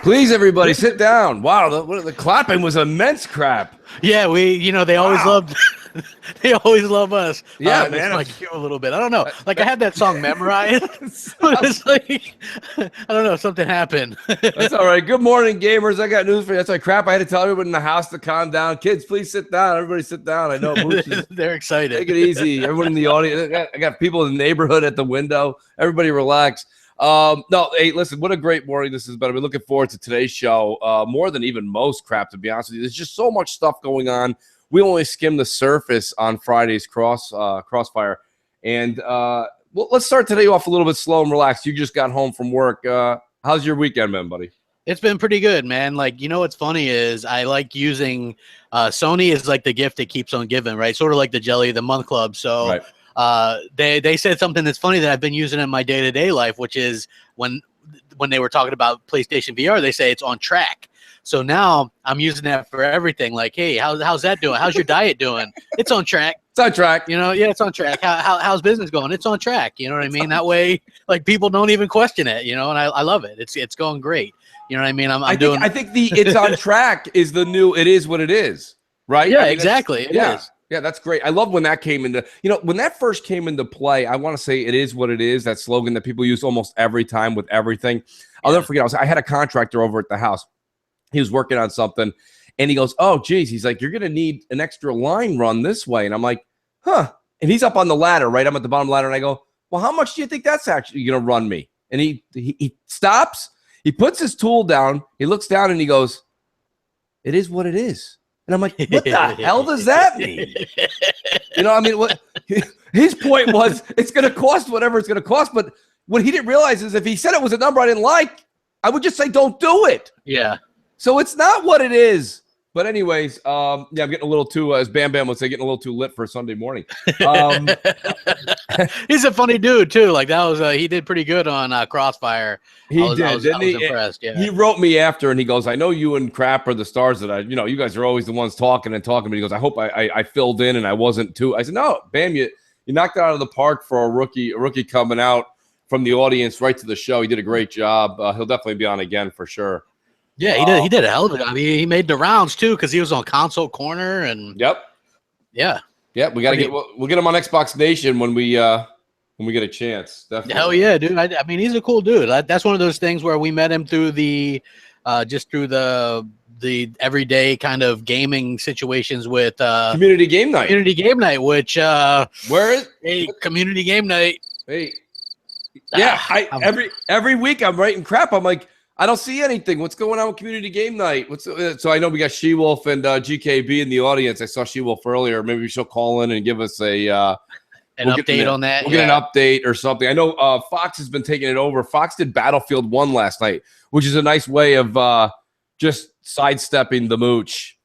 Please, everybody, sit down. Wow, the clapping was immense, crap. Yeah, they always loved. They always love us. Yeah, man. Like you a little bit. I don't know. Like I had that song memorized. But it's like I don't know. Something happened. That's all right. Good morning, gamers. I got news for you. That's like crap. I had to tell everyone in the house to calm down. Kids, please sit down. Everybody sit down. I know Mooch is, they're excited. Take it easy. Everyone in the audience. I got people in the neighborhood at the window. Everybody relax. No, hey, listen, what a great morning this has been. I've been looking forward to today's show more than even most crap, to be honest with you. There's just so much stuff going on. We only skimmed the surface on Friday's Crossfire. And well, let's start today off a little bit slow and relaxed. You just got home from work. How's your weekend been, buddy? It's been pretty good, man. Like, what's funny is I like using Sony is like the gift that keeps on giving, right? Sort of like the Jelly of the Month Club. So they said something that's funny that I've been using in my day-to-day life, which is when they were talking about PlayStation VR, they say it's on track. So now I'm using that for everything. Like, hey, how's that doing? How's your diet doing? It's on track. It's on track. Yeah, it's on track. How's business going? It's on track. You know what I mean? That way, like, people don't even question it. And I love it. It's going great. You know what I mean? I think the it's on track is the new. It is what it is, right? Yeah, exactly. It is. Yeah, that's great. I love when that came into, when that first came into play. I want to say it is what it is. That slogan that people use almost every time with everything. I'll never forget. I had a contractor over at the house. He was working on something, and he goes, "Oh, geez." He's like, "You're going to need an extra line run this way." And I'm like, "Huh." And he's up on the ladder, right? I'm at the bottom of the ladder, and I go, "Well, how much do you think that's actually going to run me?" And he stops. He puts his tool down. He looks down, and he goes, "It is what it is." And I'm like, what the hell does that mean? What his point was, it's going to cost whatever it's going to cost. But what he didn't realize is if he said it was a number I didn't like, I would just say, don't do it. Yeah. So it's not what it is. But anyways, I'm getting a little too, as Bam Bam would say, getting a little too lit for a Sunday morning. He's a funny dude too. Like that was, he did pretty good on Crossfire. I was impressed. Yeah. He wrote me after, and he goes, "I know you and Crap are the stars that you guys are always the ones talking. But he goes, "I hope I filled in and I wasn't too." I said, "No, Bam, you knocked it out of the park for a rookie coming out from the audience right to the show. He did a great job. He'll definitely be on again for sure." Yeah, he did a hell of a job. He made the rounds too because he was on Console Corner and. Yep. Yeah. Yeah, we gotta we'll get him on Xbox Nation when we get a chance. Definitely. Hell yeah, dude. I mean, he's a cool dude. That's one of those things where we met him through the everyday kind of gaming situations with Community Game Night. Community Game Night, which where is Community Game Night? Hey. Yeah, every week I'm writing crap. I'm like, I don't see anything. What's going on with Community Game Night? So I know we got She-Wolf and GKB in the audience. I saw She-Wolf earlier. Maybe she'll call in and give us an update on that. We'll get an update or something. I know Fox has been taking it over. Fox did Battlefield 1 last night, which is a nice way of just sidestepping the Mooch.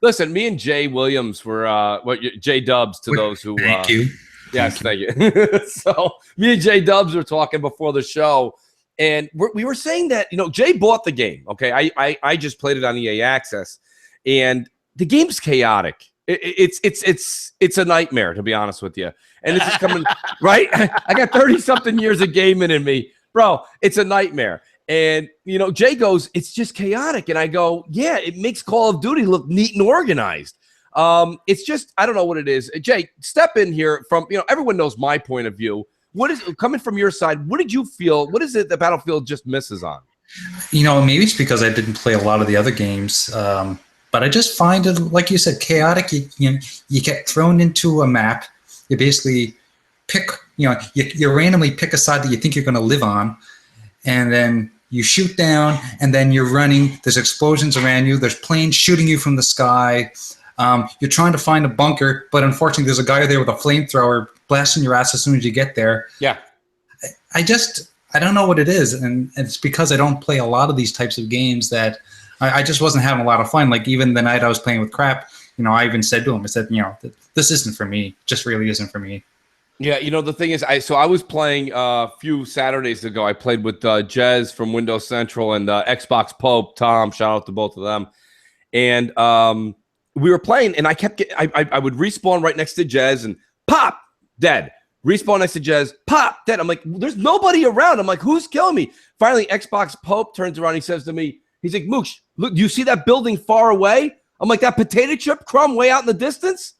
Listen, me and Jay Williams were Jay Dubs to those who. Thank you. Yes, thank you. So me and Jay Dubs were talking before the show. And we were saying that, Jay bought the game. Okay. I just played it on EA Access, and the game's chaotic. It's a nightmare, to be honest with you. And this is coming right. I got 30 something years of gaming in me, bro. It's a nightmare. And, Jay goes, it's just chaotic. And I go, yeah, it makes Call of Duty look neat and organized. It's just, I don't know what it is. Jay, step in here from, everyone knows my point of view. What is coming from your side? What did you feel? What is it that Battlefield just misses on? Maybe it's because I didn't play a lot of the other games, but I just find it, like you said, chaotic. You get thrown into a map. You basically pick, you randomly pick a side that you think you're going to live on, and then you shoot down, and then you're running. There's explosions around you. There's planes shooting you from the sky. You're trying to find a bunker, but unfortunately, there's a guy there with a flamethrower blasting your ass as soon as you get there. Yeah. I don't know what it is, and it's because I don't play a lot of these types of games that I just wasn't having a lot of fun. Like even the night I was playing with Crap, I even said to him, I said, this isn't for me. Just really isn't for me. Yeah, the thing is, I was playing a few Saturdays ago. I played with Jez from Windows Central and Xbox Pope, Tom. Shout out to both of them. And we were playing, and I would respawn right next to Jez and pop, dead. Respawn next to Jez, pop, dead. I'm like, there's nobody around. I'm like, who's killing me? Finally, Xbox Pope turns around. He says to me, he's like, Mooch, look, do you see that building far away? I'm like, that potato chip crumb way out in the distance?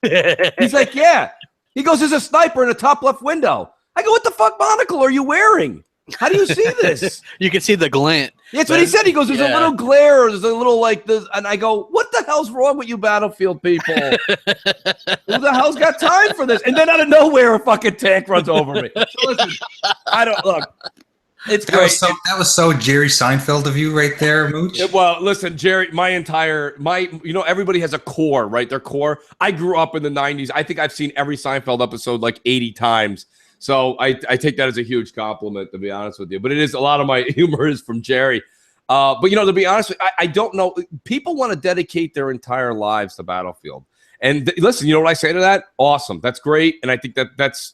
He's like, yeah. He goes, there's a sniper in the top left window. I go, what the fuck monocle are you wearing? How do you see this? You can see the glint. That's what he said. He goes, there's a little glare. There's a little like this. And I go, what the hell's wrong with you Battlefield people? Who the hell's got time for this? And then out of nowhere, a fucking tank runs over me. So listen, I don't, look. It's great. That was so Jerry Seinfeld of you right there, Mooch. Well, listen, Jerry, everybody has a core, right? Their core. I grew up in the 90s. I think I've seen every Seinfeld episode like 80 times. So I take that as a huge compliment, to be honest with you. But it is, a lot of my humor is from Jerry. But, to be honest with you, I don't know. People want to dedicate their entire lives to Battlefield. And listen, you know what I say to that? Awesome. That's great. And I think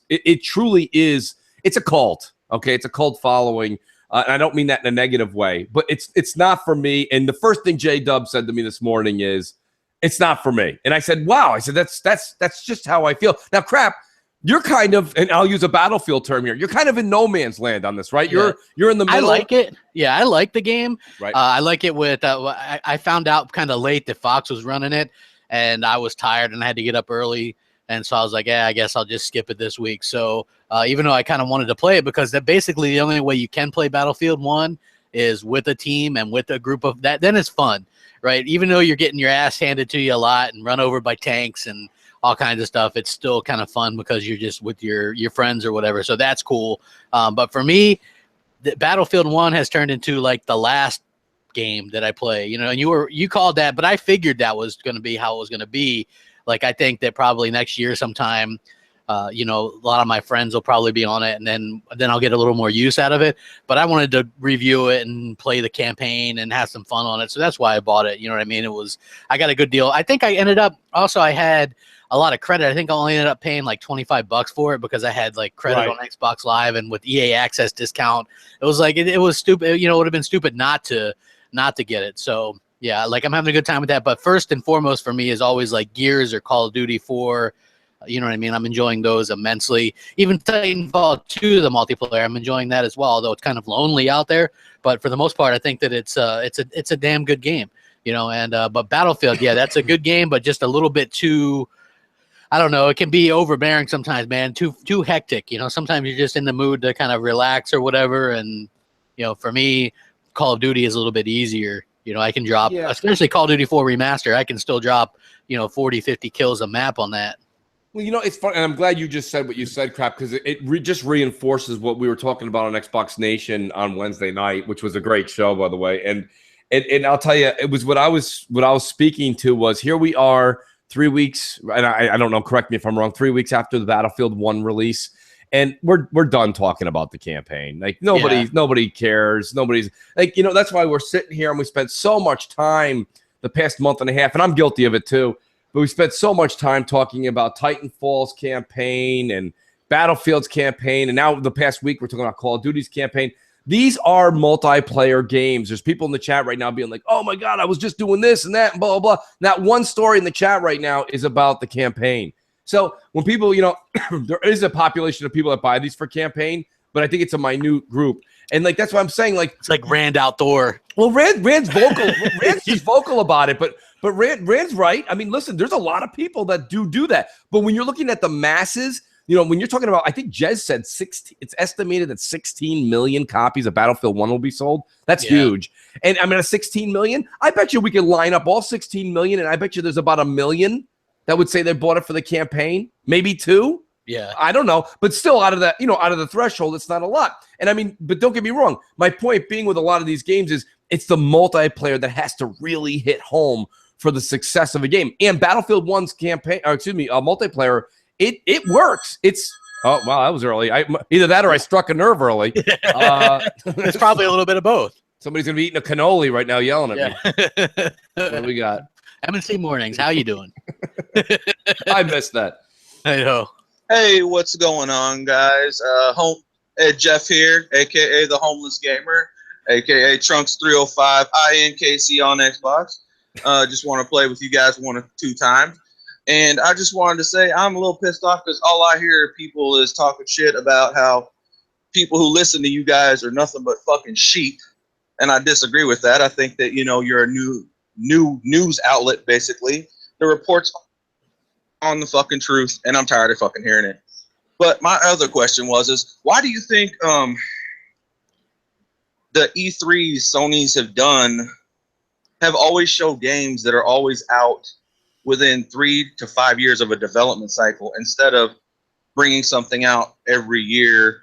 it truly is. It's a cult. Okay, it's a cult following. And I don't mean that in a negative way. But it's not for me. And the first thing J-Dub said to me this morning is, it's not for me. And I said, wow. I said, that's just how I feel. Now, crap. You're kind of, and I'll use a Battlefield term here, you're kind of in no man's land on this, right? You're in the middle. I like it. Yeah, I like the game. Right. I like it with, I found out kind of late that Fox was running it, and I was tired and I had to get up early. And so I was like, yeah, I guess I'll just skip it this week. So even though I kind of wanted to play it, because that basically the only way you can play Battlefield 1 is with a team and with a group of that, then it's fun, right? Even though you're getting your ass handed to you a lot and run over by tanks and all kinds of stuff, it's still kind of fun because you're just with your friends or whatever. So that's cool. But for me, the Battlefield 1 has turned into like the last game that I play, and you called that, but I figured that was going to be how it was going to be. Like, I think that probably next year sometime, a lot of my friends will probably be on it, and then I'll get a little more use out of it. But I wanted to review it and play the campaign and have some fun on it. So that's why I bought it. You know what I mean? I got a good deal. I think I ended up, also I had a lot of credit. I think I only ended up paying like $25 for it because I had like credit on Xbox Live and with EA Access discount. It was like, it was stupid. It would have been stupid not to get it. So yeah, like I'm having a good time with that. But first and foremost for me is always like Gears or Call of Duty 4. You know what I mean? I'm enjoying those immensely. Even Titanfall 2, the multiplayer, I'm enjoying that as well, although it's kind of lonely out there. But for the most part, I think that it's a damn good game. But Battlefield, yeah, that's a good game, but just a little bit too, I don't know, it can be overbearing sometimes, man. Too hectic. Sometimes you're just in the mood to kind of relax or whatever. And, for me, Call of Duty is a little bit easier. I can drop, especially Call of Duty 4 Remaster, I can still drop, 40, 50 kills a map on that. Well, it's fun, and I'm glad you just said what you said, Crap, because it just reinforces what we were talking about on Xbox Nation on Wednesday night, which was a great show, by the way. And I'll tell you, it was what I was speaking to was, here we are 3 weeks, and I don't know, correct me if I'm wrong, 3 weeks after the Battlefield 1 release, and we're done talking about the campaign. Like nobody cares. Nobody's like, that's why we're sitting here and we spent so much time the past month and a half, and I'm guilty of it too. But we spent so much time talking about Titanfall's campaign and Battlefield's campaign, and now the past week we're talking about Call of Duty's campaign. These are multiplayer games. There's people in the chat right now being like, oh my God, I was just doing this and that and blah, blah, blah. Not one story in the chat right now is about the campaign. So when people, there is a population of people that buy these for campaign, but I think it's a minute group. And like, that's why I'm saying, like, it's like Rand Outdoor. Well, Rand's vocal. Rand's just vocal about it, but Rand's right. I mean, listen, there's a lot of people that do that. But when you're looking at the masses, when you're talking about, I think Jez said it's estimated that 16 million copies of Battlefield 1 will be sold. That's huge. And I mean, 16 million, I bet you we could line up all 16 million, and I bet you there's about 1 million that would say they bought it for the campaign, maybe 2. Yeah. I don't know, but still out of that, out of the threshold, it's not a lot. And I mean, but don't get me wrong. My point being with a lot of these games is it's the multiplayer that has to really hit home for the success of a game. And Battlefield 1's campaign, multiplayer, it works. It's, oh, wow, that was early. Either that or I struck a nerve early. It's probably a little bit of both. Somebody's going to be eating a cannoli right now yelling at me. What do we got? M&C Mornings, how you doing? I missed that. I know. Hey, what's going on, guys? Jeff here, a.k.a. the Homeless Gamer, a.k.a. Trunks305, INKC on Xbox. Just want to play with you guys 1 or 2 times. And I just wanted to say I'm a little pissed off because all I hear people is talking shit about how people who listen to you guys are nothing but fucking sheep. And I disagree with that. I think that, you know, you're a new news outlet, basically. The reports on the fucking truth, and I'm tired of fucking hearing it. But my other question is why do you think the E3s Sony's have done have always showed games that are always out within 3 to 5 years of a development cycle instead of bringing something out every year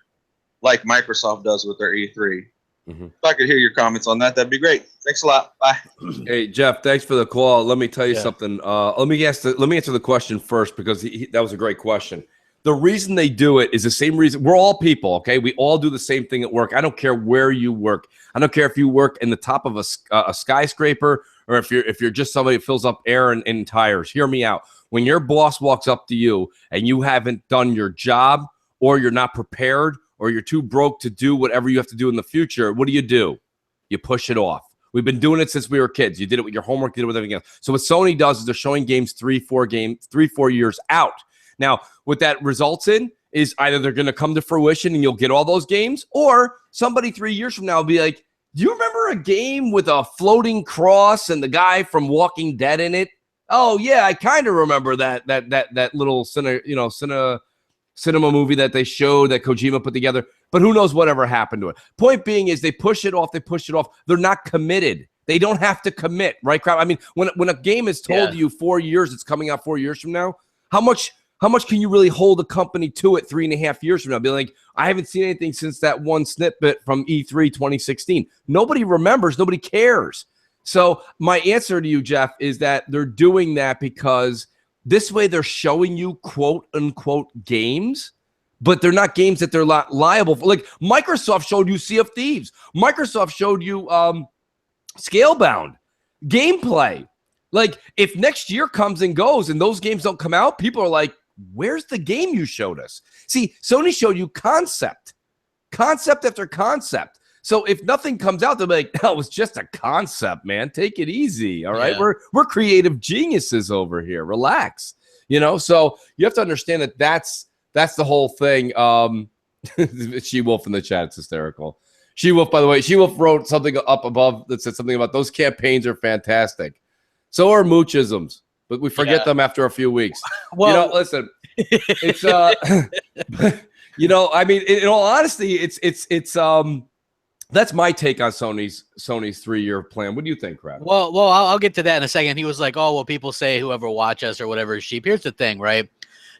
like Microsoft does with their E3? If I could hear your comments on that, that'd be great. Thanks a lot. Bye. Hey, Jeff, thanks for the call. Let me tell you something. Let me answer the question first because that was a great question. The reason they do it is the same reason. We're all people, okay? We all do the same thing at work. I don't care where you work. I don't care if you work in the top of a skyscraper or if you're just somebody that fills up air and tires. Hear me out. When your boss walks up to you and you haven't done your job or you're not prepared or you're too broke to do whatever you have to do in the future, what do? You push it off. We've been doing it since we were kids. You did it with your homework, you did it with everything else. So what Sony does is they're showing games 3-4 years out. Now, what that results in is either they're going to come to fruition and you'll get all those games, or somebody 3 years from now will be like, do you remember a game with a floating cross and the guy from Walking Dead in it? Oh, yeah, I kind of remember that little cinema movie that they showed that Kojima put together. But who knows whatever happened to it. Point being is they push it off. They're not committed. They don't have to commit, right, crap? I mean, when a game is told you 4 years, it's coming out 4 years from now, how much can you really hold a company to it 3.5 years from now? Be like, I haven't seen anything since that one snippet from E3 2016. Nobody remembers. Nobody cares. So my answer to you, Jeff, is that they're doing that because this way they're showing you quote unquote games, but they're not games that they're liable for. Like Microsoft showed you Sea of Thieves. Microsoft showed you Scalebound gameplay. Like if next year comes and goes and those games don't come out, people are like, where's the game you showed us? See, Sony showed you concept after concept. So if nothing comes out, they'll be like, oh, it's just a concept, man. Take it easy. All right. Yeah. We're creative geniuses over here. Relax. You know, so you have to understand that that's the whole thing. She-Wolf in the chat, it's hysterical. She-Wolf, by the way, She-Wolf wrote something up above that said something about those campaigns are fantastic. So are Moochisms, but we forget them after a few weeks. Well, you know, listen, it's you know, I mean, in all honesty, it's that's my take on Sony's 3-year plan. What do you think, Crap? Well, I'll get to that in a second. He was like, oh, well, people say whoever watch us or whatever is sheep. Here's the thing, right?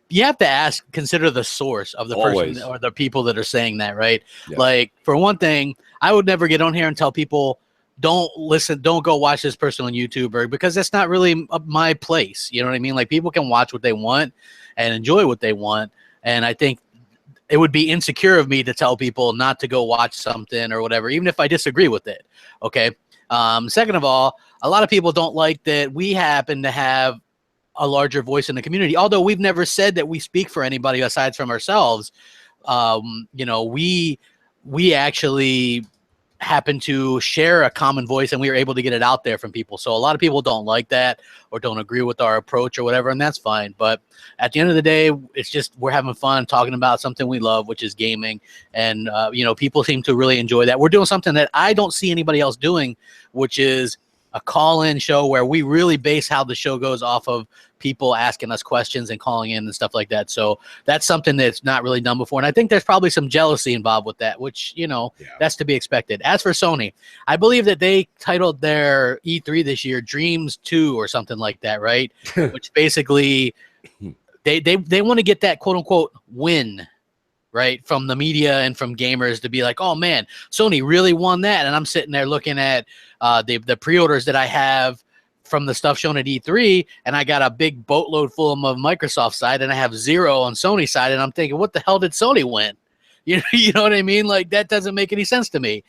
You have to consider the source of the person or the people that are saying that, right? Yeah. Like, for one thing, I would never get on here and tell people, don't go watch this person on YouTube, because that's not really my place. You know what I mean? Like, people can watch what they want and enjoy what they want. And I think it would be insecure of me to tell people not to go watch something or whatever, even if I disagree with it. Okay. Second of all, a lot of people don't like that we happen to have a larger voice in the community, although we've never said that we speak for anybody aside from ourselves. You know, we actually happen to share a common voice and we were able to get it out there from people. So a lot of people don't like that or don't agree with our approach or whatever, and that's fine. But at the end of the day, it's just we're having fun talking about something we love, which is gaming. And, you know, people seem to really enjoy that. We're doing something that I don't see anybody else doing, which is a call-in show where we really base how the show goes off of people asking us questions and calling in and stuff like that. So that's something that's not really done before. And I think there's probably some jealousy involved with that, which, you know, that's to be expected. As for Sony, I believe that they titled their E3 this year Dreams 2 or something like that, right? Which basically they want to get that quote-unquote win, right, from the media and from gamers to be like, oh, man, Sony really won that. And I'm sitting there looking at the pre-orders that I have from the stuff shown at E3, and I got a big boatload full of them on Microsoft side, and I have 0 on Sony side, and I'm thinking, what the hell did Sony win? You know what I mean? Like, that doesn't make any sense to me.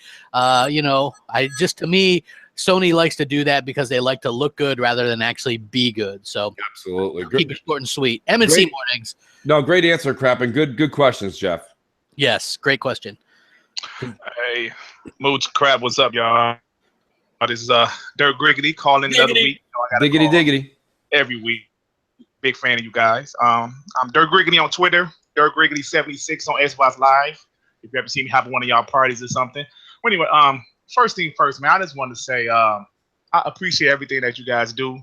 You know, to me, Sony likes to do that because they like to look good rather than actually be good. So absolutely, keep it short and sweet. M&C Mornings. No, great answer, Crap, and good questions, Jeff. Yes, great question. Hey, Mooch, Crap, what's up, y'all? This is Dirk Griggity calling another week. Diggity. Every week. Big fan of you guys. I'm Dirk Griggly on Twitter. Dirk Griggly76 on Xbox Live. If you ever see me have one of y'all parties or something. Well, anyway, first thing first, man. I just wanted to say I appreciate everything that you guys do,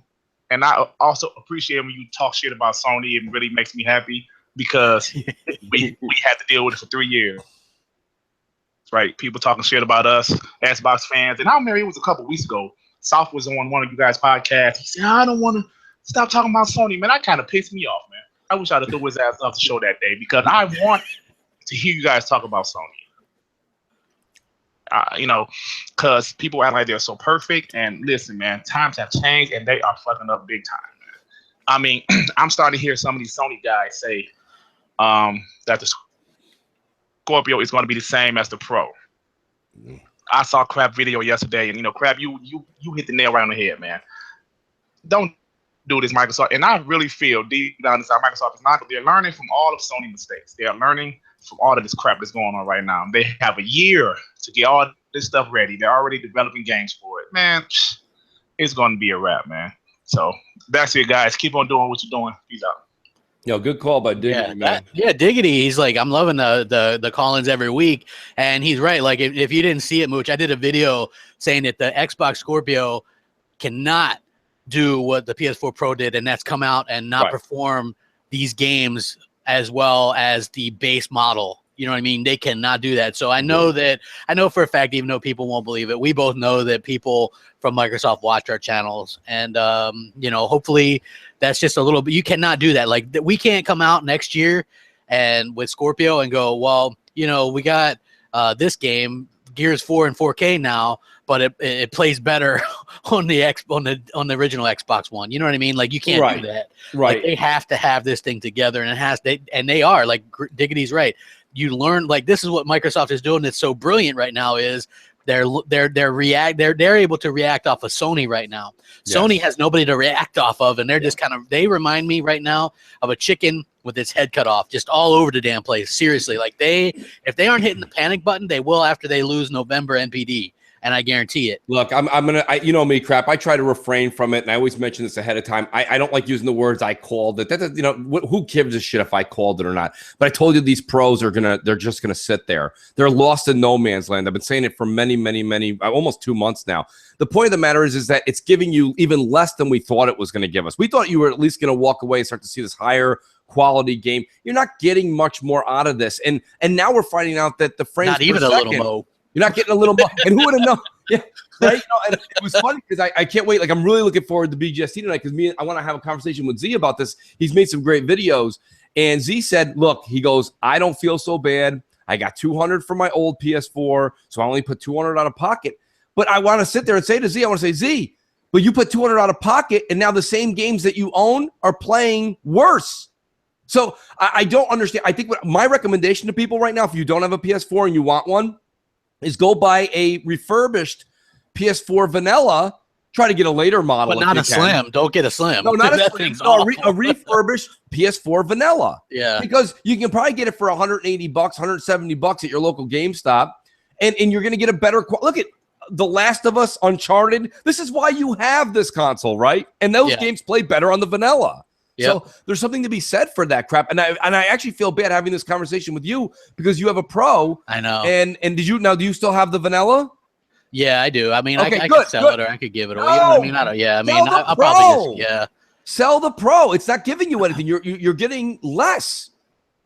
and I also appreciate when you talk shit about Sony. It really makes me happy because we had to deal with it for 3 years. Right, people talking shit about us, Xbox fans, and I remember it was a couple weeks ago. South was on one of you guys' podcasts. He said, "I don't want to stop talking about Sony, man." That kind of pissed me off, man. I wish I'd have threw his ass off the show that day because I want to hear you guys talk about Sony. You know, because people act like they're so perfect. And listen, man, times have changed, and they are fucking up big time, man. I mean, I'm starting to hear some of these Sony guys say that the Scorpio is going to be the same as the Pro. I saw Crap video yesterday, and you know, Crap, you hit the nail right on the head, man. Don't do this, Microsoft. And I really feel deep down inside Microsoft is not. They're learning from all of Sony mistakes. They are learning from all of this crap that's going on right now. They have a year to get all this stuff ready. They're already developing games for it, man. It's going to be a wrap, man. So that's it, guys. Keep on doing what you're doing. Peace out. Yo, good call by Diggity, man. Diggity. He's like, I'm loving the call-ins every week, and he's right. Like, if you didn't see it, Mooch, I did a video saying that the Xbox Scorpio cannot do what the PS4 Pro did, and that's come out and not perform these games as well as the base model. You know what I mean? They cannot do that. So I know for a fact, even though people won't believe it, we both know that people from Microsoft watch our channels, and you know, hopefully that's just a little bit. You cannot do that. Like, we can't come out next year and with Scorpio and go, well, you know, we got this game, Gears 4 in 4K now, but it plays better on the original Xbox One. You know what I mean? Like, you can't do that. Right. Like, they have to have this thing together, and they are, like Diggity's right. You learn, like, this is what Microsoft is doing that's so brilliant right now is they're able to react off of Sony right now. Yes. Sony has nobody to react off of, and they're just they remind me right now of a chicken with its head cut off, just all over the damn place. Seriously, like, if they aren't hitting the panic button, they will after they lose November NPD. And I guarantee it. Look, I'm gonna, you know me, Crap. I try to refrain from it, and I always mention this ahead of time. I don't like using the words "I called it." That, you know, who gives a shit if I called it or not? But I told you these pros they're just gonna sit there. They're lost in no man's land. I've been saying it for many, almost 2 months now. The point of the matter is that it's giving you even less than we thought it was going to give us. We thought you were at least going to walk away and start to see this higher quality game. You're not getting much more out of this, and now we're finding out that the frames not even per second, a little mo. You're not getting a little more. And who would have known? Yeah, right. You know, and it was funny because I can't wait. Like, I'm really looking forward to BGST tonight because I want to have a conversation with Z about this. He's made some great videos, and Z said, "Look, he goes, I don't feel so bad. I got $200 for my old PS4, so I only put $200 out of pocket. But I want to sit there and say to Z, I want to say, Z, but you put $200 out of pocket, and now the same games that you own are playing worse." So I don't understand. I think my recommendation to people right now, if you don't have a PS4 and you want one, is go buy a refurbished PS4 vanilla. Try to get a later model, but not a slim. Don't get a slim. No, not a slim. No, a refurbished PS4 vanilla. Yeah, because you can probably get it for $180, $170 at your local GameStop, and you're going to get a better quality. Look at The Last of Us, Uncharted. This is why you have this console, right? And those games play better on the vanilla. Yep. So there's something to be said for that crap. And I actually feel bad having this conversation with you because you have a Pro. I know. And do you still have the vanilla? Yeah, I do. I mean, okay, I could sell it or I could give it away. No, you know what I mean? I'll probably just, sell the Pro. It's not giving you anything. You're getting less.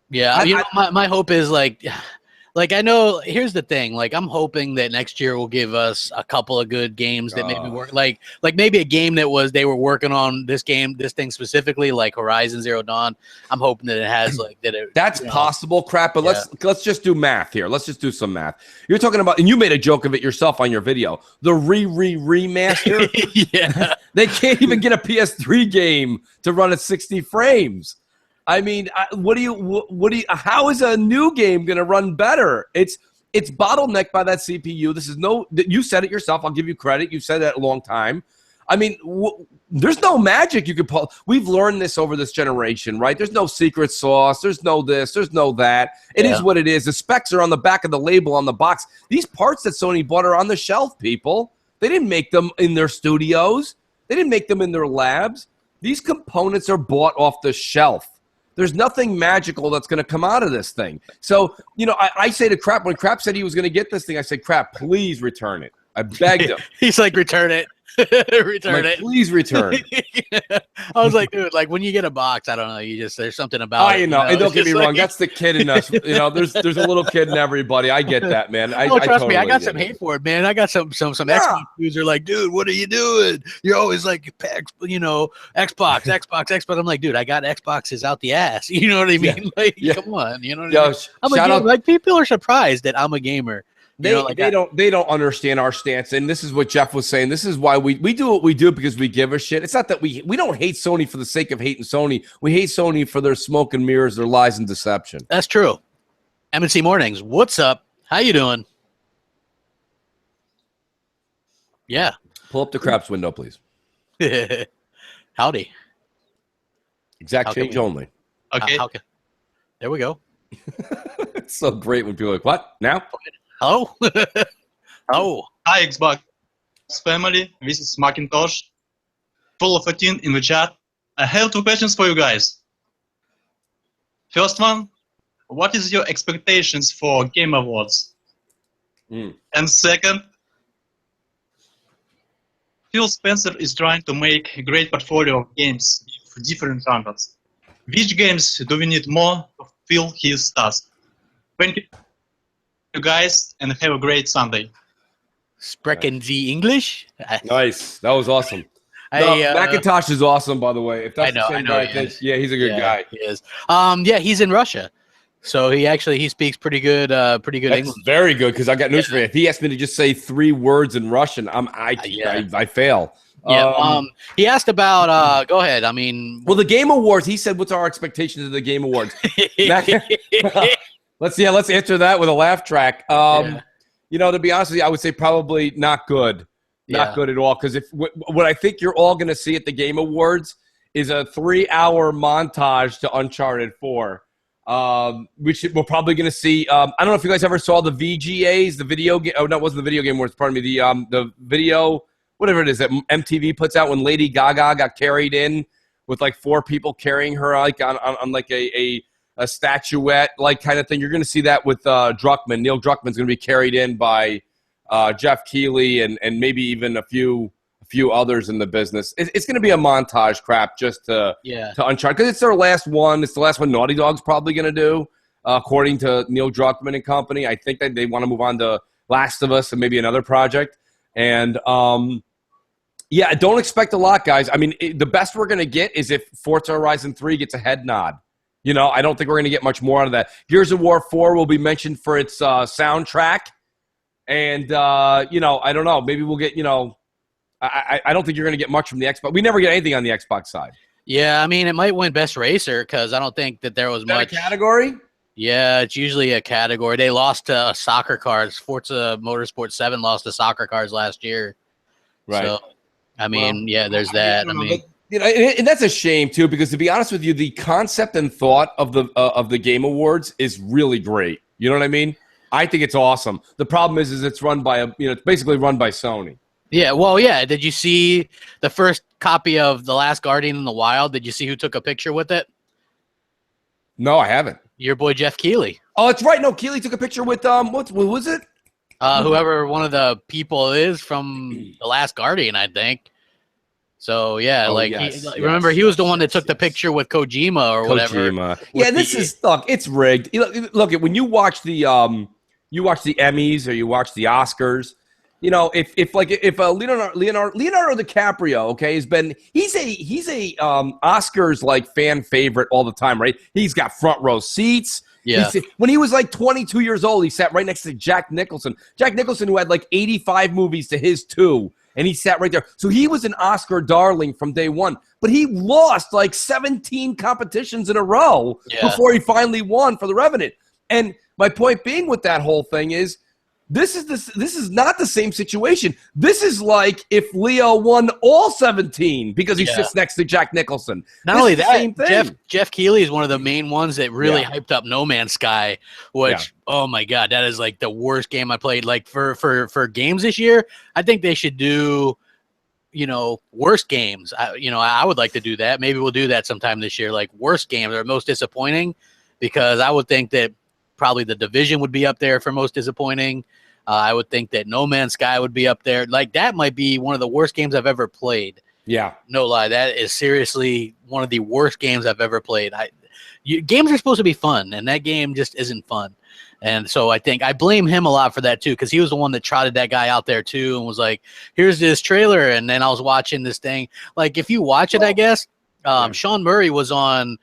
Yeah. My hope is like, I know, here's the thing. Like, I'm hoping that next year will give us a couple of good games that maybe work. Like maybe a game that they were working on this thing specifically, like Horizon Zero Dawn. I'm hoping that it has That's possible, Crap. But let's just do math here. Let's just do some math. You're talking about, and you made a joke of it yourself on your video, the remaster. Yeah, they can't even get a PS3 game to run at 60 frames. I mean, how is a new game going to run better? It's bottlenecked by that CPU. You said it yourself. I'll give you credit. You said that a long time. I mean, there's no magic you can pull. We've learned this over this generation, right? There's no secret sauce. There's no this. There's no that. It is what it is. The specs are on the back of the label on the box. These parts that Sony bought are on the shelf, people. They didn't make them in their studios. They didn't make them in their labs. These components are bought off the shelf. There's nothing magical that's going to come out of this thing. So, I say to Crap, when Crap said he was going to get this thing, I said, Crap, please return it. I begged him. He's like, return it. Return it. Please return. I was like, dude, like when you get a box, I don't know, there's something about it. And don't get me wrong, that's the kid in us. There's a little kid in everybody. I get that, man. Trust me, I got some hate for it, man. I got some Xbox dudes are like, dude, what are you doing? You're always like, Xbox. I'm like, dude, I got Xboxes out the ass. You know what I mean? Come on, you know what I mean? I'm a gamer. Like, people are surprised that I'm a gamer. They don't understand our stance, and this is what Jeff was saying. This is why we do what we do, because we give a shit. It's not that we don't hate Sony for the sake of hating Sony. We hate Sony for their smoke and mirrors, their lies and deception. That's true. M&C Mornings, what's up? How you doing? Yeah. Pull up the Craps window, please. Howdy. Exact change only. Okay. There we go. It's so great when people are like, what? Now? Oh. Oh. Hi, Xbox family. This is Macintosh. Full of 18 in the chat. I have 2 questions for you guys. First one, what is your expectations for Game Awards? And second, Phil Spencer is trying to make a great portfolio of games for different genres. Which games do we need more to fill his task? Thank you guys, and have a great Sunday. Sprechen Sie English? Nice. That was awesome. Macintosh is awesome, by the way. If that's I know. He's a good guy. He is. He's in Russia, so he speaks pretty good English. Very good, because I got news for you. If he asked me to just say 3 words in Russian, I fail. Yeah. He asked about. Go ahead. I mean, well, the Game Awards. He said, "What's our expectations of the Game Awards?" Let's answer that with a laugh track. To be honest with you, I would say probably not good. Not good at all. Because what I think you're all going to see at the Game Awards is a 3-hour montage to Uncharted 4. Which we're probably going to see. I don't know if you guys ever saw the VGAs, the video game. Oh, no, it wasn't the Video Game Awards. Pardon me. The video, whatever it is that MTV puts out when Lady Gaga got carried in with like 4 people carrying her like on like a statuette like kind of thing. You're going to see that with Druckmann. Neil Druckmann's going to be carried in by Jeff Keighley and maybe even a few others in the business. It's going to be a montage crap just to Uncharted, because it's their last one. It's the last one Naughty Dog's probably going to do, according to Neil Druckmann and company. I think that they want to move on to Last of Us and maybe another project. And don't expect a lot, guys. I mean, the best we're going to get is if Forza Horizon 3 gets a head nod. I don't think we're going to get much more out of that. Gears of War 4 will be mentioned for its soundtrack. And, I don't know. Maybe we'll get, I don't think you're going to get much from the Xbox. We never get anything on the Xbox side. Yeah, I mean, it might win Best Racer because I don't think that there was much. A category? Yeah, it's usually a category. They lost to soccer cars. Forza Motorsport 7 lost to soccer cars last year. Right. So, I mean, there's that. And that's a shame too, because to be honest with you, the concept and thought of the Game Awards is really great. You know what I mean? I think it's awesome. The problem is it's run by it's basically run by Sony. Yeah. Well, yeah. Did you see the first copy of The Last Guardian in the Wild? Did you see who took a picture with it? No, I haven't. Your boy Jeff Keighley. Oh, that's right. No, Keighley took a picture with what was it? Whoever one of the people is from The Last Guardian, I think. So remember he was the one that took the picture with Kojima or whatever. Yeah, it's rigged. Look, when you watch the Emmys or you watch the Oscars, if Leonardo DiCaprio, okay, he's a Oscars like fan favorite all the time, right? He's got front row seats. Yeah. When he was like 22 years old, he sat right next to Jack Nicholson. Jack Nicholson, who had like 85 movies to his 2. And he sat right there. So he was an Oscar darling from day one. But he lost like 17 competitions in a row before he finally won for The Revenant. And my point being with that whole thing is, this is not the same situation. This is like if Leo won all 17 because he sits next to Jack Nicholson. Not only that, Jeff Keighley is one of the main ones that really hyped up No Man's Sky, which oh my god, that is like the worst game I played. Like for games this year, I think they should do worst games. I would like to do that. Maybe we'll do that sometime this year. Like worst games or most disappointing, because I would think that probably The Division would be up there for most disappointing. I would think that No Man's Sky would be up there. Like that might be one of the worst games I've ever played. Yeah, no lie, that is seriously one of the worst games I've ever played. Games are supposed to be fun, and that game just isn't fun. And so I think I blame him a lot for that too, because he was the one that trotted that guy out there too, and was like, "Here's this trailer," and then I was watching this thing. Like if you watch it, I guess Sean Murray was on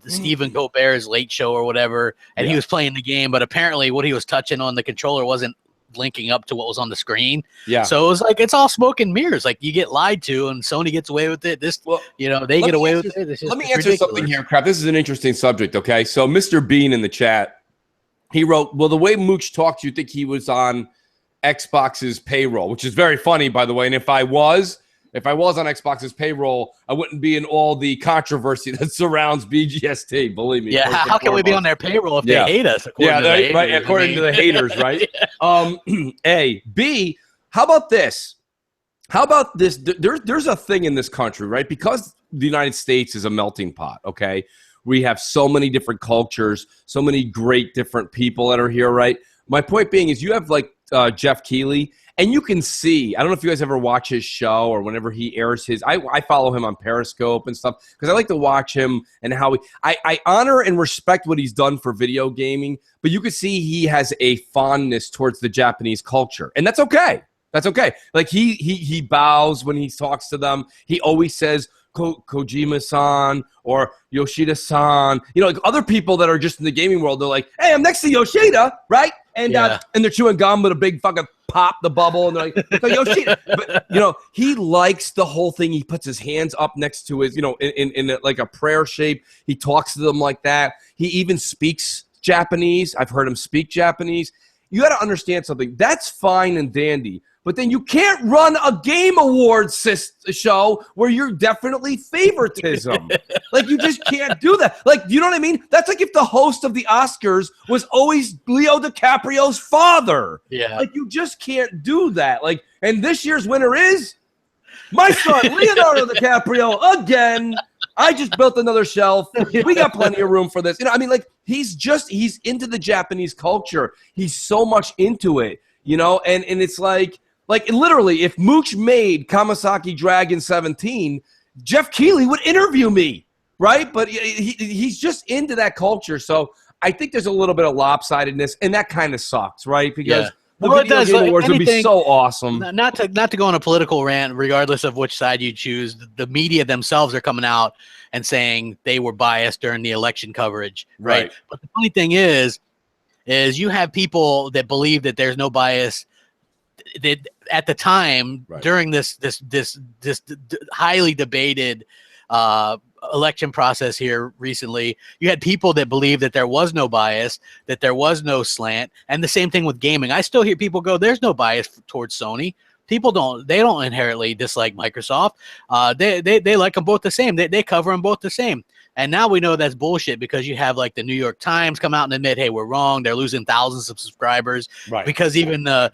Stephen Colbert's Late Show or whatever, and he was playing the game, but apparently what he was touching on the controller wasn't linking up to what was on the screen. Yeah. So it was like it's all smoke and mirrors. Like you get lied to, and Sony gets away with it. They get away with it. Let me answer something here, Crap. This is an interesting subject. Okay, so Mr. Bean in the chat, he wrote, "Well, the way Mooch talks, you think he was on Xbox's payroll," which is very funny, by the way. And if I was on Xbox's payroll, I wouldn't be in all the controversy that surrounds BGST. Believe me. Yeah, how can we be on their payroll if they hate us? Right. According to the haters, right? A. B. How about this? There's a thing in this country, right? Because the United States is a melting pot. Okay, we have so many different cultures, so many great different people that are here, right? My point being is you have like Jeff Keighley. And you can see, I don't know if you guys ever watch his show or whenever he airs his, I follow him on Periscope and stuff because I like to watch him and how I honor and respect what he's done for video gaming, but you can see he has a fondness towards the Japanese culture. And that's okay. That's okay. Like he bows when he talks to them. He always says Kojima-san or Yoshida-san. Like other people that are just in the gaming world, they're like, "Hey, I'm next to Yoshida," right? And and they're chewing gum with a big fucking pop the bubble, and they're like, Yoshida. But he likes the whole thing. He puts his hands up next to his, in like a prayer shape. He talks to them like that. He even speaks Japanese. I've heard him speak Japanese. You got to understand something. That's fine and dandy. But then you can't run a game awards show where you're definitely favoritism. Like, you just can't do that. Like, you know what I mean? That's like if the host of the Oscars was always Leo DiCaprio's father. Yeah. Like, you just can't do that. Like, and this year's winner is my son, Leonardo DiCaprio, again. I just built another shelf. We got plenty of room for this. Like, he's into the Japanese culture. He's so much into it, and it's like literally, if Mooch made Kamasaki Dragon 17, Jeff Keighley would interview me, right? But he's just into that culture. So I think there's a little bit of lopsidedness, and that kind of sucks, right? Because the Video Game Awards would be so awesome. Not to go on a political rant, regardless of which side you choose, the media themselves are coming out and saying they were biased during the election coverage, right? But the funny thing is you have people that believe that there's no bias. That at the time during this highly debated election process here recently, you had people that believed that there was no bias, that there was no slant, and the same thing with gaming. I still hear people go, "There's no bias towards Sony." People don't inherently dislike Microsoft. They like them both the same. They cover them both the same. And now we know that's bullshit because you have like the New York Times come out and admit, "Hey, we're wrong." They're losing thousands of subscribers, because even the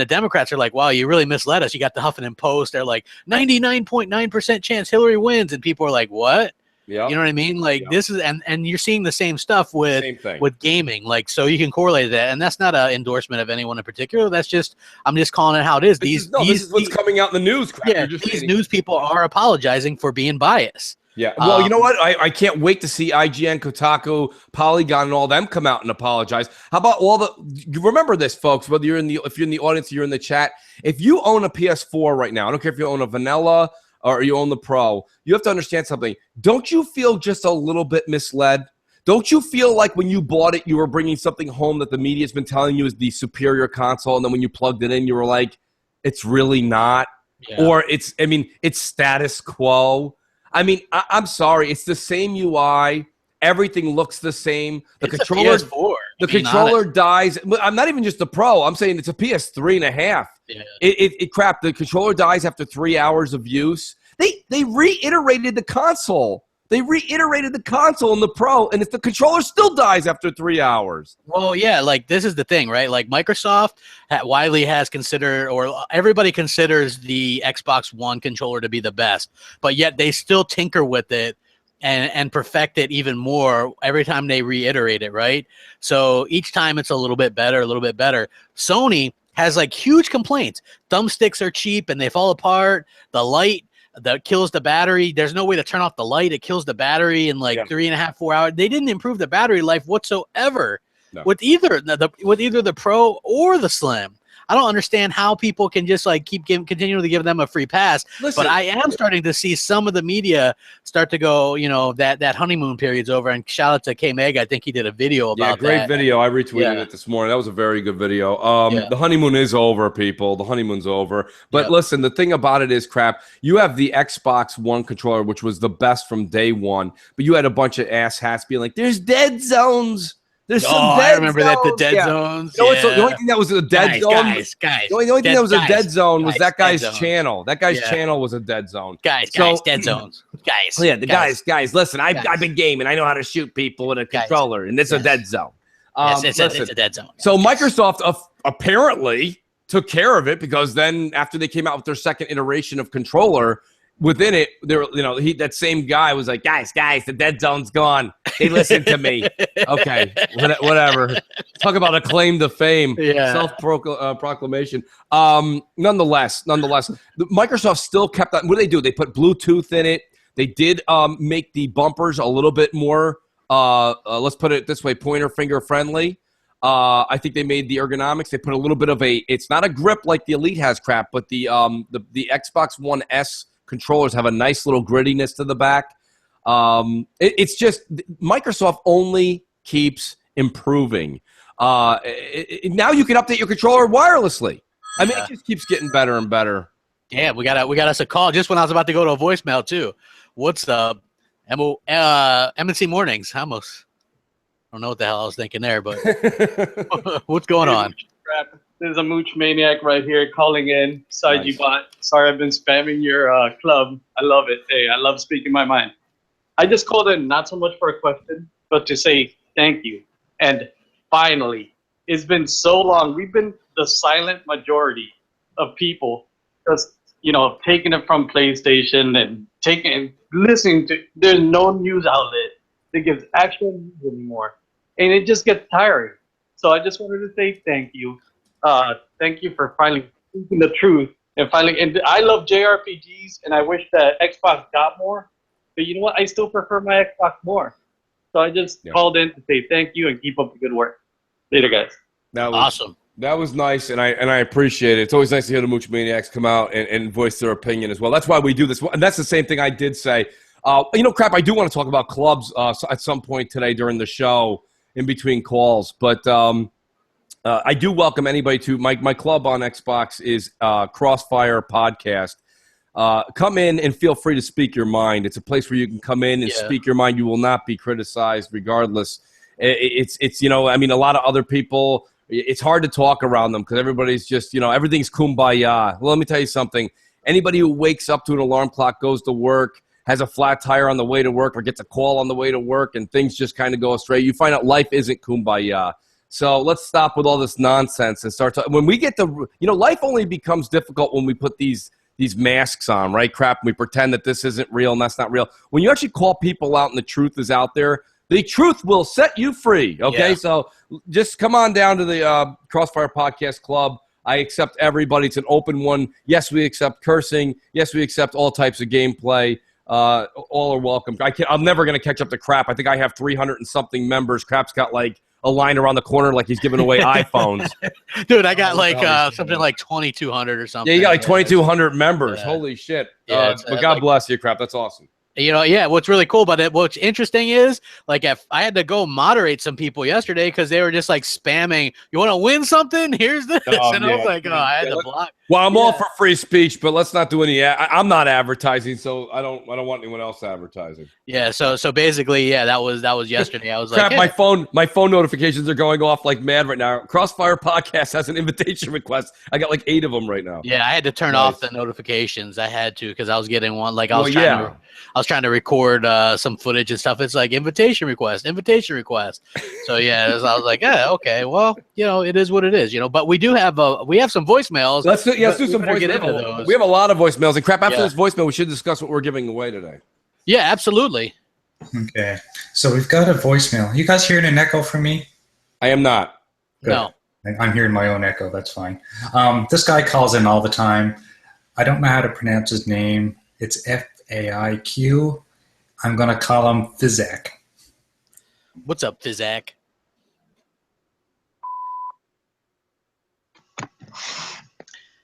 Democrats are like, "Wow, you really misled us." You got the Huffington Post. They're like 99.9% chance Hillary wins, and people are like, "What?" Yeah. You know what I mean? Like this is, and you're seeing the same stuff with gaming. Like, so you can correlate that, and that's not an endorsement of anyone in particular. That's just, I'm just calling it how it is. This is what's coming out in the news. Yeah, these news people are apologizing for being biased. Yeah. Well, you know what? I can't wait to see IGN, Kotaku, Polygon, and all them come out and apologize. How about remember this, folks, whether if you're in the audience or you're in the chat, if you own a PS4 right now, I don't care if you own a vanilla or you own the Pro, you have to understand something. Don't you feel just a little bit misled? Don't you feel like when you bought it, you were bringing something home that the media's been telling you is the superior console, and then when you plugged it in, you were like, it's really not? Yeah. Or it's status quo? I'm sorry. It's the same UI. Everything looks the same. The controller dies. I'm not even just the Pro. I'm saying it's a PS3 and a half. Yeah. The controller dies after 3 hours of use. They reiterated the console They reiterated the console and the Pro, and if the controller still dies after 3 hours. Well, yeah, like this is the thing, right? Like Microsoft widely has considered, or everybody considers the Xbox One controller to be the best, but yet they still tinker with it and perfect it even more every time they reiterate it, right? So each time it's a little bit better, a little bit better. Sony has like huge complaints. Thumbsticks are cheap and they fall apart. The light that kills the battery. There's no way to turn off the light. It kills the battery in like 3.5, 4 hours. They didn't improve the battery life whatsoever with either the Pro or the Slim. I don't understand how people can just like continually give them a free pass. Listen, but I am starting to see some of the media start to go, you know, that honeymoon period's over. And shout out to K-Meg. I think he did a video about that. Yeah, great video. I retweeted it this morning. That was a very good video. The honeymoon is over, people. The honeymoon's over. But listen, the thing about it is, crap, you have the Xbox One controller, which was the best from day one. But you had a bunch of asshats being like, there's dead zones. There's some dead I remember zones. that, the dead zones. You know, the only thing that was a dead zone. Guys. The only thing that was a dead zone was that guy's channel. That guy's channel was a dead zone. Guys, dead zones. Guys. Yeah, the guys, listen, I've been gaming. I know how to shoot people with a controller, and it's a dead zone. It's a dead zone. So Microsoft apparently took care of it, because then after they came out with their second iteration of controller, within it, there, you know, that same guy was like, guys, the dead zone's gone. They listened to me. Okay, whatever. Talk about a claim to fame, self-proclamation. Nonetheless, Microsoft still kept that. What did they do? They put Bluetooth in it. They did make the bumpers a little bit more, let's put it this way, pointer finger friendly. I think they made the ergonomics. They put a little bit of it's not a grip like the Elite has, crap, but the Xbox One S controllers have a nice little grittiness to the back. It's just Microsoft only keeps improving. Now you can update your controller wirelessly. I mean, it just keeps getting better and better. Yeah, we got us a call just when I was about to go to a voicemail too. What's up, M&C Mornings? I almost don't know what the hell I was thinking there, but what's going on? This is a Mooch maniac right here calling in. Sorry, Sorry, I've been spamming your club. I love it. Hey, I love speaking my mind. I just called in not so much for a question, but to say thank you. And finally, it's been so long. We've been the silent majority of people just, you know, taking it from PlayStation and listening to. There's no news outlet that gives actual news anymore, and it just gets tiring. So I just wanted to say thank you. Thank you for finally speaking the truth and I love JRPGs, and I wish that Xbox got more, but you know what? I still prefer my Xbox more. So I just called in to say thank you and keep up the good work. Later, guys. That was awesome. That was nice, and I appreciate it. It's always nice to hear the Mooch Maniacs come out and voice their opinion as well. That's why we do this, and that's the same thing I did say. You know, crap, I do want to talk about clubs at some point today during the show in between calls, but I do welcome anybody to my club on Xbox is Crossfire Podcast. Come in and feel free to speak your mind. It's a place where you can come in and speak your mind. You will not be criticized regardless. It's you know, I mean, a lot of other people, it's hard to talk around them because everybody's just, you know, everything's kumbaya. Well, let me tell you something. Anybody who wakes up to an alarm clock, goes to work, has a flat tire on the way to work, or gets a call on the way to work, and things just kind of go astray, you find out life isn't kumbaya. So let's stop with all this nonsense and start talking. When we get you know, life only becomes difficult when we put these masks on, right? Crap, and we pretend that this isn't real and that's not real. When you actually call people out and the truth is out there, the truth will set you free, okay? Yeah. So just come on down to the Crossfire Podcast Club. I accept everybody. It's an open one. Yes, we accept cursing. Yes, we accept all types of gameplay. All are welcome. I'm never going to catch up to Crap. I think I have 300 and something members. Crap's got like a line around the corner like he's giving away iPhones. Dude, I got something like 2,200 or something. Yeah, you got like 2,200 members. Yeah. Holy shit. Yeah, but God bless you, Crap. That's awesome. You know, yeah, what's really cool about it, what's interesting is, like, if I had to go moderate some people yesterday because they were just, like, spamming, you want to win something? Here's this. And I was like, oh, I had to block. Well, I'm all for free speech, but let's not do any I'm not advertising, so I don't want anyone else advertising. Yeah, so basically, yeah, that was yesterday. I was like, Crap, hey. My phone notifications are going off like mad right now. Crossfire Podcast has an invitation request. I got like 8 of them right now. Yeah, I had to turn off the notifications. I had to because I was getting one. Like I was trying trying to record some footage and stuff. It's like invitation request. So yeah, so I was like, yeah, okay, well, you know, it is what it is, you know. But we do have some voicemails. Let's do some voicemails. We have a lot of voicemails, and crap. After this voicemail, we should discuss what we're giving away today. Yeah, absolutely. Okay, so we've got a voicemail. You guys hearing an echo from me? I am not. Good. No. I'm hearing my own echo. That's fine. This guy calls in all the time. I don't know how to pronounce his name. It's Faiq. I'm going to call him Fizak. What's up, Fizak?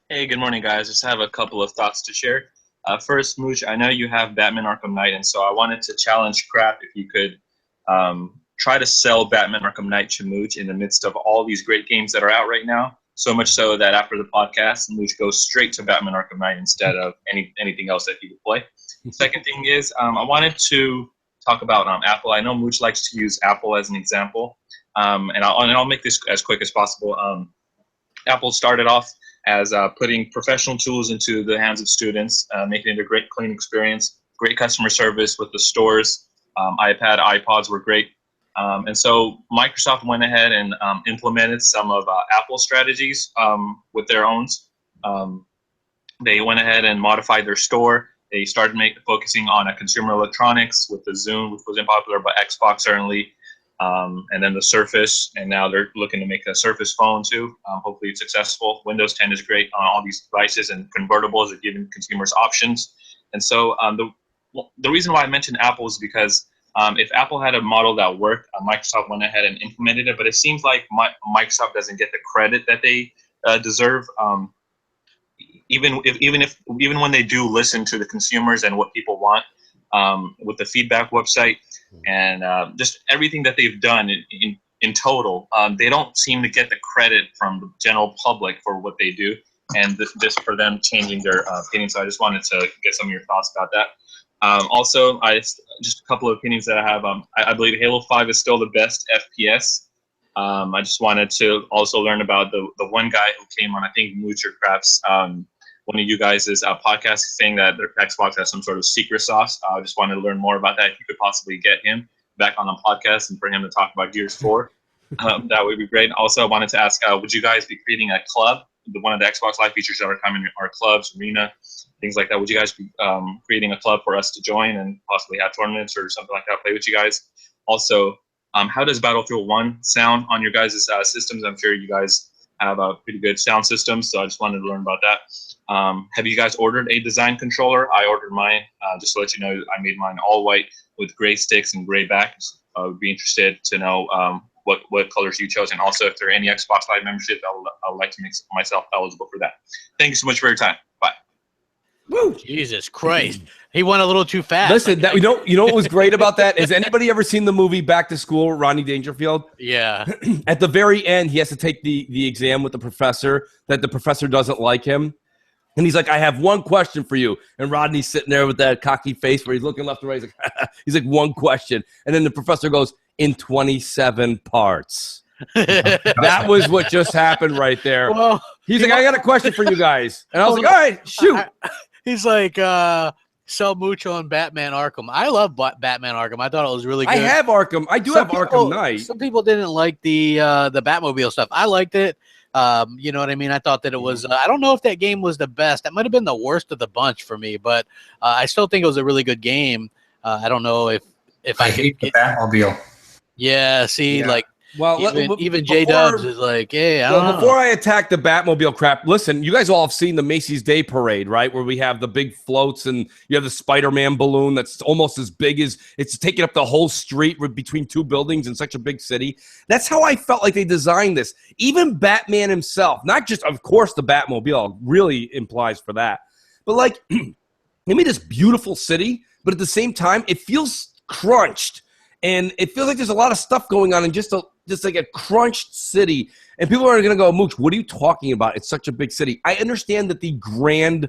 Hey, good morning, guys. Just have a couple of thoughts to share. First, Mooch, I know you have Batman Arkham Knight, and so I wanted to challenge Crap if you could try to sell Batman Arkham Knight to Mooch in the midst of all these great games that are out right now. So much so that after the podcast, Mooch goes straight to Batman Arkham Knight instead of anything else that he would play. Second thing is, I wanted to talk about Apple. I know Mooch likes to use Apple as an example, and I'll make this as quick as possible. Apple started off as putting professional tools into the hands of students, making it a great, clean experience, great customer service with the stores. iPad, iPods were great. And so Microsoft went ahead and implemented some of Apple's strategies with their own. They went ahead and modified their store. They started focusing on consumer electronics with the Zune, which was unpopular, but Xbox certainly, and then the Surface, and now they're looking to make a Surface phone too. Hopefully it's successful. Windows 10 is great on all these devices, and convertibles are giving consumers options. And so the reason why I mentioned Apple is because if Apple had a model that worked, Microsoft went ahead and implemented it, but it seems like Microsoft doesn't get the credit that they deserve. Even when they do listen to the consumers and what people want, with the feedback website and just everything that they've done in total, they don't seem to get the credit from the general public for what they do, and just for them changing their opinion. So I just wanted to get some of your thoughts about that. Also, just a couple of opinions that I have. I believe Halo 5 is still the best FPS. I just wanted to also learn about the one guy who came on, I think Mooch or Craps, one of you guys' podcast, saying that their Xbox has some sort of secret sauce. I just wanted to learn more about that. If you could possibly get him back on the podcast and for him to talk about Gears 4, that would be great. Also, I wanted to ask, would you guys be creating a club? One of the Xbox Live features that are coming are clubs, arena, things like that. Would you guys be creating a club for us to join and possibly have tournaments or something like that, play with you guys? Also, how does Battlefield 1 sound on your guys' systems? I'm sure you guys have a pretty good sound system, so I just wanted to learn about that. Have you guys ordered a design controller? I ordered mine. Just to let you know, I made mine all white with gray sticks and gray backs. I would be interested to know what colors you chose, and also if there are any Xbox Live memberships, I would like to make myself eligible for that. Thank you so much for your time. Bye. Woo! Jesus Christ, he went a little too fast. Listen, you know what was great about that? Has anybody ever seen the movie Back to School, Rodney Dangerfield? Yeah. At the very end, he has to take the exam with the professor, that the professor doesn't like him. And he's like, I have one question for you. And Rodney's sitting there with that cocky face where he's looking left and right. He's like, one question. And then the professor goes, in 27 parts. That was what just happened right there. Well, he's like, I got a question for you guys. And I was like, all right, shoot. He's like, sell Mooch on Batman Arkham. I love Batman Arkham. I thought it was really good. I have Arkham. I do have Arkham Knight. Some people didn't like the Batmobile stuff. I liked it. You know what I mean? I thought that it was, I don't know if that game was the best. That might have been the worst of the bunch for me, but I still think it was a really good game. I don't know if I hate the Batmobile. Yeah, see, like, well, even J-Dubs is like, hey, I don't know. Before I attack the Batmobile crap, listen, you guys all have seen the Macy's Day Parade, right? Where we have the big floats and you have the Spider-Man balloon that's almost as big as it's taking up the whole street between two buildings in such a big city. That's how I felt like they designed this. Even Batman himself, not just, of course, the Batmobile really implies for that, but like, they made this beautiful city, but at the same time, it feels crunched. And it feels like there's a lot of stuff going on in just like a crunched city. And people are going to go, Mooch, what are you talking about? It's such a big city. I understand that the grand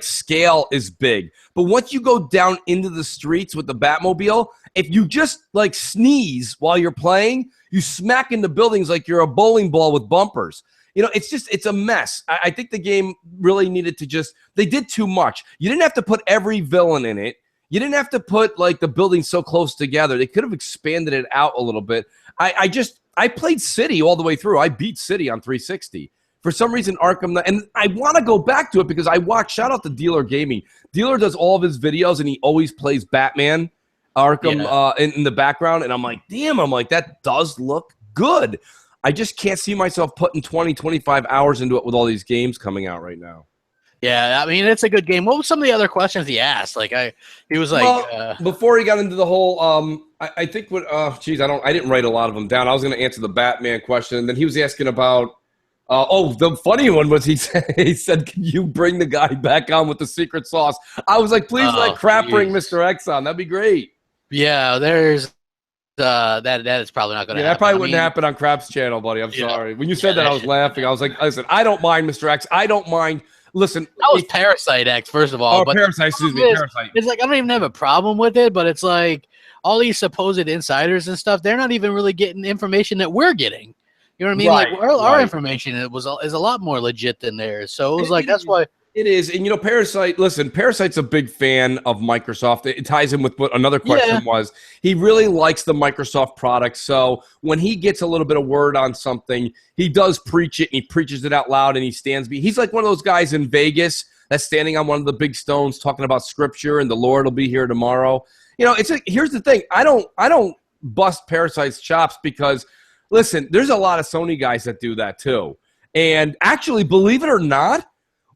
scale is big. But once you go down into the streets with the Batmobile, if you just sneeze while you're playing, you smack into buildings like you're a bowling ball with bumpers. You know, it's a mess. I think the game really needed to they did too much. You didn't have to put every villain in it. You didn't have to put like the buildings so close together. They could have expanded it out a little bit. I played City all the way through. I beat City on 360. For some reason, Arkham, and I want to go back to it because I watch. Shout out to Dealer Gaming. Dealer does all of his videos, and he always plays Batman Arkham in the background. And I'm like, damn, that does look good. I just can't see myself putting 20, 25 hours into it with all these games coming out right now. Yeah, I mean, it's a good game. What were some of the other questions he asked? Like, he was like, well, before he got into the whole, I think what, I didn't write a lot of them down. I was going to answer the Batman question. And then he was asking about, the funny one was he said, can you bring the guy back on with the secret sauce? I was like, please let Crap bring Mr. X on. That'd be great. Yeah, there's that is probably not going to happen. That probably wouldn't happen on Crap's channel, buddy. I'm sorry. When you said that, I was laughing. I was like, listen, I don't mind Mr. X. I don't mind. Listen, that was Parasite X, first of all. Oh, Parasite, excuse me, Parasite. It's like I don't even have a problem with it, but it's like all these supposed insiders and stuff, they're not even really getting information that we're getting. You know what I mean? Right, like our information is a lot more legit than theirs. So it was that's why. It is. And, Parasite, listen, Parasite's a big fan of Microsoft. It ties in with what another question was. He really likes the Microsoft product. So when he gets a little bit of word on something, he does preach it, and he preaches it out loud, and he stands. He's like one of those guys in Vegas that's standing on one of the big stones talking about Scripture, and the Lord will be here tomorrow. Here's the thing. I don't bust Parasite's chops because, listen, there's a lot of Sony guys that do that too. And actually, believe it or not,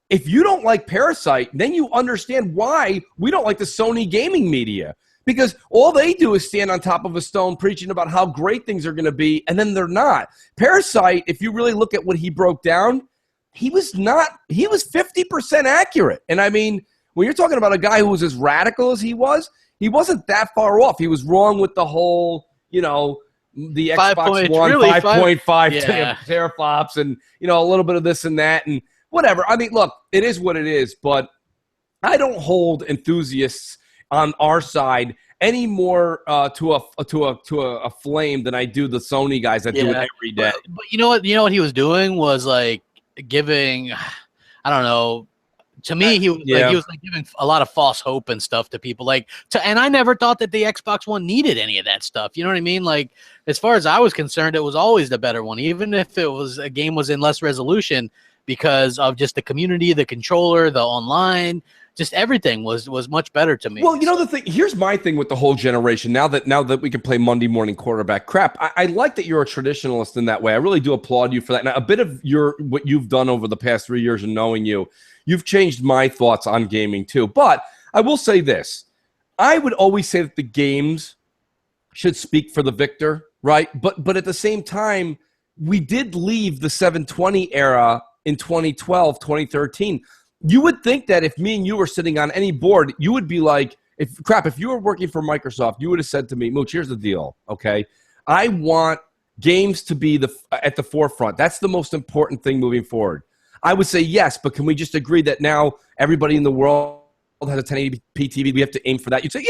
if you don't like Parasite, then you understand why we don't like the Sony gaming media. Because all they do is stand on top of a stone preaching about how great things are going to be, and then they're not. Parasite, if you really look at what he broke down, he was 50% accurate. And I mean, when you're talking about a guy who was as radical as he wasn't that far off. He was wrong with the whole, the Xbox One 5.5 teraflops and, a little bit of this and that and whatever. I mean, look, it is what it is, but I don't hold enthusiasts on our side any more to a flame than I do the Sony guys that do it every day. But you know what he was doing was like giving, I don't know. To me, he was like giving a lot of false hope and stuff to people. And I never thought that the Xbox One needed any of that stuff. You know what I mean? Like, as far as I was concerned, it was always the better one, even if a game was in less resolution, because of just the community, the controller, the online, just everything was much better to me. Well, the thing, here's my thing with the whole generation. Now that we can play Monday morning quarterback crap, I like that you're a traditionalist in that way. I really do applaud you for that. Now, a bit of what you've done over the past 3 years and knowing you've changed my thoughts on gaming too. But I will say this. I would always say that the games should speak for the victor, right? But at the same time, we did leave the 720 era in 2012, 2013. You would think that if me and you were sitting on any board, you would be like, if you were working for Microsoft, you would have said to me, Mooch, here's the deal, okay? I want games to be at the forefront. That's the most important thing moving forward. I would say yes, but can we just agree that now everybody in the world has a 1080p TV? We have to aim for that. You'd say,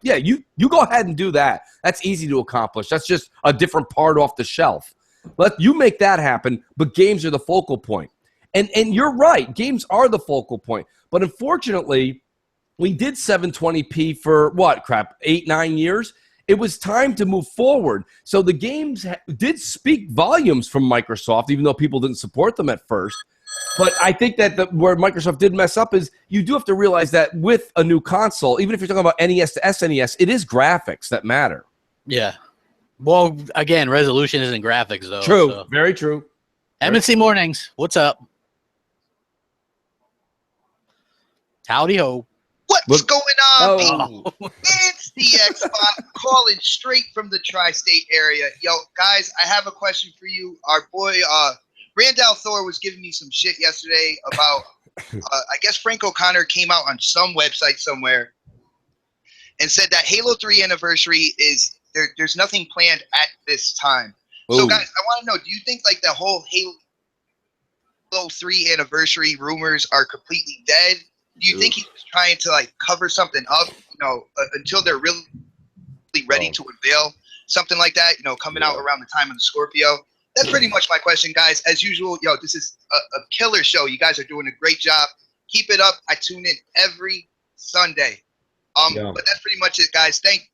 yeah. You go ahead and do that. That's easy to accomplish. That's just a different part off the shelf. Let you make that happen, but games are the focal point. And you're right, games are the focal point. But unfortunately, we did 720p for 8-9 years. It was time to move forward. So the games did speak volumes from Microsoft, even though people didn't support them at first. But I think that where Microsoft did mess up is you do have to realize that with a new console, even if you're talking about NES to SNES, it is graphics that matter. Yeah. Well, again, resolution isn't graphics, though. True. So. Very true. M&C Mornings, what's up? Howdy ho. What's going on, Oh. people? It's the Xbox calling straight from the tri-state area. Yo, guys, I have a question for you. Our boy, Randall Thor was giving me some shit yesterday about, I guess Frank O'Connor came out on some website somewhere and said that Halo 3 anniversary is, there's nothing planned at this time. Ooh. So, guys, I want to know, do you think, like, the whole Halo 3 anniversary rumors are completely dead? Do you think he's trying to, like, cover something up, until they're really ready to unveil something like that, coming out around the time of the Scorpio? That's pretty much my question, guys. As usual, this is a killer show. You guys are doing a great job. Keep it up. I tune in every Sunday. But that's pretty much it, guys. Thank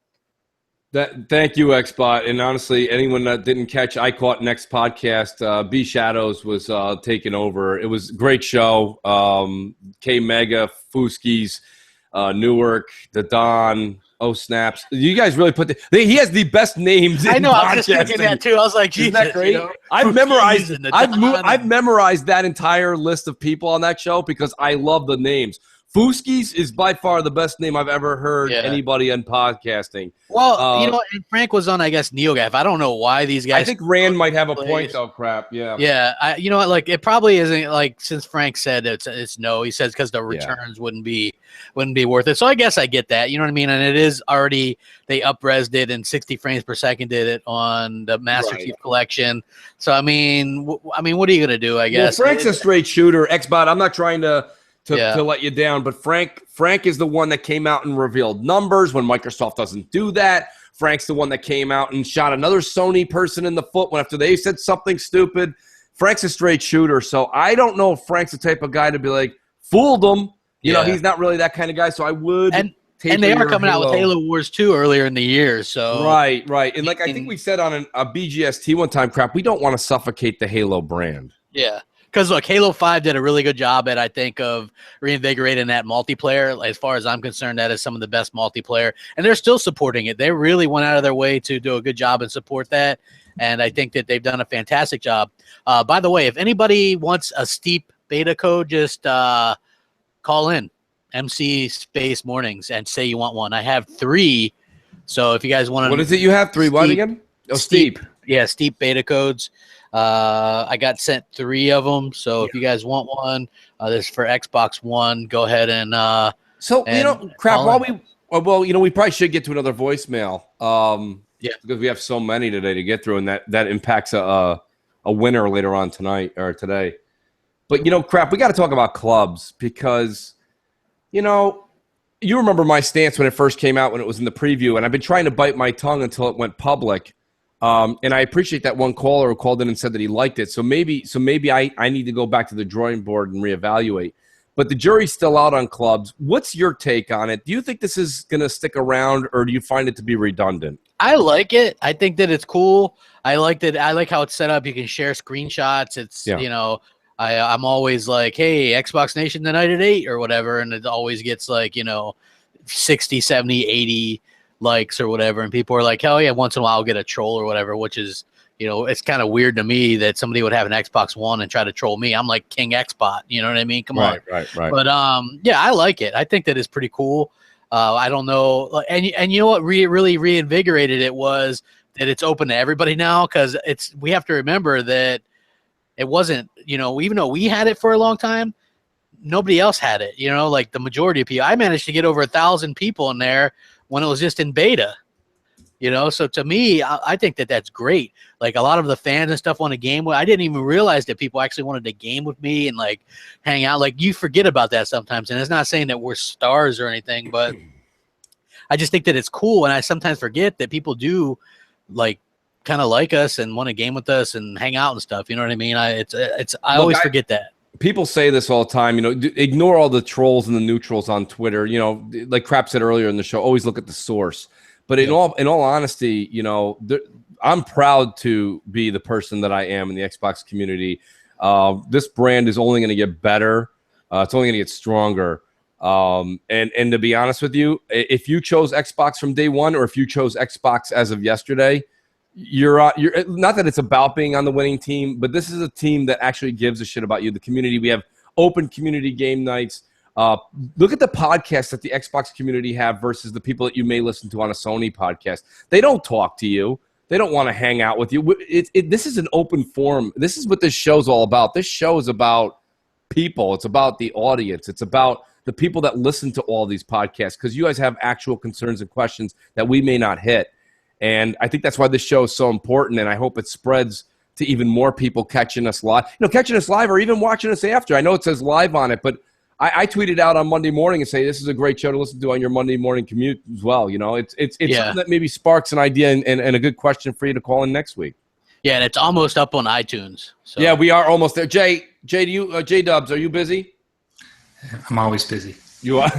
you, Xbot. And honestly, anyone that didn't catch I Caught Next podcast, B Shadows was taking over. It was a great show. K Mega, Fuskies, Newark, the Don, Oh Snaps. You guys really put he has the best names. I know. I was just podcasting. thinking that too. I was like, Jesus, isn't that great? You know, I've memorized that entire list of people on that show because I love the names. Fuskies is by far the best name I've ever heard anybody in podcasting. Well, you know, and Frank was on, I guess, NeoGaf. I don't know why these guys. I think Rand might have a point, though. Crap, yeah. Yeah, you know what? Like, it probably isn't like since Frank said it's no. He says because the returns wouldn't be worth it. So I guess I get that. You know what I mean? And it is already they up-resed it and 60 frames per second did it on the Master Chief Collection. So I mean, what are you gonna do? I guess Frank's a straight shooter. Xbot. I'm not trying to let you down, but Frank is the one that came out and revealed numbers when Microsoft doesn't do that. Frank's the one that came out and shot another Sony person in the foot after they said something stupid. Frank's a straight shooter, so I don't know if Frank's the type of guy to be like, fooled them. You know, he's not really that kind of guy, so I would. And they are coming out with Halo Wars 2 earlier in the year, so. Right. And like I think we said on a BGST one time, Crap, we don't want to suffocate the Halo brand. Yeah. Because, look, Halo 5 did a really good job at, I think, of reinvigorating that multiplayer. As far as I'm concerned, that is some of the best multiplayer. And they're still supporting it. They really went out of their way to do a good job and support that. And I think that they've done a fantastic job. By the way, if anybody wants a steep beta code, just call in M&C Mornings and say you want one. I have 3. So if you guys want to. What is it you have? 3 what again? Oh, steep. Yeah, steep beta codes. I got sent 3 of them, so if you guys want one, this is for Xbox One. Go ahead and you know, Crap. We probably should get to another voicemail. Because we have so many today to get through, and that impacts a winner later on tonight or today. But you know, Crap, we got to talk about clubs because you know you remember my stance when it first came out when it was in the preview, and I've been trying to bite my tongue until it went public. And I appreciate that one caller who called in and said that he liked it. So maybe I need to go back to the drawing board and reevaluate. But the jury's still out on clubs. What's your take on it? Do you think this is going to stick around, or do you find it to be redundant? I like it. I think that it's cool. I like how it's set up. You can share screenshots. It's you know, I'm always like, hey, Xbox Nation tonight at 8 or whatever, and it always gets like 60, 70, 80 likes or whatever, and people are like, hell yeah, once in a while I'll get a troll or whatever, which is it's kind of weird to me that somebody would have an Xbox One and try to troll me. I'm like King Xbot, you know what I mean? Come on. Right. But I like it. I think that is pretty cool. I don't know, and you know what really reinvigorated it was that it's open to everybody now, because we have to remember that it wasn't, even though we had it for a long time, nobody else had it, like the majority of people. I managed to get over 1,000 people in there when it was just in beta, so to me, I think that that's great. Like a lot of the fans and stuff want to game with. I didn't even realize that people actually wanted to game with me and like hang out. Like you forget about that sometimes, and it's not saying that we're stars or anything, but I just think that it's cool, and I sometimes forget that people do like kind of like us and want to game with us and hang out and stuff. You know what I mean? I always forget that. People say this all the time, ignore all the trolls and the neutrals on Twitter. Like Crap said earlier in the show, always look at the source. But in all honesty, I'm proud to be the person that I am in the Xbox community. This brand is only going to get better. It's only going to get stronger. And to be honest with you, if you chose Xbox from day one, or if you chose Xbox as of yesterday, you're not that it's about being on the winning team, but this is a team that actually gives a shit about you, the community. We have open community game nights. Look at the podcasts that the Xbox community have versus the people that you may listen to on a Sony podcast. They don't talk to you. They don't want to hang out with you. This is an open forum. This is what this show's all about. This show is about people. It's about the audience. It's about the people that listen to all these podcasts, because you guys have actual concerns and questions that we may not hit. And I think that's why this show is so important, and I hope it spreads to even more people catching us live. Catching us live or even watching us after. I know it says live on it, but I tweeted out on Monday morning and say this is a great show to listen to on your Monday morning commute as well. It's something that maybe sparks an idea and a good question for you to call in next week. Yeah, and it's almost up on iTunes. So. Yeah, we are almost there. J-Dubs, are you busy? I'm always busy. You are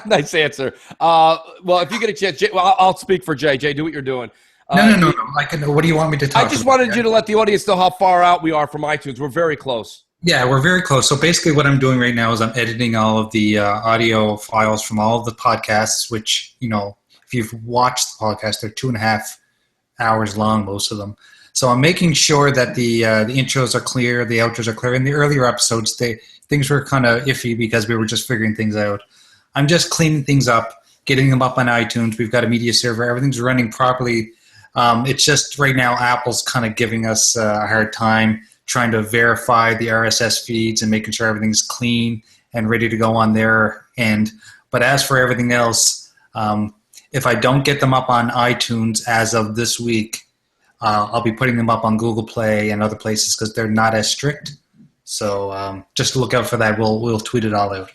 nice answer. Well, if you get a chance, Jay, well, I'll speak for Jay. Jay, do what you're doing. No. What do you want me to talk about? I just wanted you to let the audience know how far out we are from iTunes. We're very close. Yeah, we're very close. So basically what I'm doing right now is I'm editing all of the audio files from all of the podcasts, which, if you've watched the podcast, they're 2.5 hours long, most of them. So I'm making sure that the intros are clear, the outros are clear. In the earlier episodes, things were kind of iffy because we were just figuring things out. I'm just cleaning things up, getting them up on iTunes. We've got a media server. Everything's running properly. It's just right now Apple's kind of giving us a hard time trying to verify the RSS feeds and making sure everything's clean and ready to go on their end. But as for everything else, if I don't get them up on iTunes as of this week, I'll be putting them up on Google Play and other places because they're not as strict. So just look out for that. We'll tweet it all out.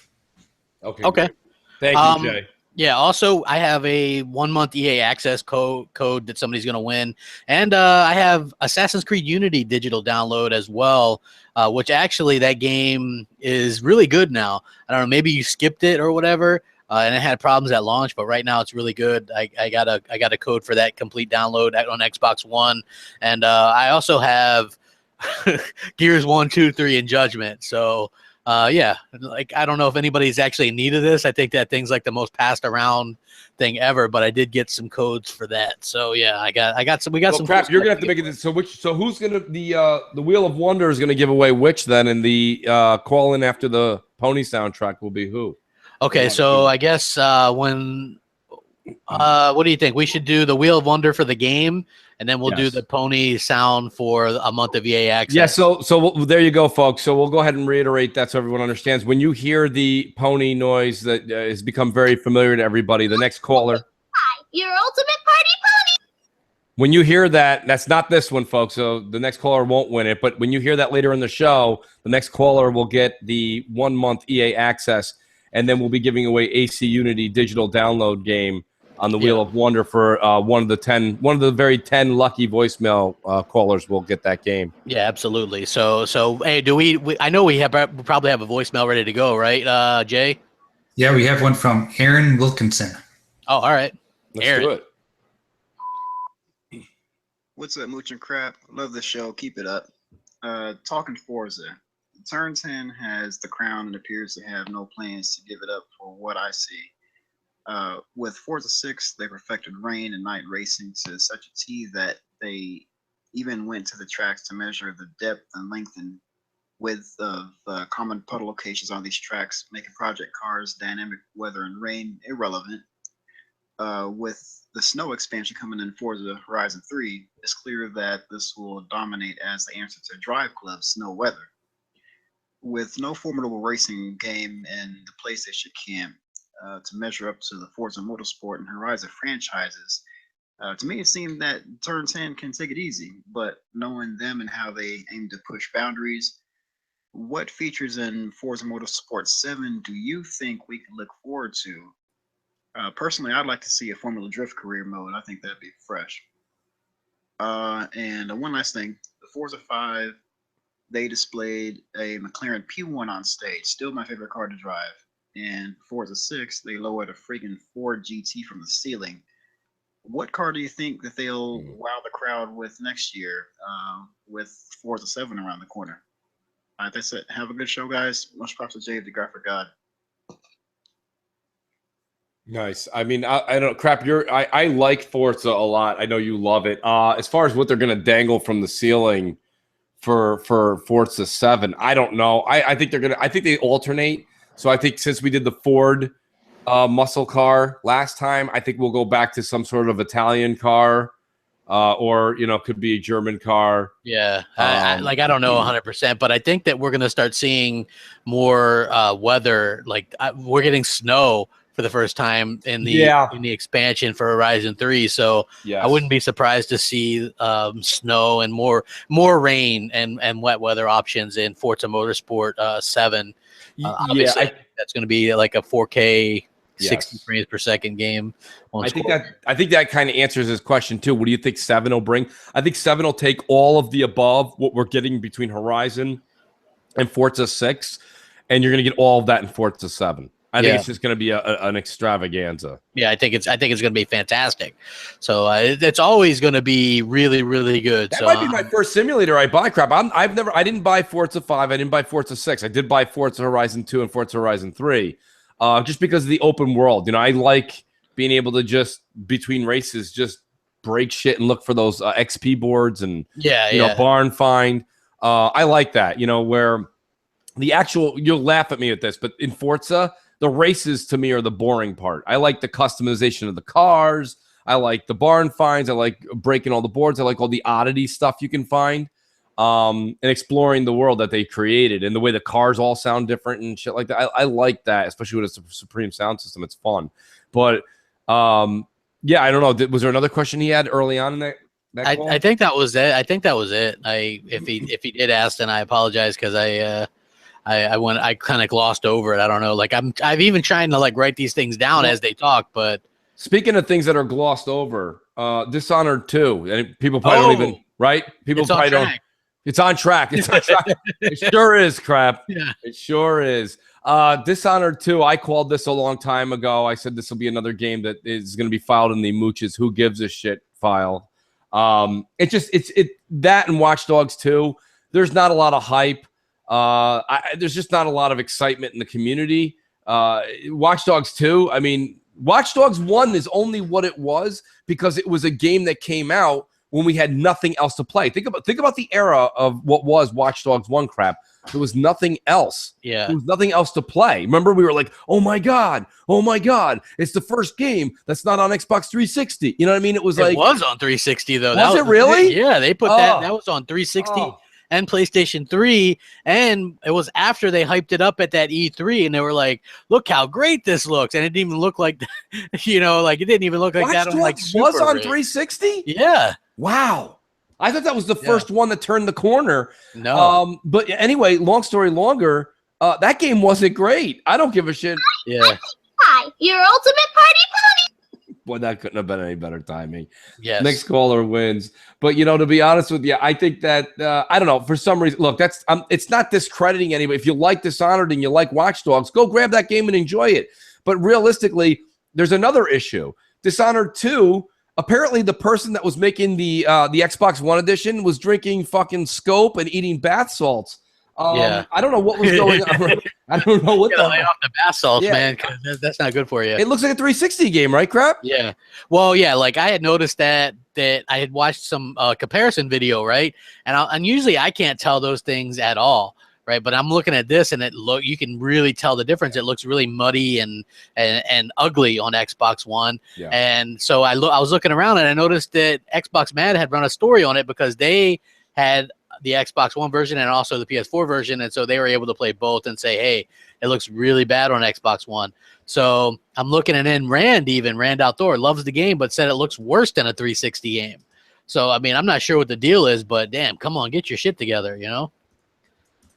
Okay. Great. Thank you, Jay. Yeah, also, I have a 1-month EA access code that somebody's going to win. And I have Assassin's Creed Unity digital download as well, which actually that game is really good now. I don't know, maybe you skipped it or whatever, and it had problems at launch, but right now it's really good. I got a code for that complete download on Xbox One. And I also have Gears 1, 2, 3, and Judgment. So... yeah, like I don't know if anybody's actually in need of this. I think that thing's like the most passed around thing ever, but I did get some codes for that. So yeah, I got some. We got some. Crap, you're gonna have to make it. So who's gonna the Wheel of Wonder is gonna give away which then, and the call in after the Pony soundtrack will be who? Okay, so I guess when what do you think? We should do the Wheel of Wonder for the game. And then we'll do the Pony sound for a month of EA access. Yeah, so there you go, folks. So we'll go ahead and reiterate that so everyone understands. When you hear the Pony noise that has become very familiar to everybody, the next caller. Hi, your ultimate party pony. When you hear that, that's not this one, folks. So the next caller won't win it. But when you hear that later in the show, the next caller will get the 1-month EA access. And then we'll be giving away AC Unity digital download game on the Wheel of Wonder for one of the very 10 lucky voicemail callers will get that game. Yeah, absolutely. So hey, do we I know we probably have a voicemail ready to go, right, Jay? Yeah, we have one from Aaron Wilkinson. Oh, all right. Let's do it. What's up, Mooch and Crap? Love the show. Keep it up. Talking Forza. Turn 10 has the crown and appears to have no plans to give it up for what I see. With Forza 6, they perfected rain and night racing to such a T that they even went to the tracks to measure the depth and length and width of common puddle locations on these tracks, making project cars, dynamic weather, and rain irrelevant. With the snow expansion coming in Forza Horizon 3, it's clear that this will dominate as the answer to Drive Club's snow weather. With no formidable racing game in the PlayStation camp, to measure up to the Forza Motorsport and Horizon franchises. To me, it seemed that Turn 10 can take it easy, but knowing them and how they aim to push boundaries, what features in Forza Motorsport 7 do you think we can look forward to? Personally, I'd like to see a Formula Drift career mode. I think that'd be fresh. And one last thing, the Forza 5, they displayed a McLaren P1 on stage, still my favorite car to drive. And Forza 6, they lowered a freaking Ford GT from the ceiling. What car do you think that they'll wow the crowd with next year with Forza 7 around the corner? That's it. Have a good show, guys. Much props to Jay, the graphic god. Nice. I mean, I don't crap. I like Forza a lot. I know you love it. As far as what they're gonna dangle from the ceiling for Forza 7, I don't know. I think they alternate. So I think since we did the Ford muscle car last time, I think we'll go back to some sort of Italian car, or could be a German car. Yeah, I don't know 100%, but I think that we're gonna start seeing more weather. Like we're getting snow for the first time in the expansion for Horizon 3. So I wouldn't be surprised to see snow and more rain and wet weather options in Forza Motorsport 7. Obviously, I think that's going to be like a 4K 60 frames per second game. I think that kind of answers his question too. What do you think 7 will bring? I think 7 will take all of the above, what we're getting between Horizon and Forza 6, and you're going to get all of that in Forza 7. I think it's just going to be an extravaganza. Yeah, I think it's going to be fantastic. So it's always going to be really, really good. That might be my first simulator I buy. Crap, I didn't buy Forza 5. I didn't buy Forza 6. I did buy Forza Horizon 2 and Forza Horizon 3, just because of the open world. You know, I like being able to just between races just break shit and look for those XP boards and you know, barn find. I like that. You know, where the actual, you'll laugh at me at this, but in Forza, the races to me are the boring part. I like the customization of the cars. I like the barn finds. I like breaking all the boards. I like all the oddity stuff you can find, and exploring the world that they created and the way the cars all sound different and shit like that. I like that, especially with a Supreme sound system. It's fun. But yeah, I don't know. Was there another question he had early on in that call? I think that was it. I think that was it. If he did ask, then I apologize because I kind of glossed over it. I don't know. Like I've even trying to like write these things down as they talk. But speaking of things that are glossed over, Dishonored 2, and people probably don't even right. People probably don't. It's on track. It's on track. It sure is, crap. Yeah, it sure is. Dishonored 2. I called this a long time ago. I said this will be another game that is going to be filed in the Mooch's Who Gives a Shit file. It's that and Watch Dogs 2. There's not a lot of hype. There's just not a lot of excitement in the community. Watch Dogs 2, I mean, Watch Dogs 1 is only what it was because it was a game that came out when we had nothing else to play. Think about the era of what was Watch Dogs 1 crap. There was nothing else. Yeah. There was nothing else to play. Remember, we were like, oh my God, it's the first game that's not on Xbox 360. You know what I mean? It was on 360 though. Was it really? Yeah, they put that was on 360. And PlayStation 3, and it was after they hyped it up at that E3, and they were like, "Look how great this looks!" And it didn't even look like, you know, like it didn't even look like Watch that on like Dogs was on 360. Yeah, wow. I thought that was the first one that turned the corner. No, but anyway, long story longer, that game wasn't great. I don't give a shit. Yeah. Hi, your ultimate party pony. Boy, that couldn't have been any better timing. Yes. Next caller wins. But, you know, to be honest with you, I think that, I don't know, for some reason, look, it's not discrediting anybody. If you like Dishonored and you like Watch Dogs, go grab that game and enjoy it. But realistically, there's another issue. Dishonored 2, apparently the person that was making the Xbox One edition was drinking fucking Scope and eating bath salts. I don't know what was going on. I don't know what lay off the bath salts, man, because that's not good for you. It looks like a 360 game, right, crap? Yeah. Well, yeah, like I had noticed that I had watched some comparison video, right? And usually I can't tell those things at all, right? But I'm looking at this, and you can really tell the difference. It looks really muddy and ugly on Xbox One. Yeah. And so I was looking around, and I noticed that Xbox Mad had run a story on it because they had the Xbox One version and also the PS4 version, and so they were able to play both and say, hey, it looks really bad on Xbox One. So I'm looking, and then Rand Outdoor loves the game but said it looks worse than a 360 game. So I mean, I'm not sure what the deal is, but damn, come on, get your shit together, you know?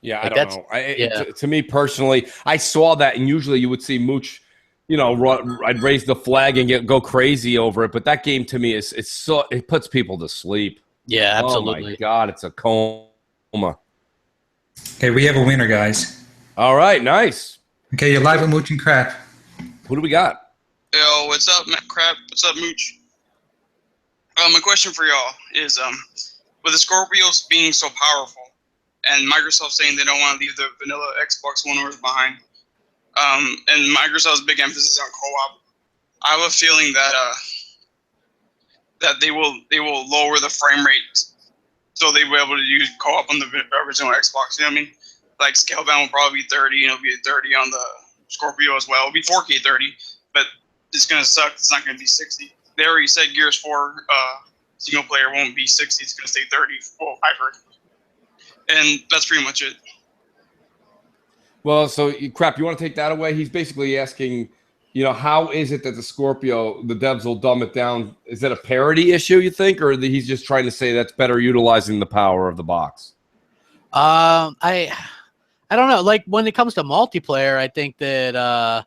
Yeah, like I don't know. To me personally, I saw that, and usually you would see Mooch, you know, I'd raise the flag and go crazy over it, but that game to me it puts people to sleep. Yeah, absolutely. Oh my God, it's a coma. Okay, we have a winner, guys. All right, nice. Okay, you're live with Mooch and Crap. Who do we got? Yo, what's up, Matt Crap? What's up, Mooch? My question for y'all is, with the Scorpios being so powerful, and Microsoft saying they don't want to leave the vanilla Xbox One owners behind, and Microsoft's big emphasis on co-op, I have a feeling that that they will lower the frame rate so they'll be able to use co-op on the original Xbox. You know what I mean? Like Scalebound will probably be 30, and it'll be 30 on the Scorpio as well. It'll be 4K 30, but it's gonna suck. It's not gonna be 60. They already said Gears 4 single player won't be 60. It's gonna stay 30. Well, I've heard. And that's pretty much it. Well, so Crap, you want to take that away? He's basically asking, you know, how is it that the Scorpio, the devs will dumb it down? Is that a parity issue, you think, or he's just trying to say that's better utilizing the power of the box? I don't know. Like when it comes to multiplayer, I think that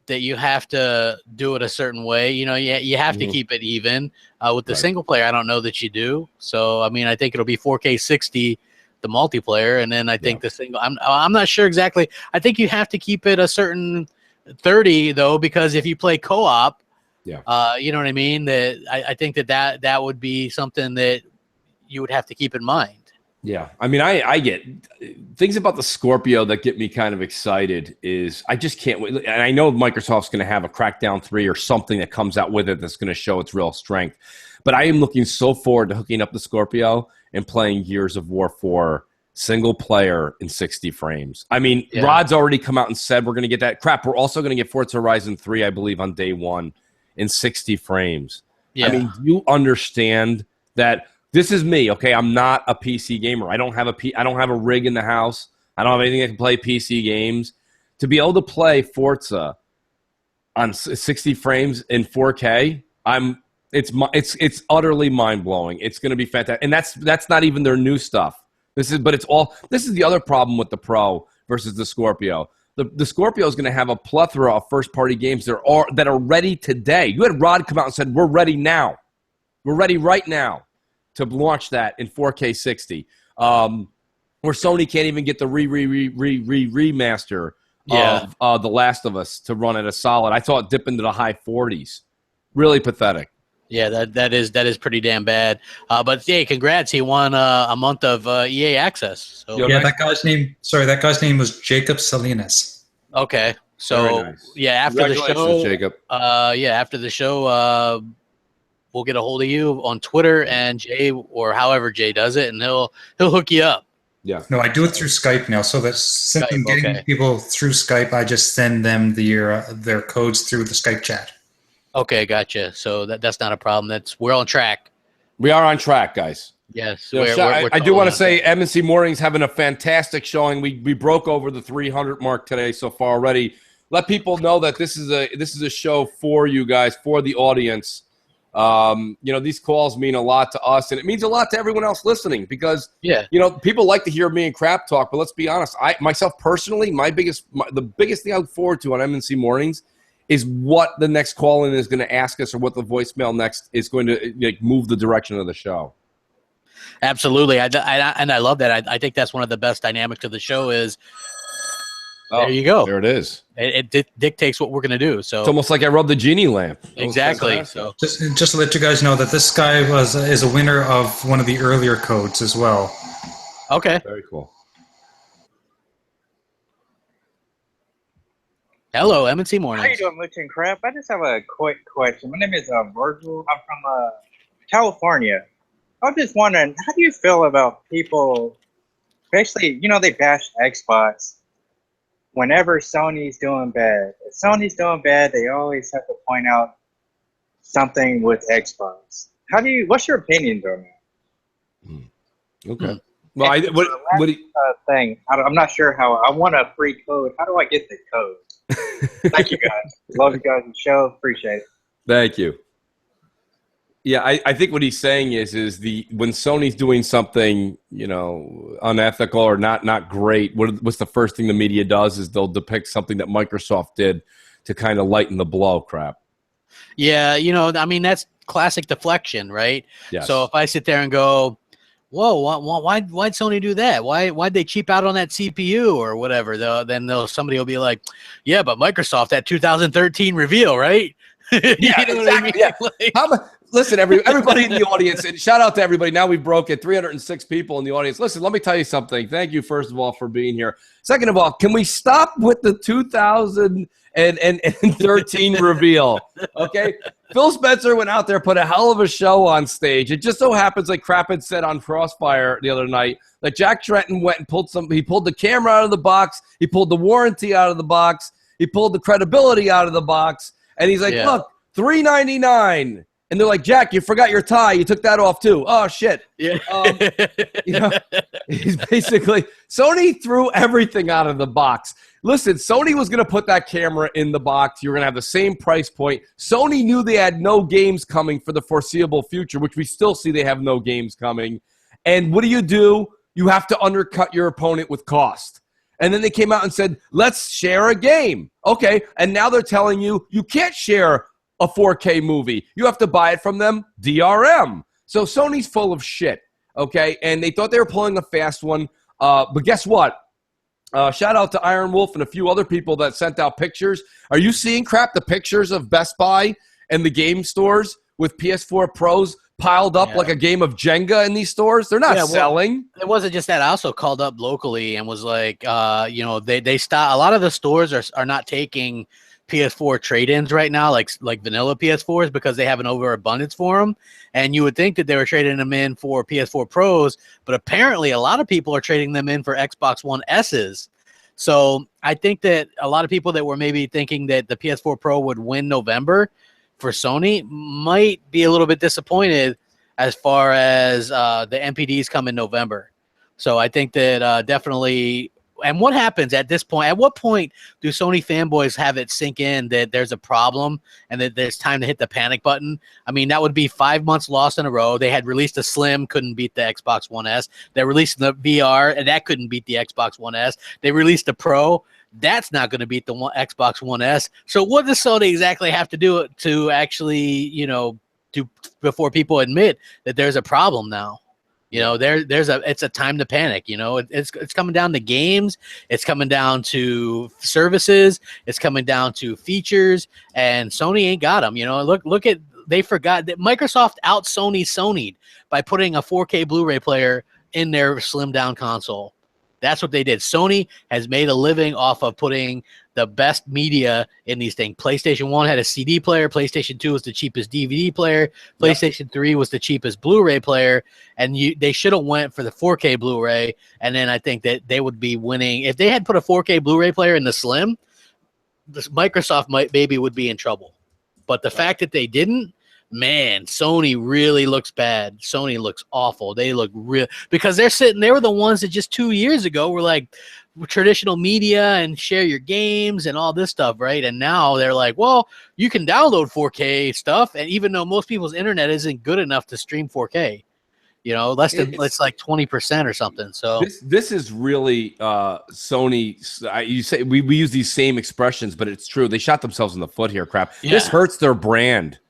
that you have to do it a certain way. You know, you have to keep it even. With the single player, I don't know that you do. So I mean, I think it'll be 4K 60. The multiplayer, and then I think the single. I'm not sure exactly. I think you have to keep it a certain 30 though, because if you play co-op, yeah, you know what I mean. That I think that would be something that you would have to keep in mind. Yeah, I mean, I get things about the Scorpio that get me kind of excited. Is I just can't wait, and I know Microsoft's going to have a Crackdown 3 or something that comes out with it that's going to show its real strength. But I am looking so forward to hooking up the Scorpio and playing Gears of War 4 single player in 60 frames. I mean, Rod's already come out and said we're going to get that. Crap, we're also going to get Forza Horizon 3, I believe, on day one in 60 frames. Yeah. I mean, do you understand that? This is me, okay? I'm not a PC gamer. I don't have a rig in the house. I don't have anything that can play PC games. To be able to play Forza on 60 frames in 4K, it's utterly mind-blowing. It's going to be fantastic. And that's not even their new stuff. This is the other problem with the Pro versus the Scorpio. The Scorpio is going to have a plethora of first-party games that are ready today. You had Rod come out and said, "We're ready now. We're ready right now to launch that in 4K 60." Where Sony can't even get the remaster of The Last of Us to run at a solid. I saw it dip into the high 40s. Really pathetic. Yeah, that is pretty damn bad. But hey, congrats! He won a month of EA access. So. Yeah, that guy's name was Jacob Salinas. Okay, so nice. Yeah, after the show, Jacob. After the show, we'll get a hold of you on Twitter and Jay, or however Jay does it, and he'll hook you up. Yeah. No, I do it through Skype now. So that's since I'm getting people through Skype, I just send them their codes through the Skype chat. Okay, gotcha. So that's not a problem. We're on track. We are on track, guys. Yes. I do want to say M&C Mornings having a fantastic showing. We broke over the 300 mark today so far already. Let people know that this is a show for you guys, for the audience. These calls mean a lot to us, and it means a lot to everyone else listening because people like to hear me and Crap talk. But let's be honest, myself personally, the biggest thing I look forward to on M&C Mornings is what the next call-in is going to ask us, or what the voicemail next is going to move the direction of the show. Absolutely, and I love that. I think that's one of the best dynamics of the show is. There you go. There it is. It dictates what we're going to do. So it's almost like I rubbed the genie lamp. Exactly. So just to let you guys know that this guy is a winner of one of the earlier codes as well. Okay. Very cool. Hello, M&C Mornings. How you doing, Mooch and Crap? I just have a quick question. My name is Virgil. I'm from California. I was just wondering, how do you feel about people, basically, they bash Xbox whenever Sony's doing bad? If Sony's doing bad, they always have to point out something with Xbox. What's your opinions on that? Okay. Well, thing. I'm not sure how. I want a free code. How do I get the code? Thank you, guys. Love you guys' show. Appreciate it. Thank you. Yeah, I think what he's saying is when Sony's doing something, unethical or not great, what's the first thing the media does is they'll depict something that Microsoft did to kind of lighten the blow. Crap. Yeah, that's classic deflection, right? Yes. So if I sit there and go, whoa, why'd Sony do that? Why'd they cheap out on that CPU or whatever? Then somebody will be like, yeah, but Microsoft, that 2013 reveal, right? Yeah, exactly. I mean? Yeah. Listen, everybody in the audience, and shout out to everybody. Now we've broken 306 people in the audience. Listen, let me tell you something. Thank you, first of all, for being here. Second of all, can we stop with the 2013 reveal? Okay? Phil Spencer went out there, put a hell of a show on stage. It just so happens, like Crap had said on Crossfire the other night, that Jack Tretton went and he pulled the camera out of the box, he pulled the warranty out of the box, he pulled the credibility out of the box, and he's like, look, $399. And they're like, Jack, you forgot your tie. You took that off too. Oh, shit. Yeah. He's basically, Sony threw everything out of the box. Listen, Sony was going to put that camera in the box. You're going to have the same price point. Sony knew they had no games coming for the foreseeable future, which we still see they have no games coming. And what do? You have to undercut your opponent with cost. And then they came out and said, let's share a game. Okay. And now they're telling you can't share a 4K movie. You have to buy it from them DRM. So Sony's full of shit, okay? And they thought they were pulling a fast one. But guess what? Shout out to Iron Wolf and a few other people that sent out pictures. Are you seeing, Crap, the pictures of Best Buy and the game stores with PS4 Pros piled up like a game of Jenga in these stores? They're not selling. It wasn't just that. I also called up locally and was like, you know, they stop. A lot of the stores are not taking PS4 trade-ins right now, like vanilla PS4s, because they have an overabundance for them. And you would think that they were trading them in for PS4 Pros, but apparently a lot of people are trading them in for Xbox One S's. So I think that a lot of people that were maybe thinking that the PS4 Pro would win November for Sony might be a little bit disappointed as far as the NPDs come in November. So I think that definitely. And what happens at this point? At what point do Sony fanboys have it sink in that there's a problem and that there's time to hit the panic button? I mean, that would be 5 months lost in a row. They had released a Slim, couldn't beat the Xbox One S. They released the VR, and that couldn't beat the Xbox One S. They released the Pro. That's not going to beat the Xbox One S. So what does Sony exactly have to do to actually, you know, do before people admit that there's a problem now? You know, it's a time to panic. You know, it's coming down to games, it's coming down to services, it's coming down to features, and Sony ain't got them. You know, look at, they forgot that Microsoft out Sony'd by putting a 4K Blu-ray player in their slimmed down console. That's what they did. Sony has made a living off of putting the best media in these things. PlayStation 1 had a CD player. PlayStation 2 was the cheapest DVD player. PlayStation 3 was the cheapest Blu-ray player. And they should have went for the 4K Blu-ray. And then I think that they would be winning. If they had put a 4K Blu-ray player in the Slim, Microsoft maybe would be in trouble. But the fact that they didn't, man, Sony really looks bad. Sony looks awful. They look real, because they were the ones that just 2 years ago were like traditional media and share your games and all this stuff, right? And now they're like, well, you can download 4K stuff, and even though most people's internet isn't good enough to stream 4K, you know, it's like 20% or something. So this is really Sony. You say we use these same expressions, but it's true. They shot themselves in the foot here. Crap. Yeah. This hurts their brand.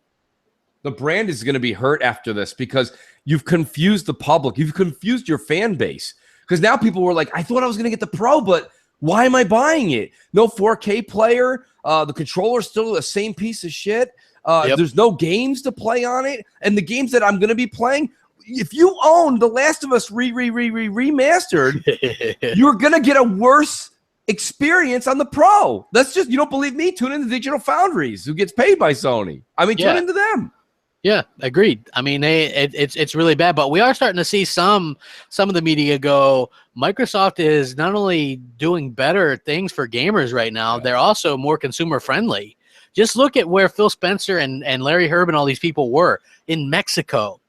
The brand is going to be hurt after this because you've confused the public. You've confused your fan base. Because now people were like, I thought I was going to get the Pro, but why am I buying it? No 4K player. The controller's still the same piece of shit. There's no games to play on it. And the games that I'm going to be playing, if you own The Last of Us remastered, you're going to get a worse experience on the Pro. That's just, you don't believe me? Tune into Digital Foundries, who gets paid by Sony. I mean, tune into them. Yeah, agreed. I mean, it's really bad, but we are starting to see some of the media go, Microsoft is not only doing better things for gamers right now, they're also more consumer friendly. Just look at where Phil Spencer and Larry Herb and all these people were in Mexico.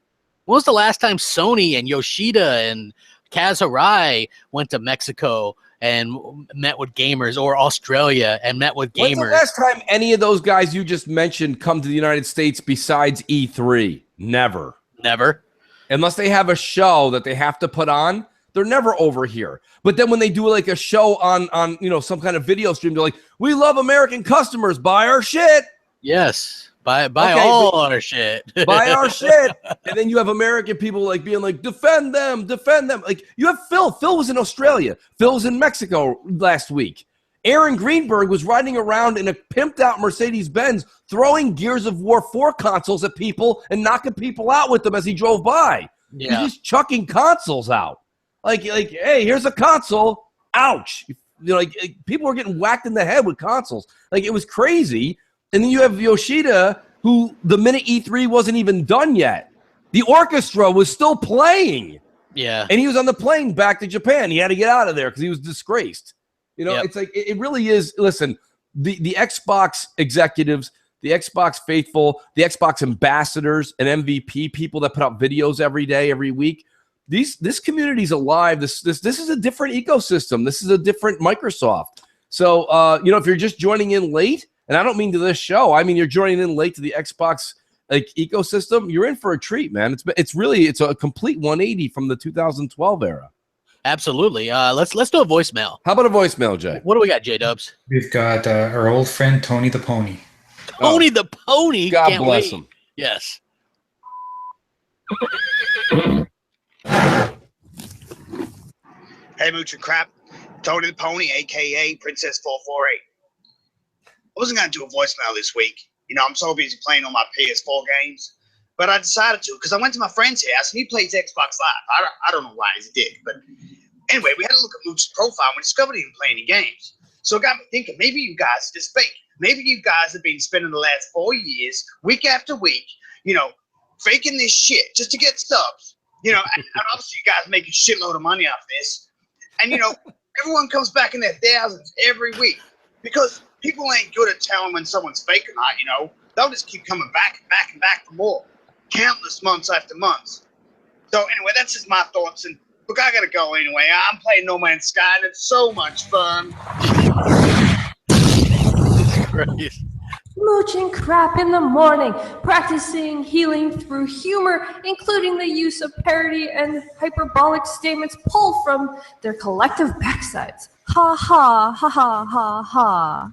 When was the last time Sony and Yoshida and Kaz Hirai went to Mexico and met with gamers, or Australia and met with gamers? When's the last time any of those guys you just mentioned come to the United States besides E3? Never. Never. Unless they have a show that they have to put on, they're never over here. But then when they do like a show on you know, some kind of video stream, they're like, we love American customers, buy our shit. Yes. Buy all our shit. Buy our shit. And then you have American people like being like, defend them. Like, you have Phil. Phil was in Australia. Phil was in Mexico last week. Aaron Greenberg was riding around in a pimped out Mercedes-Benz, throwing Gears of War 4 consoles at people and knocking people out with them as he drove by. Yeah. He's just chucking consoles out. Like, hey, here's a console. Ouch. You know, like, people were getting whacked in the head with consoles. Like, it was crazy. And then you have Yoshida, who the minute E3 wasn't even done yet, the orchestra was still playing. Yeah. And he was on the plane back to Japan. He had to get out of there because he was disgraced. You know, it's like, it really is. Listen, the Xbox executives, the Xbox faithful, the Xbox ambassadors and MVP people that put out videos every day, every week, this community's alive. This is a different ecosystem. This is a different Microsoft. So, you know, if you're just joining in late, and I don't mean to this show, I mean you're joining in late to the Xbox like ecosystem, you're in for a treat, man. It's a complete 180 from the 2012 era. Absolutely. Let's do a voicemail. How about a voicemail, Jay? What do we got, J-Dubs? We've got our old friend Tony the Pony. Tony the Pony. God Can't bless wait. him. Yes. Hey, Mooch and Crap. Tony the Pony, aka Princess 448. I wasn't gonna do a voicemail this week. You know, I'm so busy playing on my PS4 games, but I decided to because I went to my friend's house and he plays Xbox Live. I don't know why he's a dick, but anyway, we had to look at Mooch's profile and we discovered he didn't play any games. So it got me thinking, maybe you guys are just fake. Maybe you guys have been spending the last 4 years, week after week, you know, faking this shit just to get subs. You know, and obviously you guys make a shitload of money off this. And, you know, everyone comes back in their thousands every week because people ain't good at telling when someone's fake or not, you know. They'll just keep coming back and back and back for more, countless months after months. So anyway, that's just my thoughts. And look, I gotta go anyway. I'm playing No Man's Sky and it's so much fun. Mooch and Crap in the morning, practicing healing through humor, including the use of parody and hyperbolic statements pulled from their collective backsides. Ha ha, ha ha, ha ha.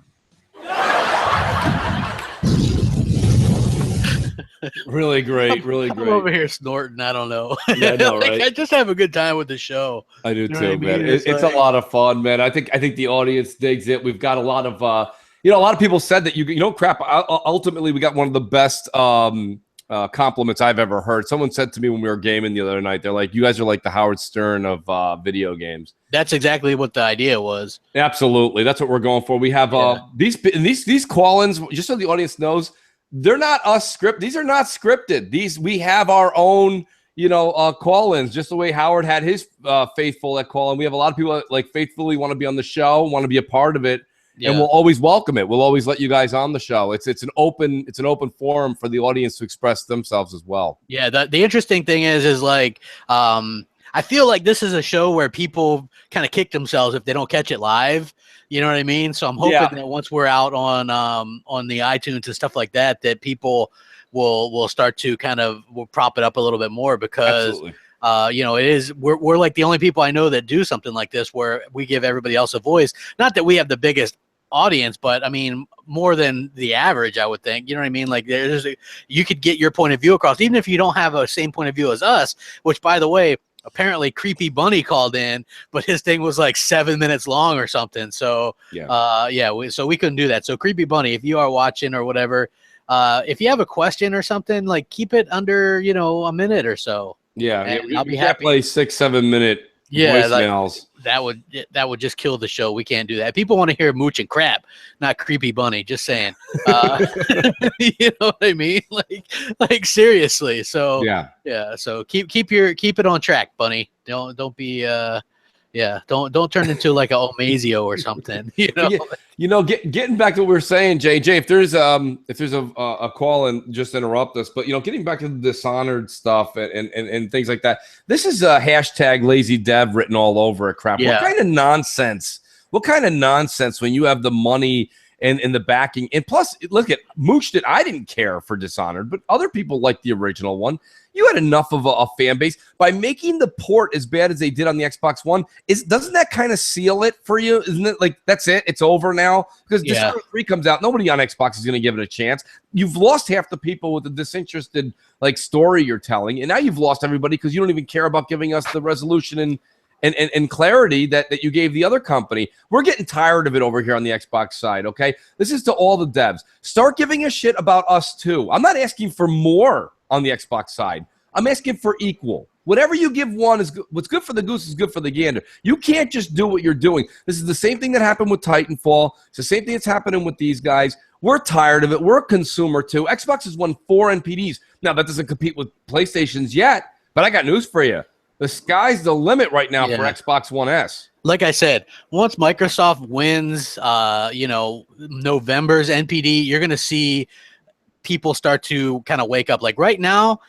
Really great, really great. I'm over here snorting. I don't know. Yeah, I know, right? I just have a good time with the show. I do You know too, what I mean? man. It's like, a lot of fun, man. I think the audience digs it. We've got a lot of you know, a lot of people said that you know, crap. Ultimately, we got one of the best compliments I've ever heard. Someone said to me when we were gaming the other night, they're like, "You guys are like the Howard Stern of video games." That's exactly what the idea was. Absolutely, that's what we're going for. We have these call-ins. Just so the audience knows, they're not us script. These are not scripted. We have our own, you know, call-ins. Just the way Howard had his faithful at call-in. We have a lot of people that, like, faithfully want to be on the show, want to be a part of it. Yeah. And we'll always welcome it. We'll always let you guys on the show. It's an open forum for the audience to express themselves as well. Yeah, the interesting thing is like I feel like this is a show where people kind of kick themselves if they don't catch it live. You know what I mean? So I'm hoping that once we're out on the iTunes and stuff like that, that people will start to kind of will prop it up a little bit more because you know, we're like the only people I know that do something like this where we give everybody else a voice. Not that we have the biggest audience, but I mean more than the average, I would think. You know what I mean? Like you could get your point of view across, even if you don't have a same point of view as us. Which, by the way, apparently Creepy Bunny called in, but his thing was like 7 minutes long or something. So so we couldn't do that. So Creepy Bunny, if you are watching or whatever, if you have a question or something, like keep it under, you know, a minute or so. Yeah, and I'll be happy. Play 6-7 minute voicemails. Like, that would just kill the show. We can't do that. People want to hear Mooch and Crap, not Creepy Bunny. Just saying. You know what I mean? Like seriously. So yeah. So keep it on track, Bunny. Don't be don't turn into like a Omazio or something. You know. You know, getting back to what we were saying, JJ. If there's a call and just interrupt us, but you know, getting back to the Dishonored stuff and things like that. This is a hashtag lazy dev written all over it. Crap. Yeah. What kind of nonsense? What kind of nonsense when you have the money and the backing? And plus, look at Mooch. I didn't care for Dishonored, but other people liked the original one. You had enough of a fan base by making the port as bad as they did on the Xbox One. Doesn't that kind of seal it for you? Isn't it like that's it? It's over now because Dishonored 3 comes out. Nobody on Xbox is going to give it a chance. You've lost half the people with the disinterested like story you're telling, and now you've lost everybody because you don't even care about giving us the resolution and clarity that you gave the other company. We're getting tired of it over here on the Xbox side, okay? This is to all the devs. Start giving a shit about us too. I'm not asking for more on the Xbox side. I'm asking for equal. Whatever you give one is good. What's good for the goose is good for the gander. You can't just do what you're doing. This is the same thing that happened with Titanfall. It's the same thing that's happening with these guys. We're tired of it. We're a consumer too. Xbox has won 4 NPDs. Now, that doesn't compete with PlayStation's yet, but I got news for you. The sky's the limit right now for Xbox One S. Like I said, once Microsoft wins, you know, November's NPD, you're going to see people start to kind of wake up. Like right now,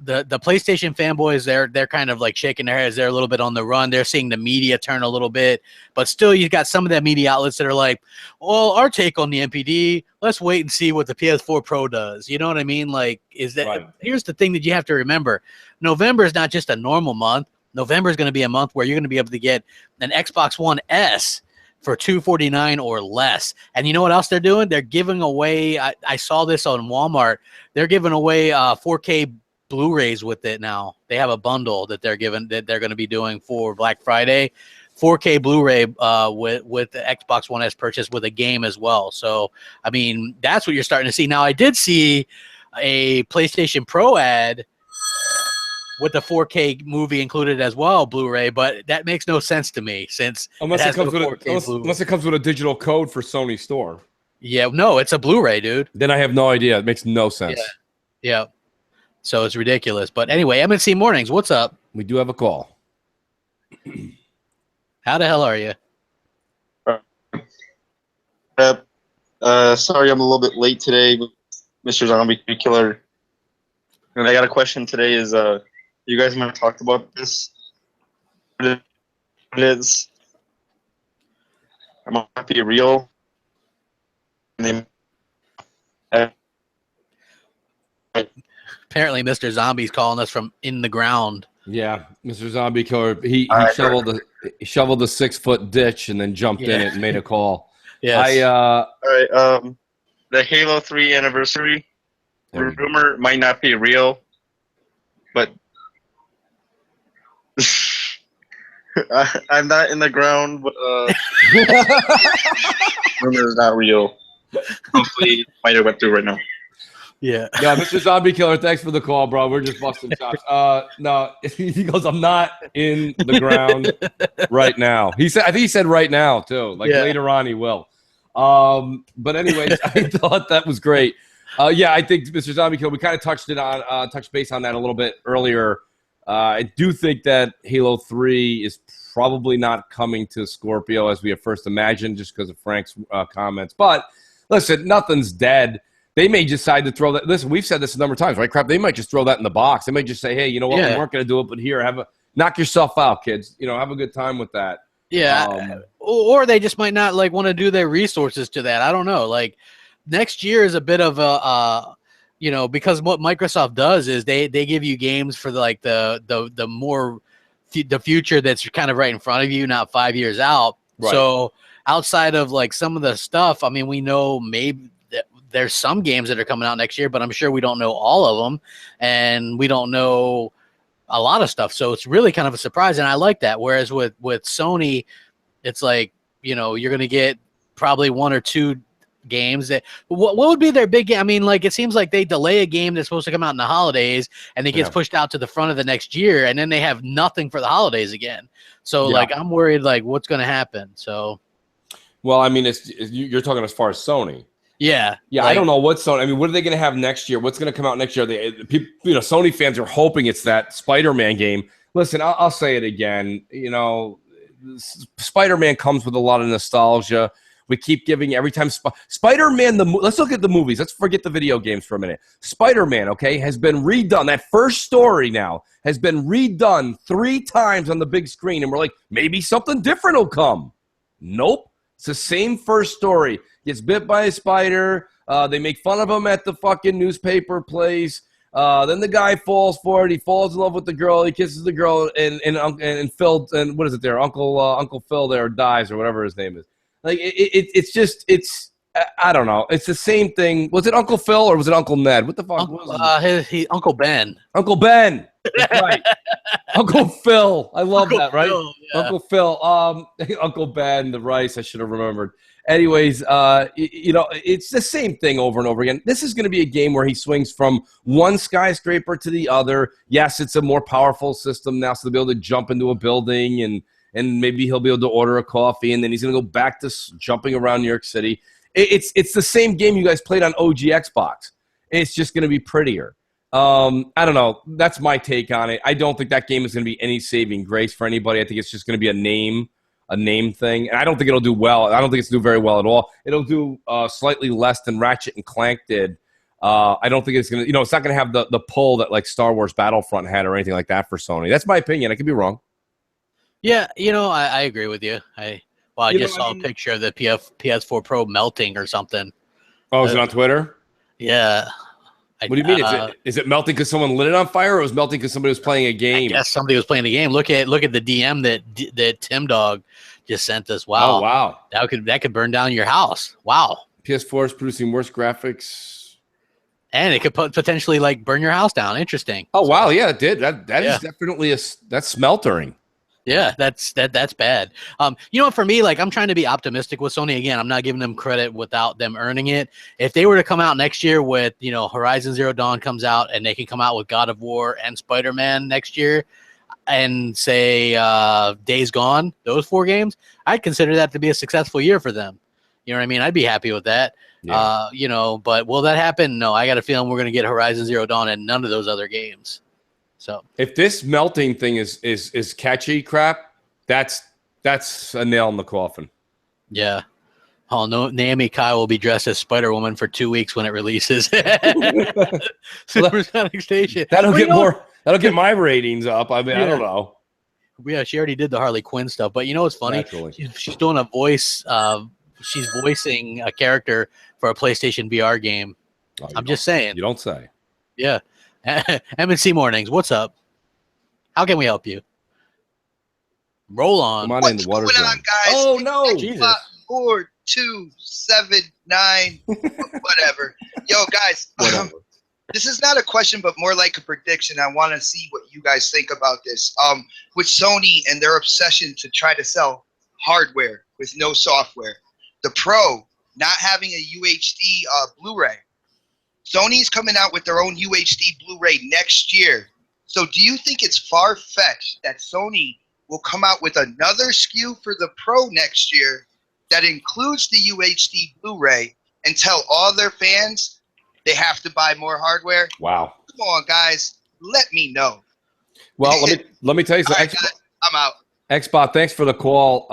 the PlayStation fanboys, they're kind of like shaking their heads. They're a little bit on the run. They're seeing the media turn a little bit, but still you've got some of that media outlets that are like, well, our take on the NPD, let's wait and see what the PS4 Pro does. You know what I mean? Like, here's the thing that you have to remember. November is not just a normal month. November is going to be a month where you're going to be able to get an Xbox One S for $249 or less. And you know what else they're doing? They're giving away, I saw this on Walmart, they're giving away 4K Blu-rays with it now. They have a bundle that they're going to be doing for Black Friday 4K Blu-ray with the Xbox One S purchase with a game as well. So I mean, that's what you're starting to see now. I did see a PlayStation Pro ad with the 4K movie included as well, Blu-ray, but that makes no sense to me since unless it comes with a digital code for Sony Store. Yeah, no, it's a Blu-ray, dude. Then I have no idea. It makes no sense. Yeah. So it's ridiculous. But anyway, M&C Mornings, what's up? We do have a call. How the hell are you? Sorry, I'm a little bit late today, Mr. Zombie Killer. And I got a question today. Is you guys might have talked about this? It is. It might be real. Apparently, Mr. Zombie's calling us from in the ground. Yeah, Mr. Zombie Killer. He shoveled a 6-foot ditch and then jumped in it and made a call. Yes. All right. The Halo 3 anniversary rumor might not be real, but I'm not in the ground. But rumor is not real. Hopefully, might have went through right now. Yeah. Yeah, Mr. Zombie Killer, thanks for the call, bro. We're just busting chops. No, he goes, I'm not in the ground right now. I think he said right now too. Like later on he will. But anyways, I thought that was great. Yeah, I think Mr. Zombie Killer, we kind of touched base on that a little bit earlier. I do think that Halo 3 is probably not coming to Scorpio as we had first imagined, just because of Frank's comments. But listen, nothing's dead. They may decide to throw that. Listen, we've said this a number of times, right? Crap, they might just throw that in the box. They might just say, hey, you know what? We weren't going to do it, but here, knock yourself out, kids. Have a good time with that. Yeah. Or they just might not want to do their resources to that. I don't know. Like next year is a bit of a, because what Microsoft does is they give you games for the more the future that's kind of right in front of you, not 5 years out. Right. So outside of some of the stuff, I mean, we know maybe there's some games that are coming out next year, but I'm sure we don't know all of them, and we don't know a lot of stuff. So it's really kind of a surprise, and I like that. Whereas with Sony, it's you're going to get probably 1 or 2 games that. What would be their big game? I mean, it seems like they delay a game that's supposed to come out in the holidays, and it gets pushed out to the front of the next year, and then they have nothing for the holidays again. So I'm worried what's going to happen. So, well, I mean, you're talking as far as Sony. Yeah. I don't know what Sony. I mean, what are they going to have next year? What's going to come out next year? Sony fans are hoping it's that Spider-Man game. Listen, I'll say it again. Spider-Man comes with a lot of nostalgia. We keep giving every time Spider-Man. Let's look at the movies. Let's forget the video games for a minute. Spider-Man, has been redone. That first story now has been redone 3 times on the big screen, and we're like, maybe something different will come. Nope, it's the same first story. Gets bit by a spider. They make fun of him at the fucking newspaper place. Then the guy falls for it. He falls in love with the girl. He kisses the girl, and Phil, and what is it there? Uncle Phil there dies, or whatever his name is. It's I don't know. It's the same thing. Was it Uncle Phil or was it Uncle Ned? What the fuck? Uncle Ben. Uncle Ben. That's right. Uncle Phil. I love that, right? Phil, yeah. Uncle Phil. Uncle Ben, the rice. I should have remembered. Anyways, it's the same thing over and over again. This is going to be a game where he swings from one skyscraper to the other. Yes, it's a more powerful system now, so they'll be able to jump into a building, and maybe he'll be able to order a coffee, and then he's going to go back to jumping around New York City. It's the same game you guys played on OG Xbox. It's just going to be prettier. I don't know. That's my take on it. I don't think that game is going to be any saving grace for anybody. I think it's just going to be a name thing, and I don't think it'll do well. I don't think it's do very well at all. It'll do slightly less than Ratchet and Clank did. I don't think it's gonna, it's not gonna have the pull that Star Wars Battlefront had or anything like that for Sony. That's my opinion. I could be wrong. Yeah, I agree with you. I just saw a picture of the PS4 Pro melting or something. Oh, is it on Twitter? Yeah. What do you mean? Is it melting because someone lit it on fire, or was it melting because somebody was playing a game? I guess somebody was playing a game. Look at the DM that Tim Dog just sent us. Wow. Oh, wow. That could burn down your house. Wow. PS4 is producing worse graphics. And it could potentially burn your house down. Interesting. Oh, wow. Yeah, it did. That is definitely that's smeltering. Yeah, that's bad. You know, for me, like, I'm trying to be optimistic with Sony. Again, I'm not giving them credit without them earning it. If they were to come out next year with, you know, Horizon Zero Dawn comes out and they can come out with God of War and Spider-Man next year and say Days Gone, those 4 games, I'd consider that to be a successful year for them. You know what I mean? I'd be happy with that. Yeah. You know, but will that happen? No, I got a feeling we're going to get Horizon Zero Dawn and none of those other games. So if this melting thing is catchy crap, that's a nail in the coffin. Yeah. Oh no, Naomi Kai will be dressed as Spider-Woman for 2 weeks when it releases. Supersonic Station. That'll get my ratings up. I mean, I don't know. Yeah, she already did the Harley Quinn stuff, but you know what's funny? She's doing a voice. She's voicing a character for a PlayStation VR game. Oh, I'm just saying. You don't say. Yeah. M&C Mornings, what's up? How can we help you? Roll on. Come on in, the water's going on, guys? Oh no, Jesus. 4, 2, 7, 9, whatever. Yo, guys, this is not a question, but more like a prediction. I want to see what you guys think about this. With Sony and their obsession to try to sell hardware with no software, the Pro not having a UHD Blu-ray. Sony's coming out with their own UHD Blu-ray next year. So do you think it's far-fetched that Sony will come out with another SKU for the Pro next year that includes the UHD Blu-ray and tell all their fans they have to buy more hardware? Wow. Come on, guys. Let me know. Well, let me tell you something. Right, guys, I'm out. Xbot, thanks for the call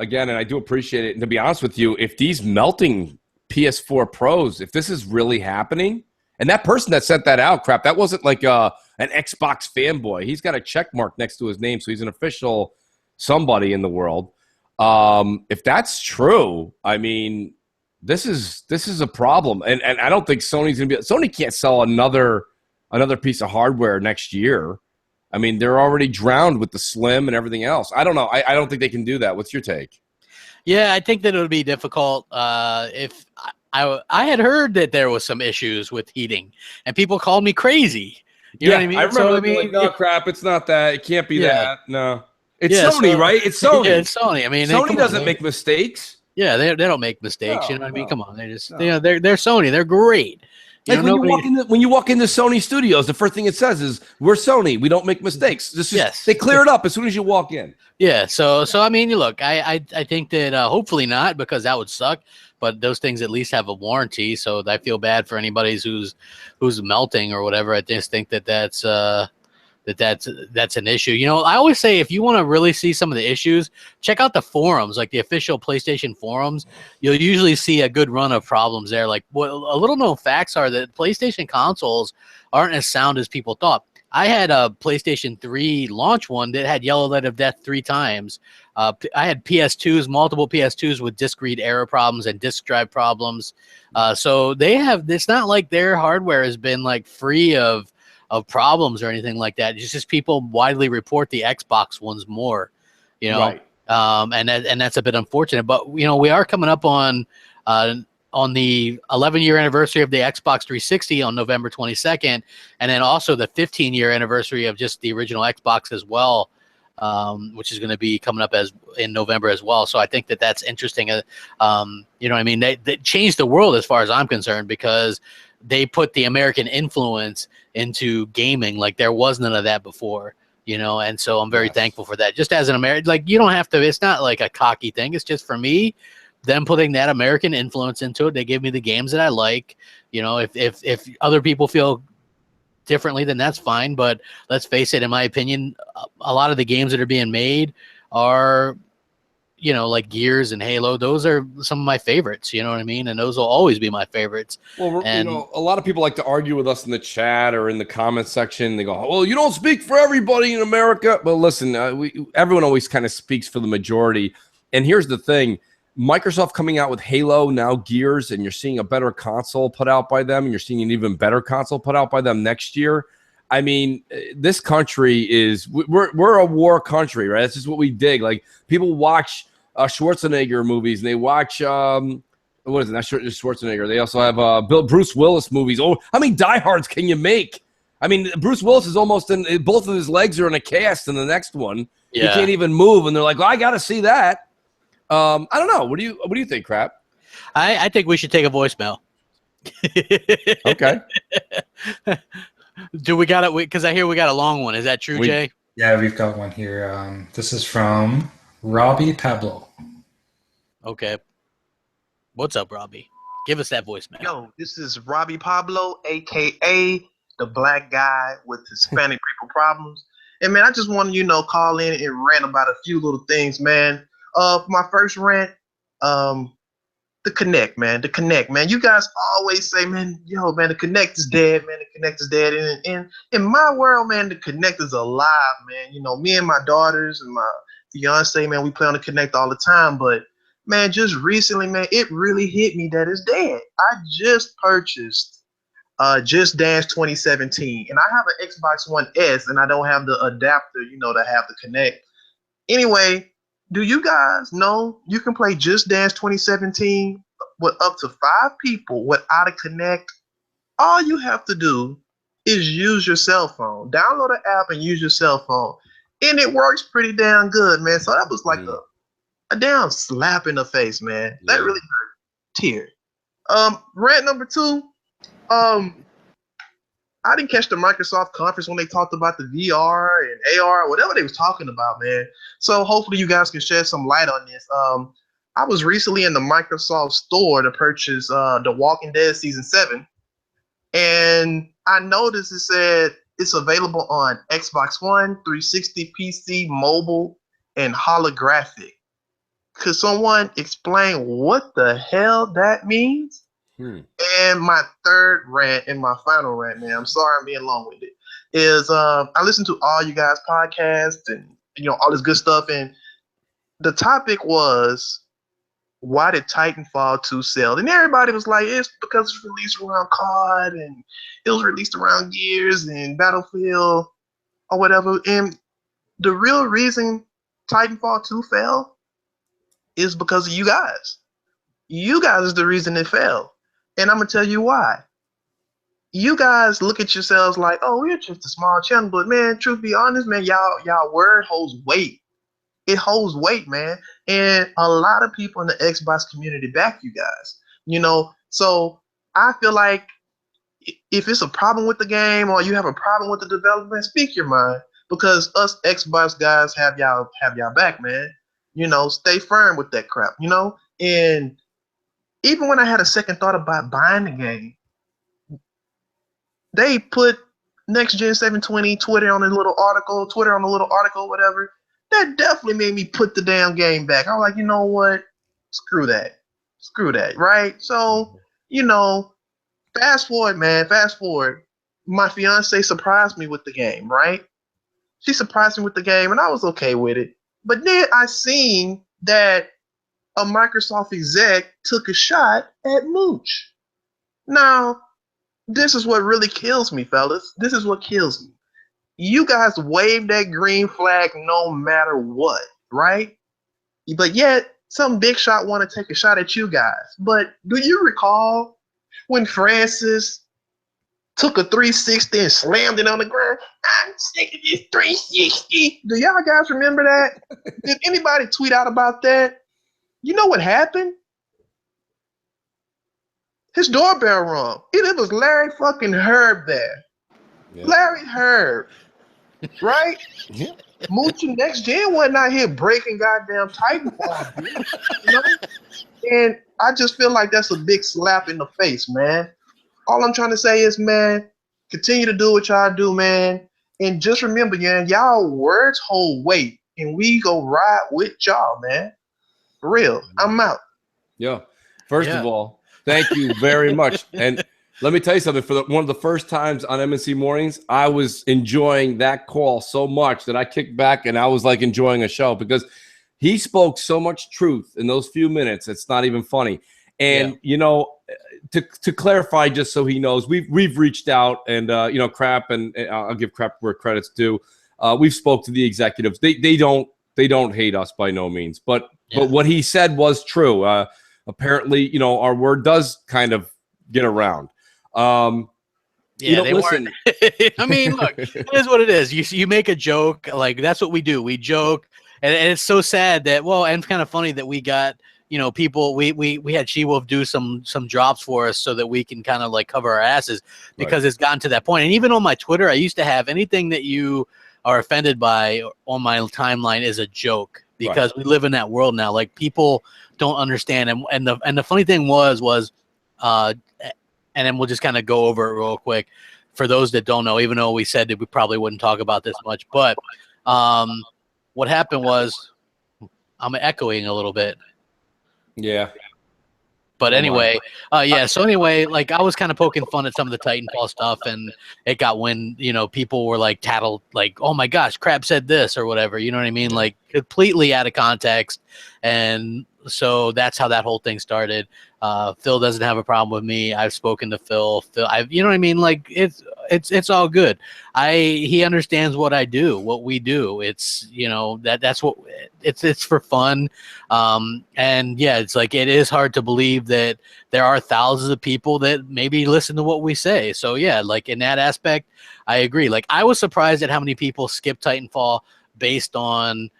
again, and I do appreciate it. And to be honest with you, if these melting PS4 Pros, if this is really happening, and that person that sent that out, crap, that wasn't like an Xbox fanboy. He's got a check mark next to his name, so he's an official somebody in the world. If that's true, I mean, this is a problem, and I don't think Sony's gonna be. Sony can't sell another piece of hardware next year. I mean, they're already drowned with the Slim and everything else. I don't know. I don't think they can do that. What's your take? Yeah, I think that it would be difficult if I had heard that there was some issues with heating, and people called me crazy. You know what I mean? I remember like, no, crap, it's not that. It can't be that. No. It's Yeah, Sony, so- right? It's Sony. Yeah, it's Sony. I mean, Sony come on, doesn't man. make mistakes. Yeah, they don't make mistakes. You know what I mean? Come on, they just you know, they're Sony. They're great. You Like know, when you walk into Sony Studios, the first thing it says is, "We're Sony. We don't make mistakes." Yes. They clear it up as soon as you walk in. Yeah, so I mean, look, I think that hopefully not, because that would suck. But those things at least have a warranty, so I feel bad for anybody who's melting or whatever. I just think that's an issue. You know, I always say if you want to really see some of the issues, check out the forums, like the official PlayStation forums. You'll usually see a good run of problems there. Like, what a little known facts are that PlayStation consoles aren't as sound as people thought. I had a PlayStation 3 launch one that had yellow light of death 3 times. I had PS2s, multiple PS2s with disk read error problems and disk drive problems. So they have, it's not like their hardware has been like free of problems or anything like that. It's just people widely report the Xbox ones more, you know, Right. And that's a bit unfortunate. But you know, we are coming up on the 11-year anniversary of the Xbox 360 on November 22nd, and then also the 15-year anniversary of just the original Xbox as well, which is going to be coming up in November as well. So I think that's interesting. You know what I mean? They changed the world as far as I'm concerned, because they put the American influence into gaming. Like, there was none of that before, you know, and so I'm very thankful for that. Just as an American, like, you don't have to, it's not like a cocky thing. It's just, for me, them putting that American influence into it. They give me the games that I like. You know, if other people feel differently, then that's fine. But let's face it, in my opinion, a lot of the games that are being made are, you know, like Gears and Halo. Those are some of my favorites, you know what I mean? And those will always be my favorites. Well, and, you know, a lot of people like to argue with us in the chat or in the comments section. They go, well, you don't speak for everybody in America. Well, listen, everyone always kind of speaks for the majority. And here's the thing. Microsoft coming out with Halo, now Gears, and you're seeing a better console put out by them, and you're seeing an even better console put out by them next year. I mean, this country is, we're a war country, right? That's just what we dig. Like, people watch Schwarzenegger movies, and they watch, what is it? Not Schwarzenegger. They also have Bruce Willis movies. Oh, how many diehards can you make? I mean, Bruce Willis is almost in both of his legs are in a cast in the next one. Yeah. He can't even move, and they're like, "Well, I got to see that." I don't know. What do you think, Crap? I think we should take a voicemail. Okay. Do we got it? Because I hear we got a long one. Is that true, Jay? Yeah, we've got one here. This is from Robbie Pablo. Okay. What's up, Robbie? Give us that voicemail. Yo, this is Robbie Pablo, a.k.a. the black guy with Hispanic people problems. And, man, I just want to, call in and rant about a few little things, man. For my first rant, the Kinect, man. The Kinect, man. You guys always say, man, the Kinect is dead, man. The Kinect is dead. And in my world, man, the Kinect is alive, man. Me and my daughters and my fiance, man, we play on the Kinect all the time. But, man, just recently, man, it really hit me that it's dead. I just purchased Just Dance 2017. And I have an Xbox One S, and I don't have the adapter, to have the Kinect. Anyway, do you guys know you can play Just Dance 2017 with up to 5 people without a Kinect? All you have to do is use your cell phone. Download the app and use your cell phone. And it works pretty damn good, man. So that was like a damn slap in the face, man. That really hurt. Tear. Rant number 2. I didn't catch the Microsoft conference when they talked about the VR and AR, whatever they was talking about, man. So hopefully you guys can shed some light on this. I was recently in the Microsoft store to purchase The Walking Dead Season 7. And I noticed it said it's available on Xbox One, 360, PC, mobile, and holographic. Could someone explain what the hell that means? And my third rant and my final rant, man, I'm sorry I'm being long-winded, is I listen to all you guys' podcasts and all this good stuff, and the topic was, why did Titanfall 2 sell? And everybody was like, it's because it's released around COD and it was released around Gears and Battlefield or whatever. And the real reason Titanfall 2 fell is because of you guys. You guys is the reason it fell. And I'm going to tell you why. You guys look at yourselves like, oh, we're just a small channel. But, man, truth be honest, man, y'all word holds weight. It holds weight, man. And a lot of people in the Xbox community back you guys. So I feel like if it's a problem with the game or you have a problem with the development, speak your mind. Because us Xbox guys have y'all back, man. Stay firm with that crap, And even when I had a second thought about buying the game, they put Next Gen 720 Twitter on a little article, whatever. That definitely made me put the damn game back. I'm like, you know what? Screw that, right? So, fast forward. My fiance surprised me with the game, right? She surprised me with the game, and I was okay with it. But then I seen that a Microsoft exec took a shot at Mooch. Now, this is what really kills me, fellas. This is what kills me. You guys wave that green flag no matter what, right? But yet, some big shot want to take a shot at you guys. But do you recall when Francis took a 360 and slammed it on the ground? I'm sick of this 360. Do y'all guys remember that? Did anybody tweet out about that? You know what happened? His doorbell rung. It was Larry fucking Herb there. Yeah. Larry Herb. Right? Yeah. Mooch and Next Gen wasn't out here breaking goddamn Titanfall. And I just feel like that's a big slap in the face, man. All I'm trying to say is, man, continue to do what y'all do, man. And just remember, man, y'all words hold weight. And we go ride with y'all, man. For real. I'm out. Yeah. First of all, thank you very much. And let me tell you something. For one of the first times on M&C Mornings, I was enjoying that call so much that I kicked back and I was like enjoying a show because he spoke so much truth in those few minutes. It's not even funny. And, to clarify, just so he knows, we've reached out and, Crap, and I'll give Crap where credit's due. We've spoke to the executives. They don't hate us by no means, but what he said was true. Apparently, our word does kind of get around. Yeah, they weren't. I mean, look, it is what it is. You make a joke, like that's what we do. We joke, and it's so sad that and it's kind of funny that we got people. We had She-Wolf do some drops for us so that we can kind of like cover our asses because it's gotten to that point. And even on my Twitter, I used to have anything that you are offended by on my timeline is a joke because we live in that world now. Like people don't understand, and the funny thing was. And then we'll just kind of go over it real quick for those that don't know, even though we said that we probably wouldn't talk about this much. But what happened was I'm echoing a little bit. Yeah. But anyway, so anyway, like I was kind of poking fun at some of the Titanfall stuff, and it got when, people were like tattled, like, oh my gosh, Crab said this or whatever. You know what I mean? Like completely out of context. And so that's how that whole thing started. Phil doesn't have a problem with me. I've spoken to Phil. You know what I mean? Like it's all good. He understands what I do, what we do. It's that's what it's for fun. And yeah, it's like it is hard to believe that there are thousands of people that maybe listen to what we say. So yeah, like in that aspect, I agree. Like I was surprised at how many people skip Titanfall based on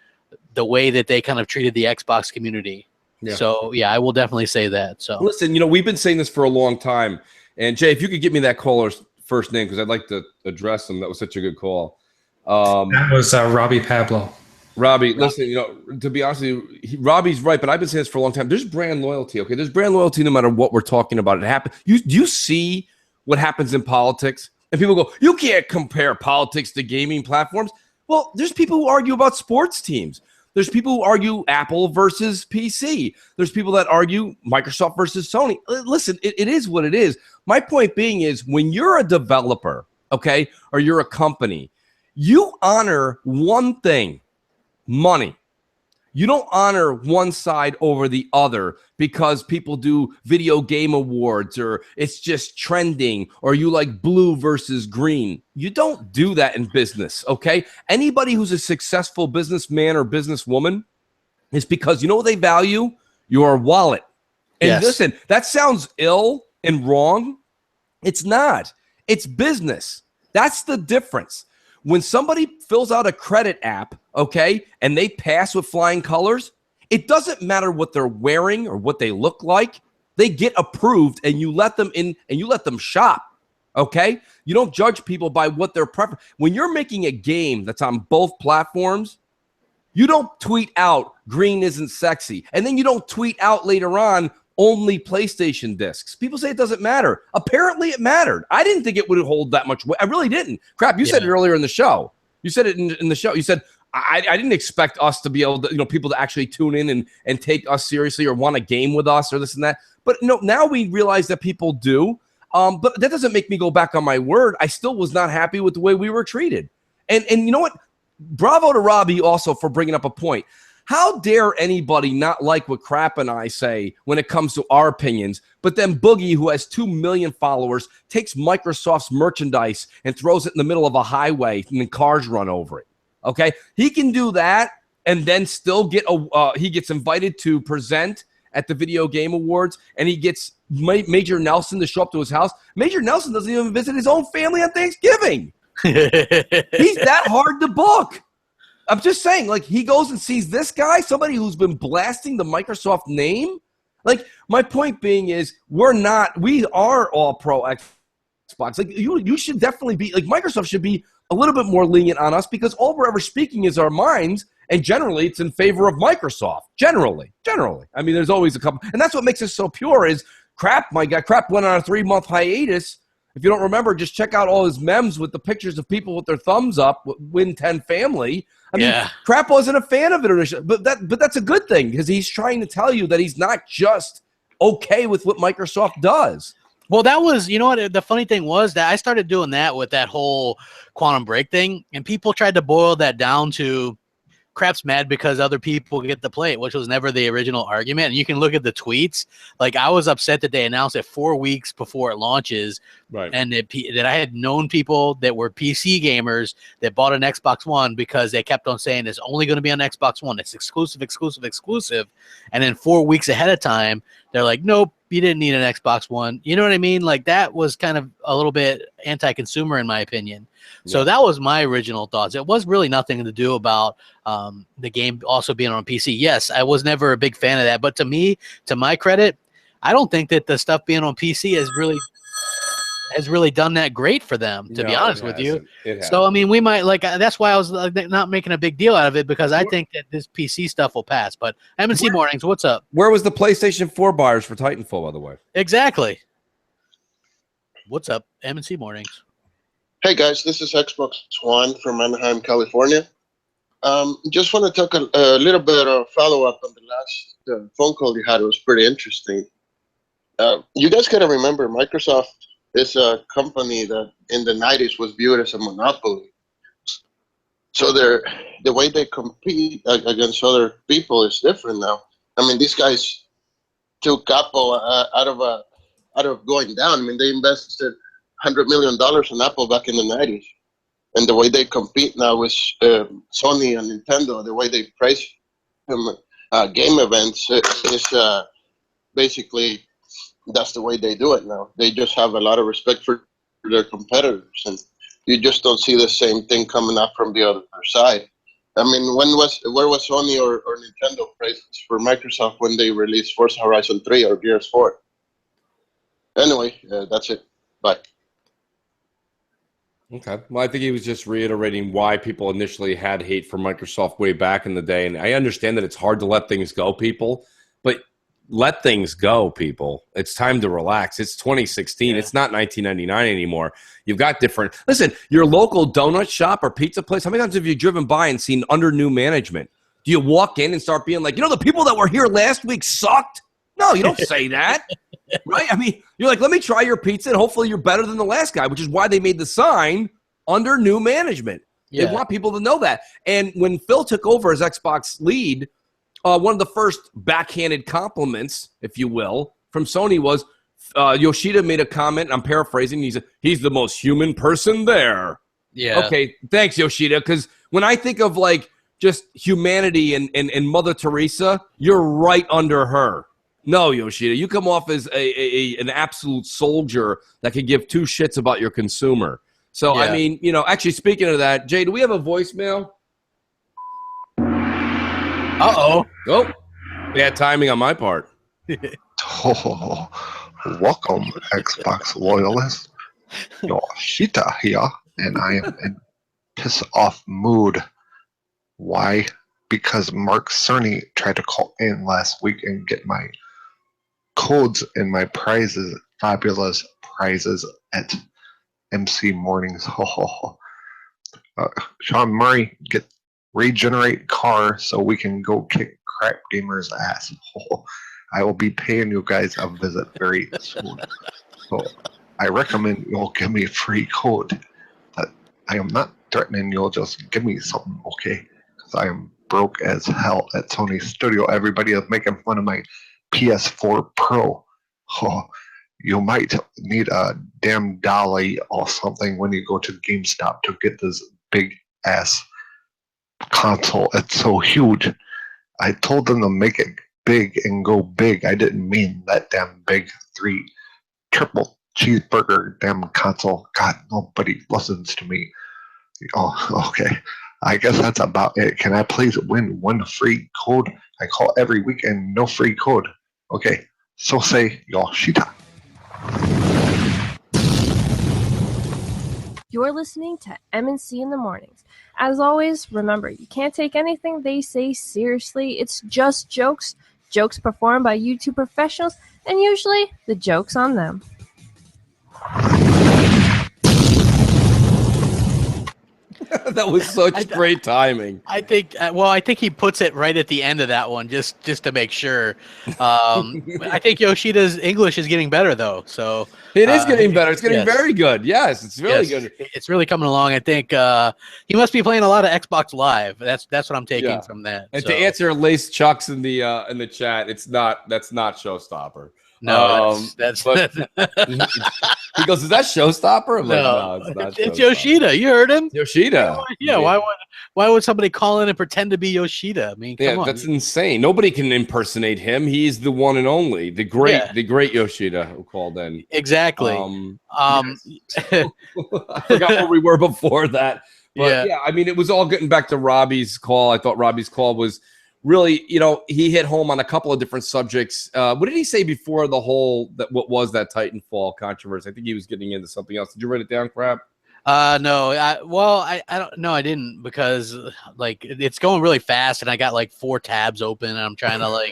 the way that they kind of treated the Xbox community. Yeah. So yeah, I will definitely say that. So listen, we've been saying this for a long time. And Jay, if you could give me that caller's first name, because I'd like to address him. That was such a good call. That was Robbie Pablo. Robbie, listen, to be honest with you, Robbie's right, but I've been saying this for a long time. There's brand loyalty, okay? There's brand loyalty no matter what we're talking about. It happens. Do you see what happens in politics? And people go, you can't compare politics to gaming platforms. Well, there's people who argue about sports teams. There's people who argue Apple versus PC. There's people that argue Microsoft versus Sony. Listen, it is what it is. My point being is when you're a developer, okay, or you're a company, you honor one thing, money. You don't honor one side over the other because people do video game awards or it's just trending or you like blue versus green. You don't do that in business, okay? Anybody who's a successful businessman or businesswoman is because you know what they value? Your wallet. And listen, that sounds ill and wrong. It's not. It's business. That's the difference. When somebody fills out a credit app, okay, and they pass with flying colors, it doesn't matter what they're wearing or what they look like. They get approved, and you let them in, and you let them shop, okay? You don't judge people by what their preference. When you're making a game that's on both platforms, you don't tweet out green isn't sexy, and then you don't tweet out later on only PlayStation discs. People say it doesn't matter. Apparently it mattered. I didn't think it would hold that much weight. I really didn't. Crap, you said it earlier in the show. You said it in the show. You said, I didn't expect us to be able to, people to actually tune in and take us seriously or want a game with us or this and that. But now we realize that people do. But that doesn't make me go back on my word. I still was not happy with the way we were treated. And you know what? Bravo to Robbie also for bringing up a point. How dare anybody not like what Crap and I say when it comes to our opinions, but then Boogie, who has 2 million followers, takes Microsoft's merchandise and throws it in the middle of a highway and then cars run over it. Okay? He can do that and then still get he gets invited to present at the Video Game Awards, and he gets Major Nelson to show up to his house. Major Nelson doesn't even visit his own family on Thanksgiving. He's that hard to book. I'm just saying, like, he goes and sees this guy, somebody who's been blasting the Microsoft name. Like, my point being is we are all pro Xbox. Like, you should definitely be, like, Microsoft should be a little bit more lenient on us because all we're ever speaking is our minds, and generally it's in favor of Microsoft. Generally. I mean, there's always a couple, and that's what makes us so pure is Crap, my guy, Crap went on a 3-month hiatus. If you don't remember, just check out all his memes with the pictures of people with their thumbs up, Win 10 family. I mean, Crap wasn't a fan of it initially, but that's a good thing because he's trying to tell you that he's not just okay with what Microsoft does. Well, that was, you know what, the funny thing was that I started doing that with that whole Quantum Break thing, and people tried to boil that down to Crap's mad because other people get to play it, which was never the original argument. And you can look at the tweets. Like, I was upset that they announced it 4 weeks before it launches, and that I had known people that were PC gamers that bought an Xbox One because they kept on saying it's only going to be on Xbox One. It's exclusive. And then 4 weeks ahead of time, they're like, nope, you didn't need an Xbox One. You know what I mean? Like that was kind of a little bit anti-consumer in my opinion. So that was my original thoughts. It was really nothing to do about the game also being on PC. Yes, I was never a big fan of that. But to me, to my credit, I don't think that the stuff being on PC has really done that great for them, to be honest with you. So, I mean, we might like that's why I was not making a big deal out of it because I think that this PC stuff will pass. But M&C Mornings, what's up? Where was the PlayStation 4 buyers for Titanfall, by the way? Exactly. What's up, M&C Mornings? Hey guys, this is Xbox One from Anaheim, California. Just want to talk a little bit of follow-up on the last phone call you had. It was pretty interesting. You guys gotta remember, Microsoft is a company that in the 90s was viewed as a monopoly. So the way they compete against other people is different now. I mean, these guys took Apple out of going down. I mean, they invested $100 million in Apple back in the 90s. And the way they compete now with Sony and Nintendo, the way they price game events is basically that's the way they do it now. They just have a lot of respect for their competitors, and you just don't see the same thing coming up from the other side. I mean, where was Sony or Nintendo praised for Microsoft when they released Forza Horizon 3 or Gears 4? Anyway, that's it. Bye. Okay. Well, I think he was just reiterating why people initially had hate for Microsoft way back in the day. And I understand that it's hard to let things go, people, but let things go, people. It's time to relax. It's 2016. It's not 1999 anymore. You've got different. Listen, your local donut shop or pizza place, how many times have you driven by and seen under new management? Do you walk in and start being like, the people that were here last week sucked? No, you don't say that. Right? I mean, you're like, let me try your pizza, and hopefully you're better than the last guy, which is why they made the sign under new management. They want people to know that. And when Phil took over as Xbox lead, one of the first backhanded compliments, if you will, from Sony was Yoshida made a comment, and I'm paraphrasing, he said, he's the most human person there. Yeah. Okay, thanks, Yoshida, because when I think of, like, just humanity and Mother Teresa, you're right under her. No, Yoshida, you come off as an absolute soldier that can give two shits about your consumer. So, I mean, actually, speaking of that, Jay, do we have a voicemail? Uh-oh. Oh, bad timing on my part. Oh, welcome, Xbox loyalists. Yoshida here, and I am in piss-off mood. Why? Because Mark Cerny tried to call in last week and get my codes and my prizes, fabulous prizes at M&C Mornings. Sean Murray, regenerate car so we can go kick Crapgamer's ass. I will be paying you guys a visit very soon. So I recommend you'll give me a free code. I am not threatening you'll just give me something, okay? Because I am broke as hell at Sony Studio. Everybody is making fun of my PS4 Pro. You might need a damn dolly or something when you go to GameStop to get this big ass console. It's so huge. I told them to make it big and go big. I didn't mean that damn big 3 triple cheeseburger damn console. God, nobody listens to me. Oh, okay. I guess that's about it. Can I please win one free code? I call every week and no free code. Okay, so say Yoshida. You're listening to M&C in the Mornings. As always, remember, you can't take anything they say seriously. It's just jokes. Jokes performed by YouTube professionals, and usually the joke's on them. That was such great timing. I think he puts it right at the end of that one, just to make sure. I think Yoshida's English is getting better, though. So it is getting better. It's getting very good. Yes, it's really good. It's really coming along. I think he must be playing a lot of Xbox Live. That's what I'm taking from that. And to answer Lace Chucks in the chat, that's not Showstopper. No, that's but he goes, "Is that Showstopper?" I'm like, "No, it's not." It's Yoshida. You heard him, Yoshida. Yeah. Why would somebody call in and pretend to be Yoshida? I mean, come on. That's insane. Nobody can impersonate him. He's the one and only, the great Yoshida who called in. Exactly. I forgot where we were before that. But yeah, I mean, it was all getting back to Robbie's call. I thought Robbie's call was really, he hit home on a couple of different subjects. What did he say before the whole what was that Titanfall controversy? I think he was getting into something else. Did you write it down, Crap? No. I don't know. I didn't, because like it's going really fast and I got like 4 tabs open and I'm trying to like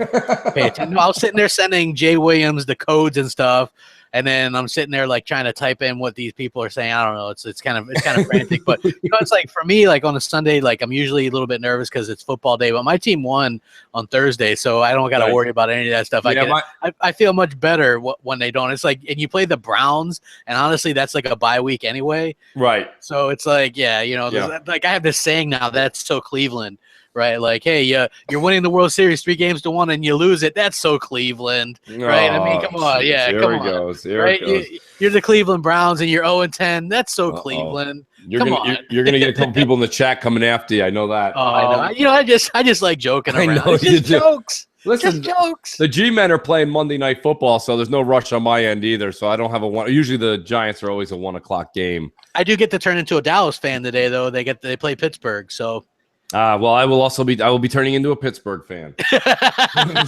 pay attention. I was sitting there sending Jay Williams the codes and stuff. And then I'm sitting there like trying to type in what these people are saying. I don't know. It's kind of frantic, but it's like for me, like on a Sunday, like I'm usually a little bit nervous because it's football day. But my team won on Thursday, so I don't got to worry about any of that stuff. I feel much better when they don't. It's like, and you play the Browns, and honestly, that's like a bye week anyway. Right. So it's like, like I have this saying now that's so Cleveland. Right, like, hey, you're winning the World Series 3-1 and you lose it. That's so Cleveland, right? I mean, come on, Here it goes. You're the Cleveland Browns and you're 0-10. That's so Cleveland. You're gonna get a couple people in the chat coming after you. I know that. Oh, I know. I just like joking around. I know It's just jokes. Listen, just jokes. The G-men are playing Monday Night Football, so there's no rush on my end either. So I don't have a one. Usually the Giants are always a 1:00 game. I do get to turn into a Dallas fan today, though. They play Pittsburgh, so. Well, I will be turning into a Pittsburgh fan.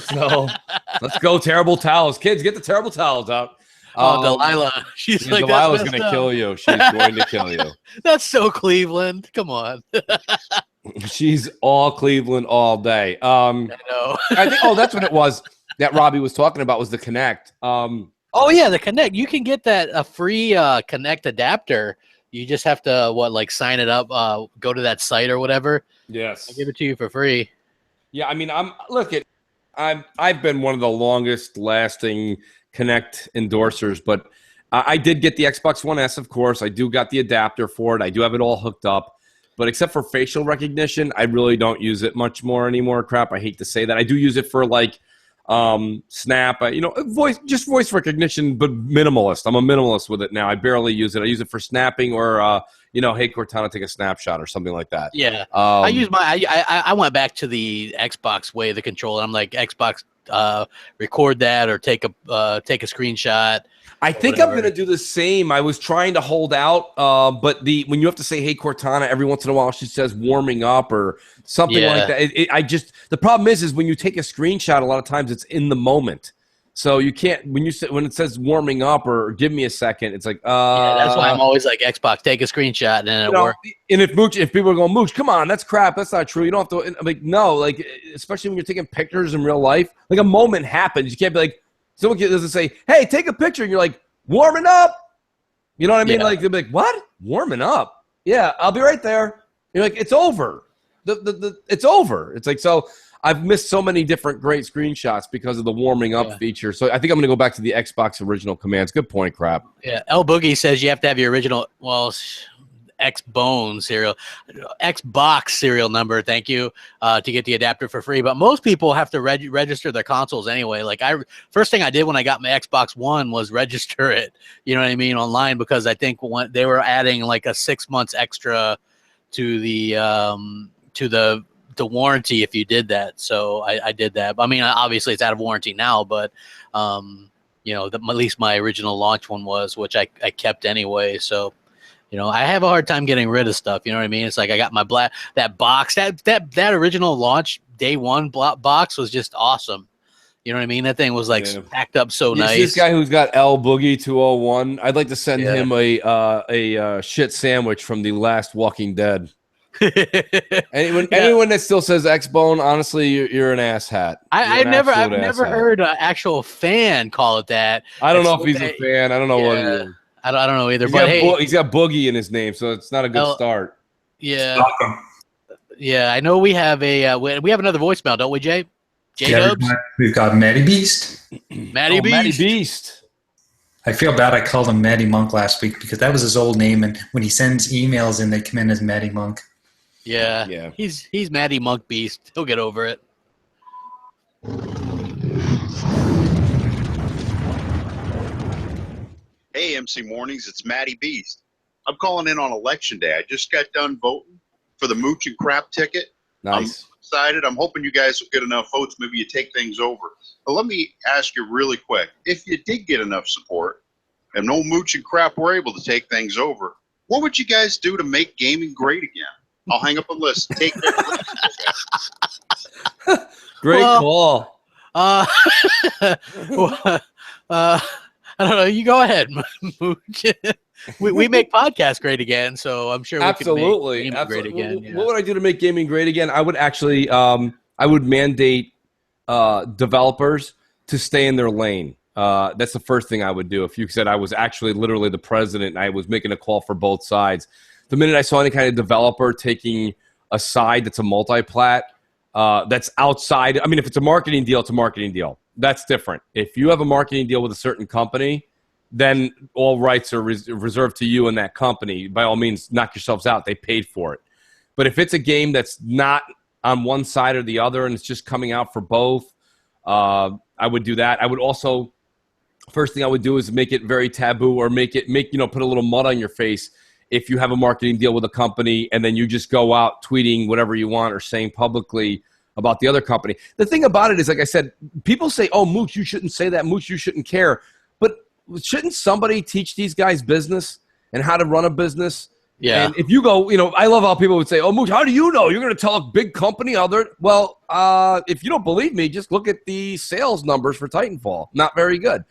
So let's go, terrible towels, kids. Get the terrible towels out. Delilah, she's like, Delilah's going to kill you. She's going to kill you. That's so Cleveland. Come on. She's all Cleveland all day. I know. I think. Oh, that's what it was that Robbie was talking about, was the Kinect. Oh yeah, the Kinect. You can get a free Kinect adapter. You just have to sign it up, go to that site or whatever. Yes. I'll give it to you for free. Yeah, I mean, I've been one of the longest lasting Kinect endorsers, but I did get the Xbox One S, of course. I do got the adapter for it. I do have it all hooked up. But except for facial recognition, I really don't use it much more anymore. Crap, I hate to say that. I do use it for Snap, voice recognition, but minimalist. I'm a minimalist with it now. I barely use it. I use it for snapping or hey Cortana, take a snapshot or something like that. Yeah. I went back to the Xbox way of the controller. I'm like, Xbox, record that or take a screenshot. I think I'm going to do the same. I was trying to hold out, but when you have to say, hey, Cortana, every once in a while she says warming up or something like that. The problem is when you take a screenshot, a lot of times it's in the moment. So you can't, when it says warming up or give me a second, it's like, that's why I'm always like, Xbox, take a screenshot and then it works. And if people are going, Mooch, come on, that's crap. That's not true. You don't have to, I'm like, no, especially when you're taking pictures in real life, like a moment happens. You can't be like, someone doesn't say, hey, take a picture. And you're like, warming up. You know what I mean? Like, they'll be like, what? Warming up? Yeah, I'll be right there. You're like, it's over. It's over. It's like, so I've missed so many different great screenshots because of the warming up feature. So I think I'm going to go back to the Xbox original commands. Good point, Crap. Yeah, L Boogie says you have to have your original, Xbox serial number, thank you, to get the adapter for free. But most people have to register their consoles anyway. Like first thing I did when I got my Xbox One was register it, you know what I mean, online, because I think when they were adding like a 6 months extra to the warranty if you did that. So I did that. I mean, obviously it's out of warranty now, but at least my original launch one was, which I kept anyway. So I have a hard time getting rid of stuff. You know what I mean? It's like I got my that box. That original launch day one box was just awesome. You know what I mean? That thing was packed up so nice. This guy who's got L Boogie 201. I'd like to send him a shit sandwich from the last Walking Dead. Anyone that still says X-Bone, honestly, you're an asshat. I've never heard an actual fan call it that. I don't know if he's a fan. I don't know what he is. I don't know either. He's got Boogie in his name, so it's not a good start. Yeah. Yeah, I know we have we have another voicemail, don't we, Jay? J-Dubs? We've got Matty Beast. Matty Beast. I feel bad I called him Matty Monk last week because that was his old name, and when he sends emails in, they come in as Matty Monk. Yeah. He's Matty Monk Beast. He'll get over it. Hey, MC Mornings, it's Matty Beast. I'm calling in on election day. I just got done voting for the Mooch and Crap ticket. Nice. I'm excited. I'm hoping you guys will get enough votes. Maybe you take things over. But let me ask you really quick. If you did get enough support and no Mooch and Crap were able to take things over, what would you guys do to make gaming great again? I'll hang up and listen. Take care. Great call. I don't know. You go ahead, Mooch. we make podcasts great again, so I'm sure we Absolutely. can make gaming great again. Yeah. What would I do to make gaming great again? I would actually, I would mandate developers to stay in their lane. That's the first thing I would do. If you said I was actually literally the president and I was making a call for both sides, the minute I saw any kind of developer taking a side that's a multi-plat, that's outside. I mean, if it's a marketing deal, it's a marketing deal. That's different. If you have a marketing deal with a certain company, then all rights are reserved to you and that company. By all means, knock yourselves out. They paid for it. But if it's a game that's not on one side or the other and it's just coming out for both, I would do that. I would also, first thing I would do is make it very taboo or put a little mud on your face if you have a marketing deal with a company and then you just go out tweeting whatever you want or saying publicly about the other company. The thing about it is, like I said, people say, oh, Mooch, you shouldn't say that. Mooch, you shouldn't care. But shouldn't somebody teach these guys business and how to run a business? Yeah. And if you go, I love how people would say, oh, Mooch, how do you know? You're going to tell a big company other? Well, if you don't believe me, just look at the sales numbers for Titanfall. Not very good.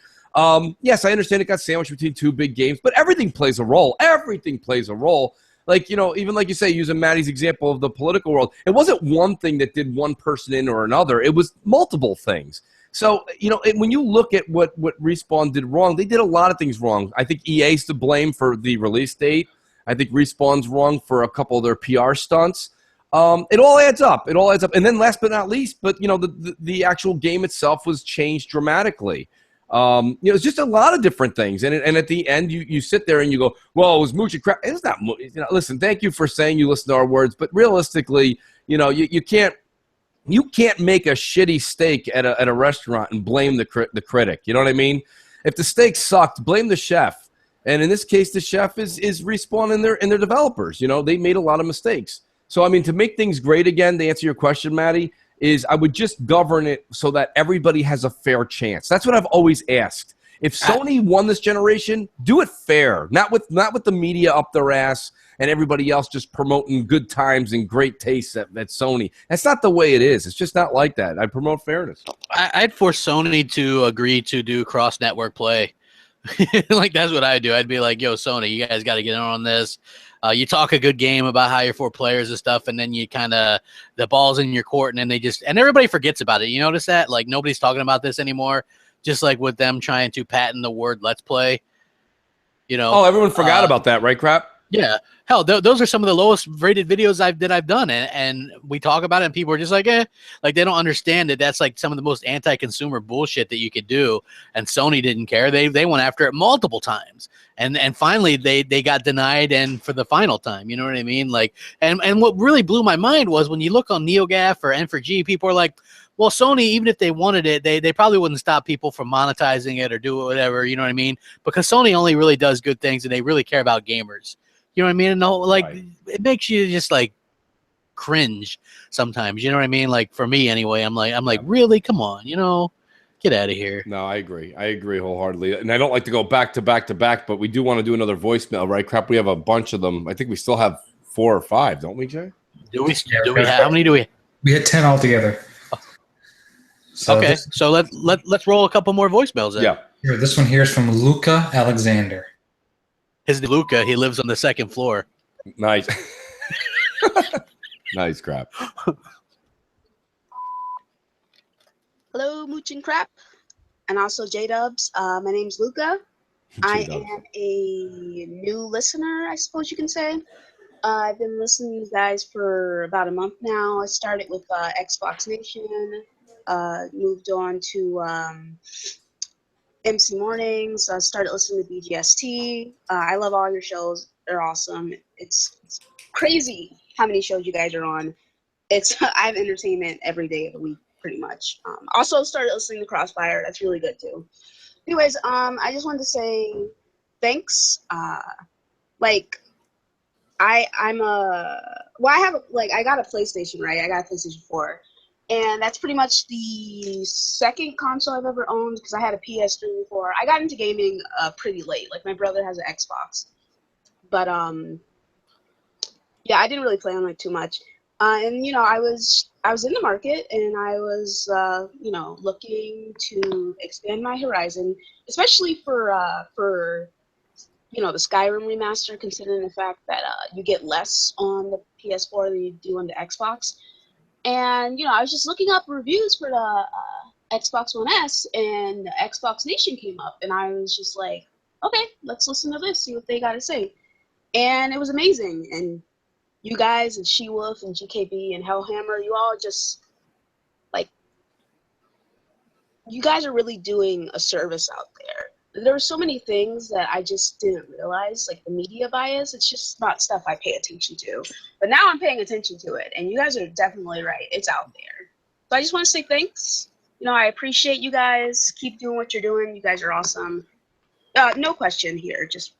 Yes, I understand it got sandwiched between two big games, but everything plays a role. Everything plays a role. Like, even like you say, using Maddie's example of the political world, it wasn't one thing that did one person in or another. It was multiple things. So, when you look at what Respawn did wrong, they did a lot of things wrong. I think EA's to blame for the release date. I think Respawn's wrong for a couple of their PR stunts. It all adds up. It all adds up. And then last but not least, the actual game itself was changed dramatically. It's just a lot of different things. And at the end, you sit there and you go, well, it was Mooch and Crap. It's not Mooch. Listen, thank you for saying you listen to our words. But realistically, you can't make a shitty steak at a restaurant and blame the critic. You know what I mean? If the steak sucked, blame the chef. And in this case, the chef is Respawn and their developers. They made a lot of mistakes. So, to make things great again, to answer your question, Maddie, is I would just govern it so that everybody has a fair chance. That's what I've always asked. If Sony won this generation, do it fair, not with the media up their ass and everybody else just promoting good times and great tastes at Sony. That's not the way it is. It's just not like that. I promote fairness. I'd force Sony to agree to do cross-network play. Like, that's what I'd do. I'd be like, yo, Sony, you guys got to get in on this. You talk a good game about how you're 4 players and stuff, and then you the ball's in your court, and then and everybody forgets about it. You notice that? Like, nobody's talking about this anymore, just like with them trying to patent the word let's play. Oh, everyone forgot about that, right, Crap? Yeah. Hell, those are some of the lowest rated videos that I've done, and we talk about it, and people are just like, like they don't understand that that's like some of the most anti-consumer bullshit that you could do. And Sony didn't care; they went after it multiple times, and finally they got denied, and for the final time, you know what I mean? Like, and what really blew my mind was when you look on NeoGAF or N4G, people are like, well, Sony, even if they wanted it, they probably wouldn't stop people from monetizing it or do whatever, you know what I mean? Because Sony only really does good things, and they really care about gamers. You know what I mean? And it makes you just like cringe sometimes. You know what I mean? Like, for me anyway, I'm like, really? Come on, get out of here. No, I agree. I agree wholeheartedly. And I don't like to go back to back to back, but we do want to do another voicemail, right? Crap, we have a bunch of them. I think we still have 4 or 5, don't we, Jay? Do we have? How many do we? We had 10 altogether. So okay, so let's roll a couple more voicemails in. Yeah. Here, this one here is from Luca Alexander. His Luca, he lives on the 2nd floor. Nice. Nice, Crap. Hello, Mooch and Crap, and also J-Dubs. My name's Luca. I am a new listener, I suppose you can say. I've been listening to you guys for about a month now. I started with Xbox Nation, moved on to M&C Mornings, started listening to BGST. I love all your shows. They're awesome. It's crazy how many shows you guys are on. I have entertainment every day of the week, pretty much. Also started listening to Crossfire. That's really good, too. Anyways, I just wanted to say thanks. Like, I have I got a PlayStation, right? I got a PlayStation 4, and that's pretty much the second console I've ever owned because I had a PS3 before. I got into gaming pretty late. Like, my brother has an Xbox, but yeah, I didn't really play on it too much. And you know, I was in the market, and I was you know, looking to expand my horizon, especially for you know, the Skyrim remaster, considering the fact that you get less on the PS4 than you do on the Xbox. And you know, I was just looking up reviews for the Xbox One S, and the Xbox Nation came up, and I was just like, okay, let's listen to this, see what they got to say. And it was amazing. And you guys and She-Wolf and GKB and Hellhammer, you all just, like, you guys are really doing a service out there. There were so many things that I just didn't realize, like the media bias. It's just not stuff I pay attention to. But now I'm paying attention to it, and you guys are definitely right. It's out there. So I just want to say thanks. You know, I appreciate you guys. Keep doing what you're doing. You guys are awesome. No question here, just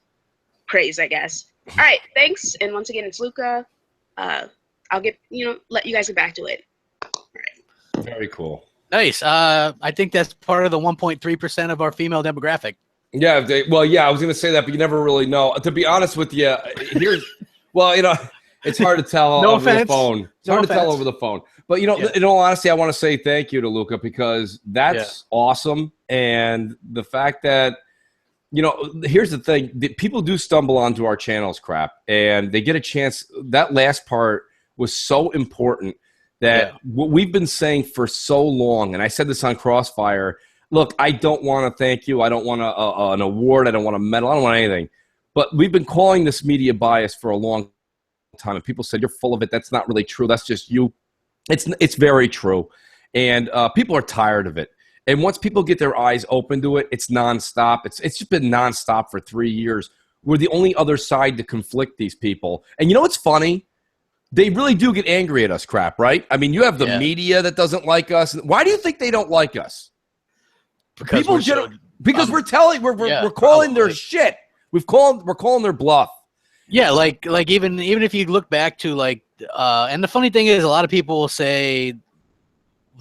praise, I guess. All right, thanks. And once again, it's Luca. I'll let you guys get back to it. Very cool. Nice. I think that's part of the 1.3% of our female demographic. Yeah. Yeah, I was going to say that, but you never really know. To be honest with you, well, you know, it's hard to tell over the phone. It's hard to tell over the phone. But, you know, in all honesty, I want to say thank you to Luca because that's awesome. And the fact that, you know, here's the thing. People do stumble onto our channels, crap, and they get a chance. That last part was so important that what we've been saying for so long, and I said this on Crossfire, look, I don't want to thank you. I don't want an award. I don't want a medal. I don't want anything. But we've been calling this media bias for a long time, and people said, you're full of it. That's not really true. That's just you. It's very true. And people are tired of it. And once people get their eyes open to it, it's nonstop. It's just been nonstop for 3 years. We're the only other side to conflict these people. And you know what's funny? They really do get angry at us, crap, right? I mean, you have the media that doesn't like us. Why do you think they don't like us? Because we're calling their shit. We're calling their bluff. Yeah, like even if you look back to and the funny thing is, a lot of people will say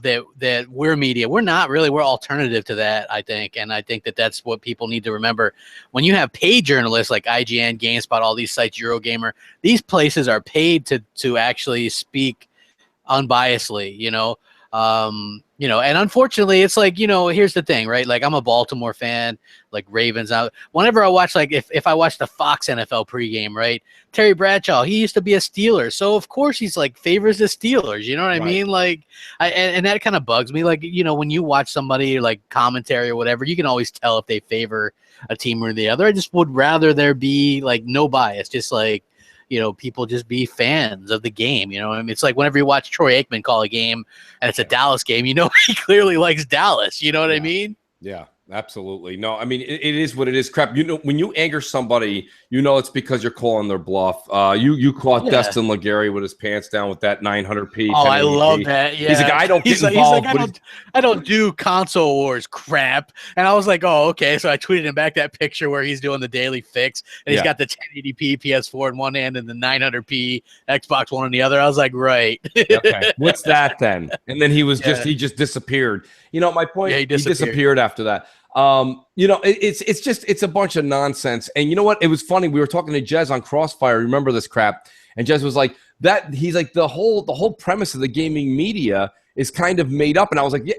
that we're media. We're not really. We're alternative to that, I think. And I think that that's what people need to remember. When you have paid journalists like IGN, GameSpot, all these sites, Eurogamer, these places are paid to actually speak unbiasedly, you know? And unfortunately, it's like, you know, here's the thing, right? Like, I'm a Baltimore fan, like Ravens out. Whenever I watch, like, if I watch the Fox NFL pregame, right? Terry Bradshaw, he used to be a Steeler. So, of course, he's like favors the Steelers. You know what I mean? Like, and that kind of bugs me. Like, you know, when you watch somebody like commentary or whatever, you can always tell if they favor a team or the other. I just would rather there be like no bias, just like, you know, people just be fans of the game. You know, I mean, it's like whenever you watch Troy Aikman call a game and it's a Dallas game, you know, he clearly likes Dallas. You know what I mean? Yeah, absolutely. No, I mean, it is what it is. Crap. You know, when you anger somebody, you know, it's because you're calling their bluff. You caught Destin Legary with his pants down with that 900p. Oh, I love that. Yeah. He's like, I don't get involved. I don't do console wars crap. And I was like, oh, okay. So I tweeted him back that picture where he's doing the daily fix, and he's got the 1080p PS4 in one hand and the 900p Xbox One in the other. I was like, right. Okay. What's that then? And then he just disappeared. You know, my point. Yeah, he disappeared after that. You know, it's a bunch of nonsense. And you know what? It was funny. We were talking to Jez on Crossfire. Remember this crap? And Jez was like, he's like, the whole premise of the gaming media is kind of made up. And I was like, yeah,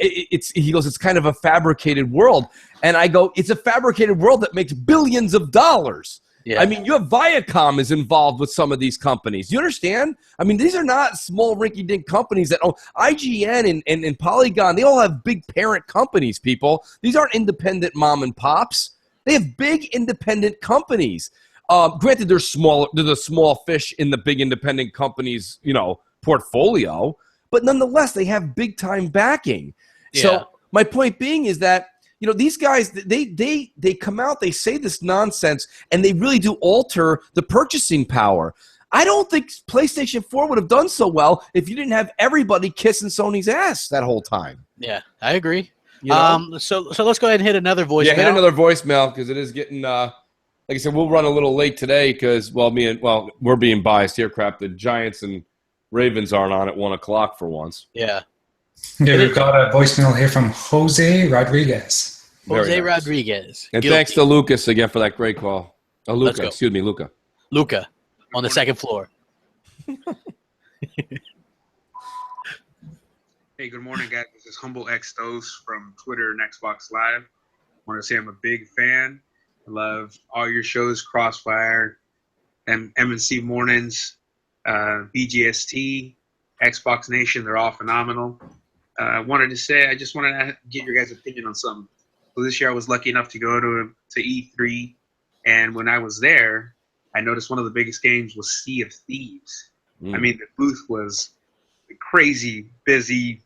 he goes, it's kind of a fabricated world. And I go, it's a fabricated world that makes billions of dollars. Yeah. I mean, you have Viacom is involved with some of these companies. You understand? I mean, these are not small rinky-dink companies that own IGN and Polygon. They all have big parent companies, people. These aren't independent mom and pops. They have big independent companies. Granted, they're smaller. They're the small fish in the big independent companies, you know, portfolio. But nonetheless, they have big-time backing. Yeah. So my point being is that, you know, these guys, they come out, they say this nonsense, and they really do alter the purchasing power. I don't think PlayStation 4 would have done so well if you didn't have everybody kissing Sony's ass that whole time. Yeah, I agree. You know? So let's go ahead and hit another voicemail. Yeah, hit another voicemail because it is getting like I said, we'll run a little late today because, we're being biased here, crap. The Giants and Ravens aren't on at 1 o'clock for once. Yeah. Yeah, we've got a voicemail here from Jose Rodriguez. Jose Rodriguez. And Guilty. thanks to Lucas again for that great call. Oh, Let's Luca. go. Excuse me, Luca. Luca on the second floor. Hey, good morning, guys. This is Humble X Dose from Twitter and Xbox Live. I want to say I'm a big fan. I love all your shows, Crossfire, M&C Mornings, BGST, Xbox Nation. They're all phenomenal. I wanted to say, I just wanted to get your guys' opinion on something. So this year I was lucky enough to go to E3, and when I was there, I noticed one of the biggest games was Sea of Thieves. I mean, the booth was crazy busy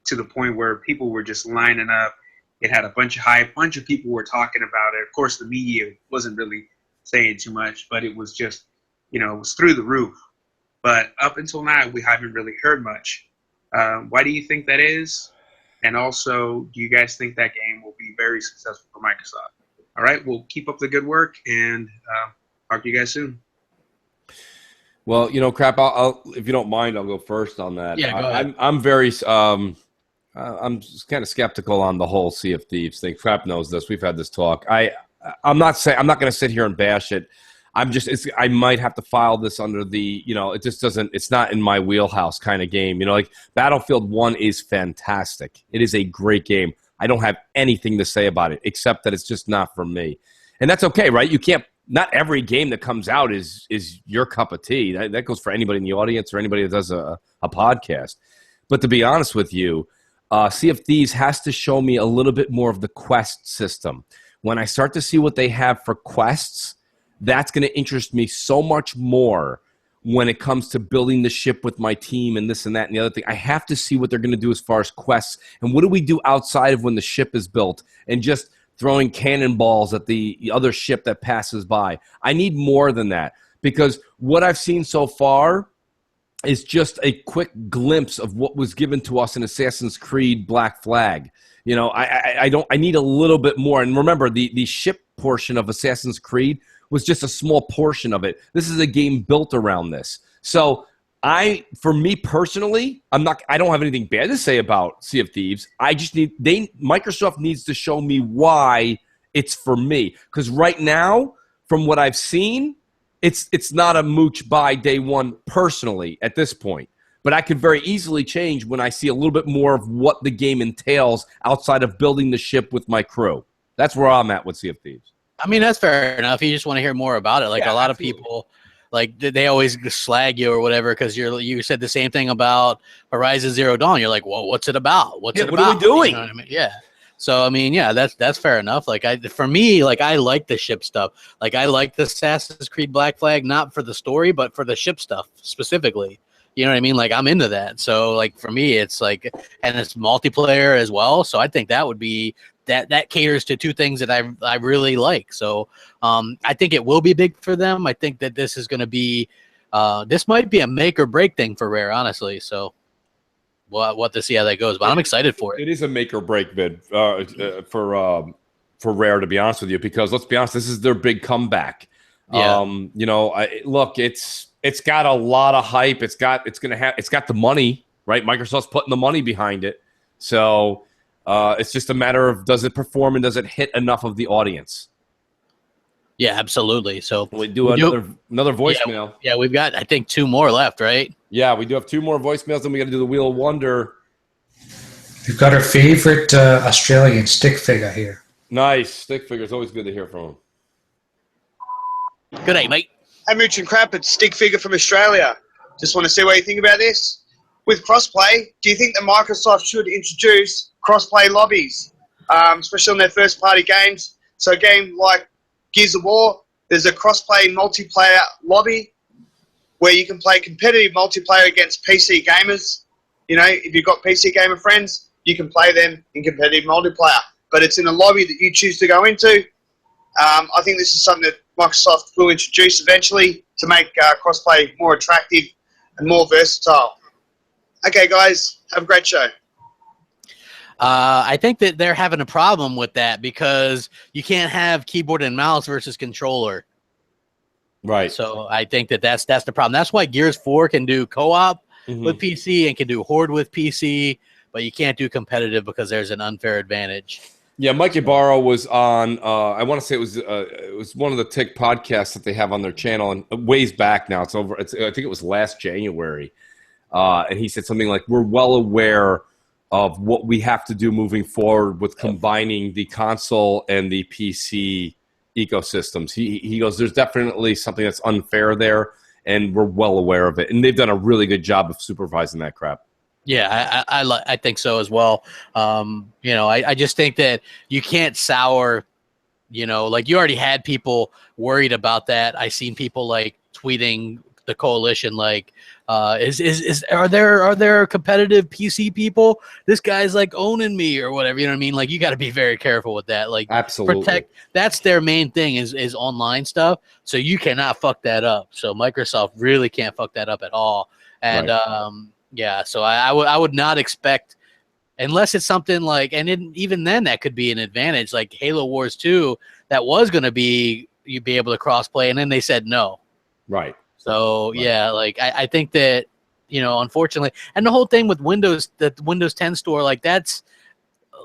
to the point where people were just lining up. It had a bunch of hype. A bunch of people were talking about it. Of course, the media wasn't really saying too much, but it was just, it was through the roof. But up until now, we haven't really heard much. Why do you think that is? And also, do you guys think that game will be very successful for Microsoft? All right, well, keep up the good work, and talk to you guys soon. Well, crap. I'll if you don't mind, I'll go first on that. Yeah, go ahead. I'm very. I'm just kind of skeptical on the whole Sea of Thieves thing. Crap knows this. We've had this talk. I'm not going to sit here and bash it. I might have to file this under the, it just doesn't, it's not in my wheelhouse kind of game. Like Battlefield 1 is fantastic. It is a great game. I don't have anything to say about it except that it's just not for me. And that's okay, right? Not every game that comes out is your cup of tea. That goes for anybody in the audience or anybody that does a podcast. But to be honest with you, Sea of Thieves has to show me a little bit more of the quest system. When I start to see what they have for quests, that's going to interest me so much more when it comes to building the ship with my team and this and that and the other thing. I have to see what they're going to do as far as quests. And what do we do outside of when the ship is built and just throwing cannonballs at the other ship that passes by? I need more than that because what I've seen so far is just a quick glimpse of what was given to us in Assassin's Creed Black Flag. I need a little bit more. And remember, the ship portion of Assassin's Creed was just a small portion of it. This is a game built around this. So for me personally, I don't have anything bad to say about Sea of Thieves. Microsoft needs to show me why it's for me. Because right now, from what I've seen, it's not a Mooch buy day one personally at this point. But I could very easily change when I see a little bit more of what the game entails outside of building the ship with my crew. That's where I'm at with Sea of Thieves. I mean, that's fair enough. You just want to hear more about it. A lot of people, they always slag you or whatever because you said the same thing about Horizon Zero Dawn. You're like, well, what's it about? What are we doing? You know what I mean? Yeah. So I mean, yeah, that's fair enough. For me, I like the ship stuff. I like the Assassin's Creed Black Flag, not for the story, but for the ship stuff specifically. You know what I mean? I'm into that. So for me, it's and it's multiplayer as well. So I think that would be that caters to two things that I really like. So I think it will be big for them. I think that this is going to be this might be a make or break thing for Rare, honestly. So we'll have to see how that goes. But I'm excited for it. It is a make or break bid for Rare, to be honest with you, because let's be honest, this is their big comeback. Yeah. It's got a lot of hype. It's got the money, right? Microsoft's putting the money behind it. So it's just a matter of does it perform and does it hit enough of the audience? Yeah, absolutely. So we do another voicemail. Yeah, we've got I think 2 more left, right? Yeah, we do have 2 more voicemails, and we got to do the Wheel of Wonder. We've got our favorite Australian stick figure here. Nice. Stick figure. It's always good to hear from him. Good day, mate. Hey, Mooch and Crap, it's Stick Figure from Australia. Just want to see what you think about this. With crossplay, do you think that Microsoft should introduce crossplay lobbies, especially on their first-party games? So a game like Gears of War, there's a crossplay multiplayer lobby where you can play competitive multiplayer against PC gamers. If you've got PC gamer friends, you can play them in competitive multiplayer. But it's in a lobby that you choose to go into. I think this is something that Microsoft will introduce eventually to make crossplay more attractive and more versatile. Okay, guys, have a great show. I think that they're having a problem with that because you can't have keyboard and mouse versus controller. Right. So I think that that's the problem. That's why Gears 4 can do co-op with PC and can do Horde with PC, but you can't do competitive because there's an unfair advantage. Yeah, Mike Ibarra was on. I want to say it was one of the Tick podcasts that they have on their channel, and ways back now. I think it was last January, and he said something like, "We're well aware of what we have to do moving forward with combining the console and the PC ecosystems." He goes, "There's definitely something that's unfair there, and we're well aware of it." And they've done a really good job of supervising that crap. Yeah, I think so as well. I just think that you can't sour, like you already had people worried about that. I seen people like tweeting the coalition like, are there competitive PC people? This guy's like owning me or whatever. You know what I mean? Like you got to be very careful with that. Like absolutely, that's their main thing is online stuff. So you cannot fuck that up. So Microsoft really can't fuck that up at all. And yeah, so I would not expect, unless it's something like, and even then that could be an advantage, like Halo Wars 2, that was going to be, you'd be able to cross-play, and then they said no. Right. So, yeah, like I think that, unfortunately, and the whole thing with Windows, the Windows 10 store, like that's,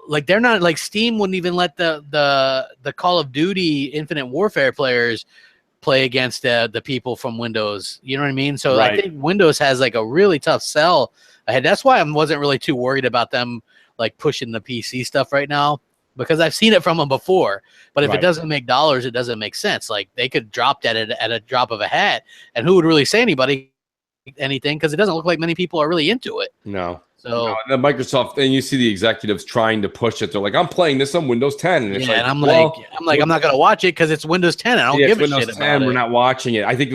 like they're not, like Steam wouldn't even let the Call of Duty Infinite Warfare players play against the people from Windows. You know what I mean? So I think Windows has like a really tough sell ahead. That's why I wasn't really too worried about them like pushing the PC stuff right now, because I've seen it from them before. But if it doesn't make dollars, it doesn't make sense. Like they could drop that at a drop of a hat, and who would really say anything? Because it doesn't look like many people are really into it. No. So the Microsoft, and you see the executives trying to push it. They're like, "I'm playing this on Windows 10," and it's and I'm not gonna watch it because it's Windows 10. I don't give a Windows shit 10, about we're it. not watching it. I think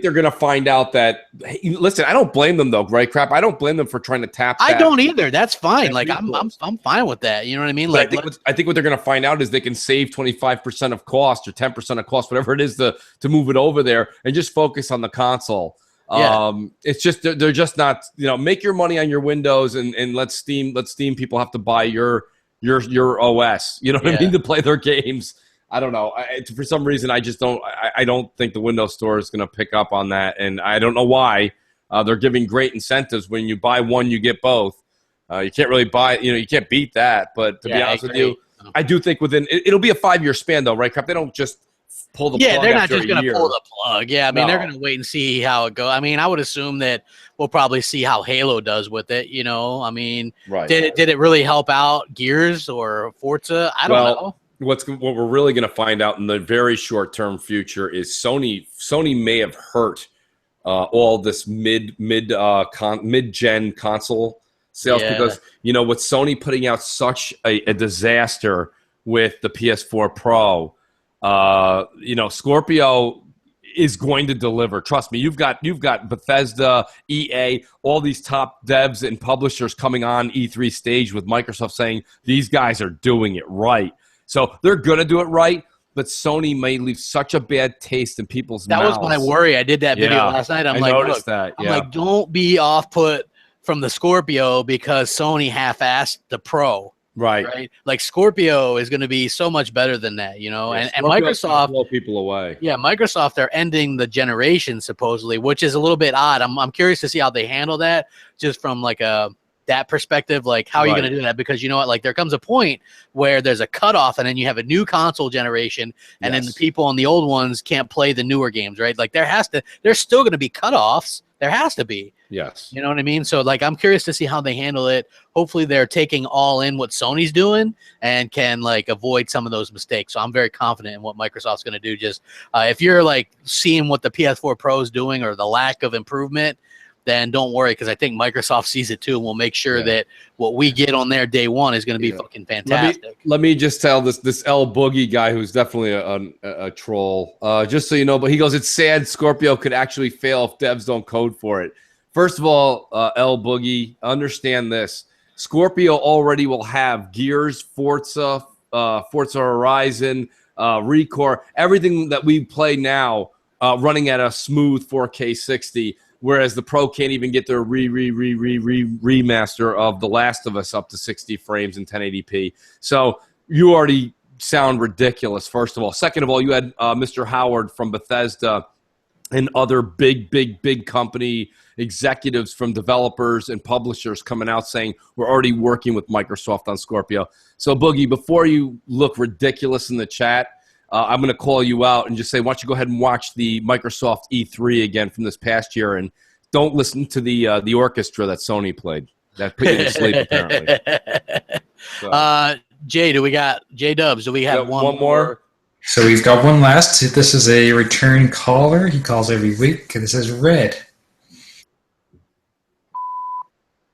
they're gonna find out that. Hey, listen, I don't blame them though, right? Crap, I don't blame them for trying to tap. I don't either. That's fine. Like I'm fine with that. You know what I mean? But Like I think what they're gonna find out is they can save 25% of cost or 10% of cost, whatever it is, to move it over there and just focus on the console. It's just they're just not, make your money on your Windows and let Steam people have to buy your OS, you know what I mean, to play their games. I don't know. For some reason, I just don't. I don't think the Windows Store is going to pick up on that, and I don't know why. They're giving great incentives when you buy one, you get both. You can't really buy, you can't beat that. But to be honest with you, I do think it'll be a 5-year span though, right? Crap, they don't just pull the plug. They're not just going to pull the plug. Yeah, I mean, they're going to wait and see how it goes. I mean, I would assume that we'll probably see how Halo does with it. I mean, did it really help out Gears or Forza? I don't know. What we're really going to find out in the very short term future is Sony may have hurt all this mid-gen console sales because with Sony putting out such a disaster with the PS4 Pro. Scorpio is going to deliver. Trust me. You've got Bethesda, EA, all these top devs and publishers coming on E3 stage with Microsoft saying these guys are doing it right. So they're going to do it right, but Sony may leave such a bad taste in people's mouths. That was my worry. I did that video last night. I'm like, don't be off put from the Scorpio because Sony half-assed the Pro. Right. Like Scorpio is going to be so much better than that, and Microsoft blow people away. Yeah, Microsoft, they're ending the generation supposedly, which is a little bit odd. I'm curious to see how they handle that, just from like that perspective. Like, how are you going to do that? Because you know what, like there comes a point where there's a cutoff, and then you have a new console generation, and then the people on the old ones can't play the newer games, right? Like there's still going to be cutoffs. There has to be. Yes. You know what I mean? So, like, I'm curious to see how they handle it. Hopefully, they're taking all in what Sony's doing and can, like, avoid some of those mistakes. So, I'm very confident in what Microsoft's going to do. Just if you're, like, seeing what the PS4 Pro is doing or the lack of improvement, then don't worry, because I think Microsoft sees it too, and will make sure that what we get on their day one is going to be fucking fantastic. Let me just tell this L Boogie guy, who's definitely a troll, just so you know, but he goes, it's sad Scorpio could actually fail if devs don't code for it. First of all, L Boogie, understand this. Scorpio already will have Gears, Forza Horizon, Recore, everything that we play now running at a smooth 4K 60. whereas the Pro can't even get their remaster of The Last of Us up to 60 frames in 1080p. So you already sound ridiculous, first of all. Second of all, you had Mr. Howard from Bethesda and other big company executives from developers and publishers coming out saying we're already working with Microsoft on Scorpio. So, Boogie, before you look ridiculous in the chat, I'm going to call you out and just say, why don't you go ahead and watch the Microsoft E3 again from this past year, and don't listen to the orchestra that Sony played. That put you to sleep, apparently. So. Jay, J-Dubs, do we have one more? So we've got one last. This is a return caller. He calls every week. This is Red.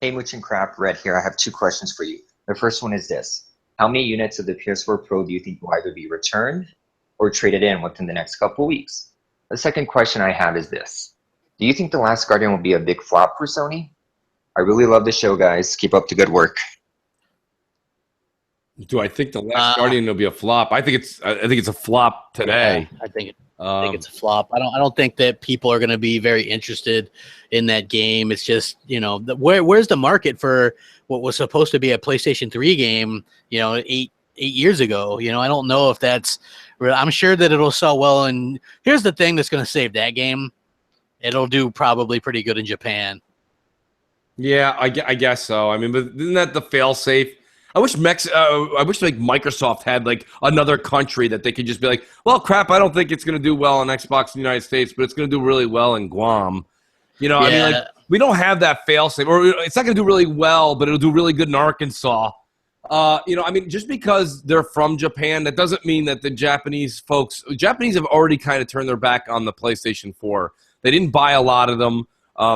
Hey, Mooch and Crap, Red here. I have 2 questions for you. The first one is this. How many units of the PS4 Pro do you think will either be returned or traded in within the next couple weeks? The second question I have is this. Do you think The Last Guardian will be a big flop for Sony? I really love the show, guys. Keep up the good work. Do I think The Last Guardian will be a flop? I think it's a flop today. Yeah, I think it's a flop. I don't think that people are going to be very interested in that game. It's just, where's the market for what was supposed to be a PlayStation 3 game, 8 years ago? I don't know if that's real. I'm sure that it'll sell well. And here's the thing that's going to save that game. It'll do probably pretty good in Japan. Yeah, I guess so. I mean, but isn't that the fail-safe? I wish Microsoft had like another country that they could just be like, well, crap, I don't think it's going to do well on Xbox in the United States, but it's going to do really well in Guam. I mean, like, we don't have that fail-safe, or it's not going to do really well, but it'll do really good in Arkansas. I mean, just because they're from Japan, that doesn't mean that the Japanese have already kind of turned their back on the PlayStation 4. They didn't buy a lot of them.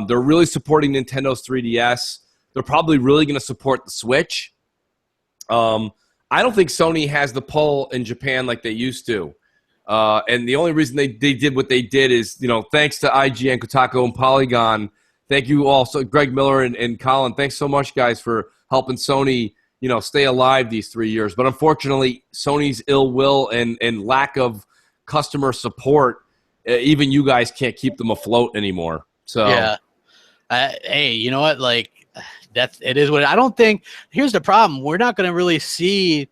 They're really supporting Nintendo's 3DS. They're probably really going to support the Switch. I don't think Sony has the pull in Japan like they used to. And the only reason they did what they did is, thanks to IGN, Kotaku, and Polygon. Thank you all. So Greg Miller and Colin, thanks so much, guys, for helping Sony, stay alive these 3 years. But unfortunately, Sony's ill will and lack of customer support, even you guys can't keep them afloat anymore. So yeah. Hey, you know what? Like, it is what I don't think. Here's the problem: we're not going to really see.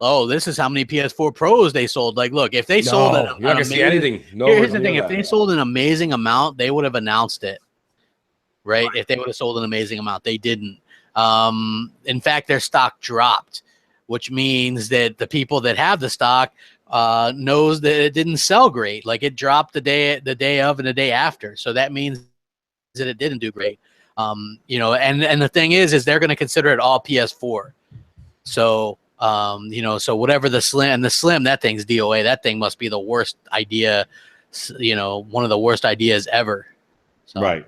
Oh, this is how many PS4 Pros they sold. Like, look, if they sold you're not going to see anything. Here's the thing: if they sold an amazing amount, they would have announced it, right? If they would have sold an amazing amount, they didn't. In fact, their stock dropped, which means that the people that have the stock knows that it didn't sell great. Like, it dropped the day of and the day after. So that means that it didn't do great. And the thing is they're going to consider it all PS4. So, so whatever the Slim, that thing's DOA. That thing must be the worst idea, one of the worst ideas ever. So right.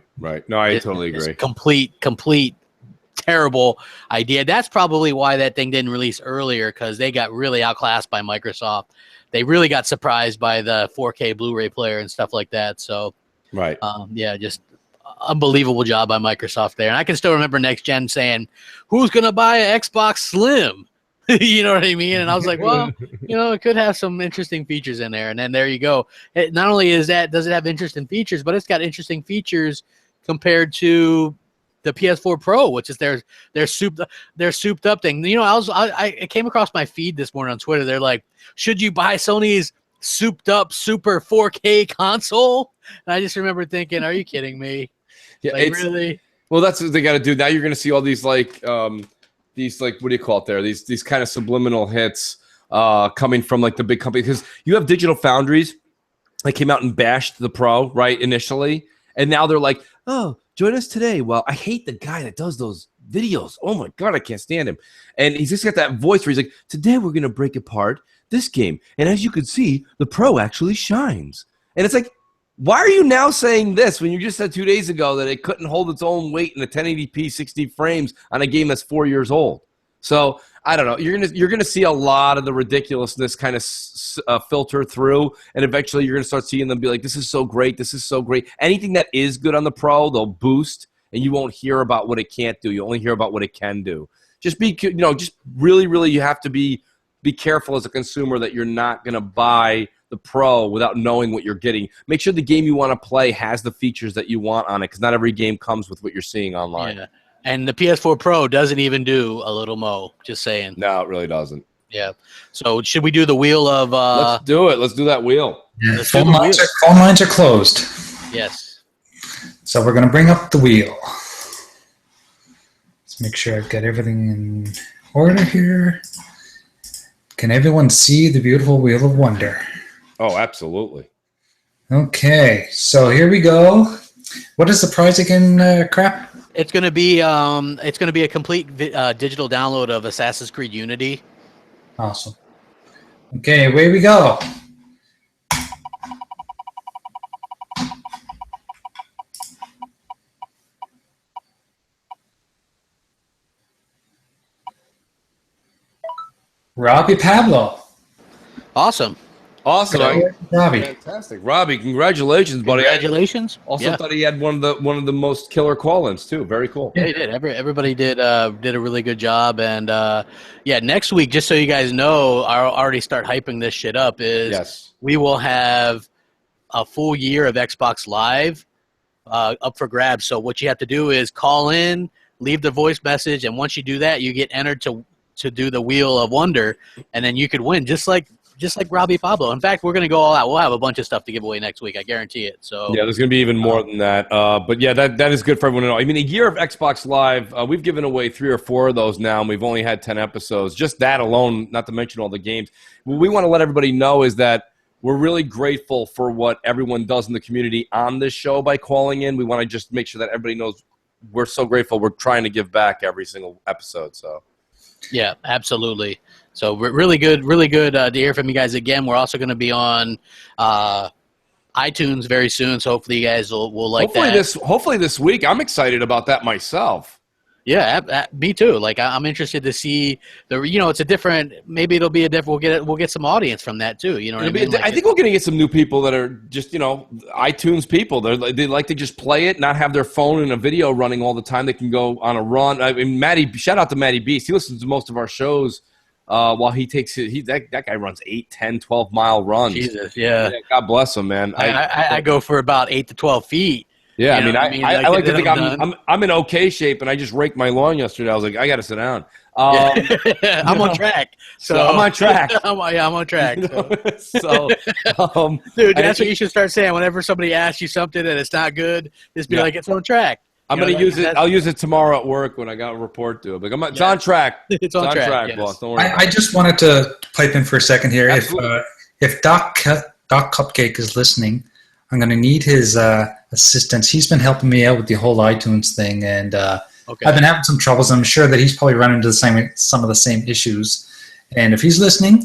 No, I totally agree. Complete terrible idea. That's probably why that thing didn't release earlier, because they got really outclassed by Microsoft. They really got surprised by the 4K Blu-ray player and stuff like that. So, right. Just unbelievable job by Microsoft there. And I can still remember Next Gen saying, who's going to buy an Xbox Slim? You know what I mean? And I was like, well, it could have some interesting features in there. And then there you go. Not only does it have interesting features, but it's got interesting features compared to the PS4 Pro, which is their souped up thing. I came across my feed this morning on Twitter. They're like, should you buy Sony's souped up super 4K console? And I just remember thinking, are you kidding me? Yeah, really? Well, that's what they got to do. Now you're going to see all these what do you call it there? These kind of subliminal hits coming from like the big company, because you have Digital Foundries. They came out and bashed the Pro right initially, and now they're like, oh, join us today. Well, I hate the guy that does those videos. Oh my God, I can't stand him. And he's just got that voice where he's like, today we're going to break apart this game. And as you can see, the Pro actually shines. And it's like, why are you now saying this when you just said 2 days ago that it couldn't hold its own weight in the 1080p 60 frames on a game that's 4 years old? So I don't know. You're gonna see a lot of the ridiculousness kind of filter through, and eventually you're gonna start seeing them be like, "This is so great. This is so great." Anything that is good on the Pro, they'll boost, and you won't hear about what it can't do. You only hear about what it can do. Just really, really, you have to be careful as a consumer that you're not gonna buy the Pro without knowing what you're getting. Make sure the game you want to play has the features that you want on it, because not every game comes with what you're seeing online. Yeah. And the PS4 Pro doesn't even do a little Mo. Just saying. No, it really doesn't. Yeah. So should we do the wheel of? Let's do it. Let's do that wheel. Yeah, phone lines are closed. Yes. So we're going to bring up the wheel. Let's make sure I've got everything in order here. Can everyone see the beautiful Wheel of Wonder? Oh, absolutely. Okay, so here we go. What is the prize again, Crap? It's going to be a complete digital download of Assassin's Creed Unity. Awesome. Okay, away we go. Robbie Pablo. Awesome. Awesome. Robbie. Fantastic. Robbie, congratulations, buddy. Congratulations. Also thought he had one of the most killer call-ins too. Very cool. Yeah, he did. Everybody did a really good job. And yeah, next week, just so you guys know, I'll already start hyping this shit up, is we will have a full year of Xbox Live up for grabs. So what you have to do is call in, leave the voice message, and once you do that, you get entered to do the Wheel of Wonder, and then you could win just like Robbie Pablo. In fact, we're going to go all out. We'll have a bunch of stuff to give away next week. I guarantee it. So yeah, there's going to be even more than that. But yeah, that is good for everyone to know. I mean, a year of Xbox Live, we've given away 3 or 4 of those now, and we've only had 10 episodes. Just that alone, not to mention all the games. What we want to let everybody know is that we're really grateful for what everyone does in the community on this show by calling in. We want to just make sure that everybody knows we're so grateful. We're trying to give back every single episode. So yeah, absolutely. So really good to hear from you guys again. We're also going to be on iTunes very soon, so hopefully you guys will like that. Hopefully this week. I'm excited about that myself. Yeah, me too. Like I'm interested to see it's a different. Maybe it'll be a different. We'll get some audience from that too. You know what I mean? I think we're going to get some new people that are just iTunes people. They like to just play it, not have their phone and a video running all the time. They can go on a run. I mean, shout out to Matty Beast. He listens to most of our shows. While he takes that guy runs 8, 10, 12-mile runs. Jesus, yeah. God bless him, man. I go for about 8 to 12 feet. Yeah, I like to think I'm in okay shape, and I just raked my lawn yesterday. I was like, I got to sit down. I'm on track. So I'm on track. I'm on track. So, dude, that's what you should start saying. Whenever somebody asks you something and it's not good, just be like, it's on track. I'm going to use it. I'll use it tomorrow at work when I got a report to it. Like, it's on track. It's on track, yes. Boss. Don't worry. I just wanted to pipe in for a second here. If Doc Cupcake is listening, I'm going to need his assistance. He's been helping me out with the whole iTunes thing, and I've been having some troubles. I'm sure that he's probably run into some of the same issues. And if he's listening,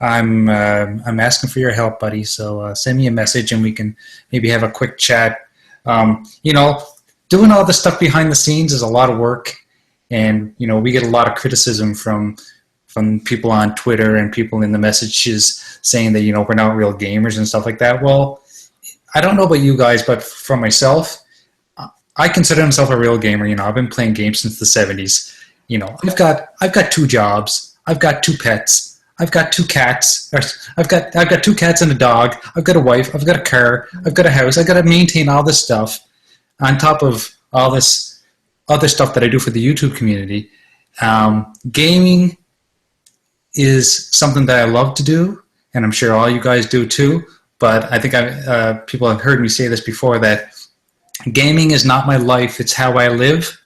I'm asking for your help, buddy. So send me a message, and we can maybe have a quick chat. Doing all this stuff behind the scenes is a lot of work, and we get a lot of criticism from people on Twitter and people in the messages saying that we're not real gamers and stuff like that. Well, I don't know about you guys, but for myself, I consider myself a real gamer. I've been playing games since the 70s. I've got 2 jobs. I've got 2 pets. I've got 2 cats. I've got 2 cats and a dog. I've got a wife. I've got a car. I've got a house. I've got to maintain all this stuff on top of all this other stuff that I do for the YouTube community. Gaming is something that I love to do, and I'm sure all you guys do too. But I think people have heard me say this before, that gaming is not my life, it's how I live.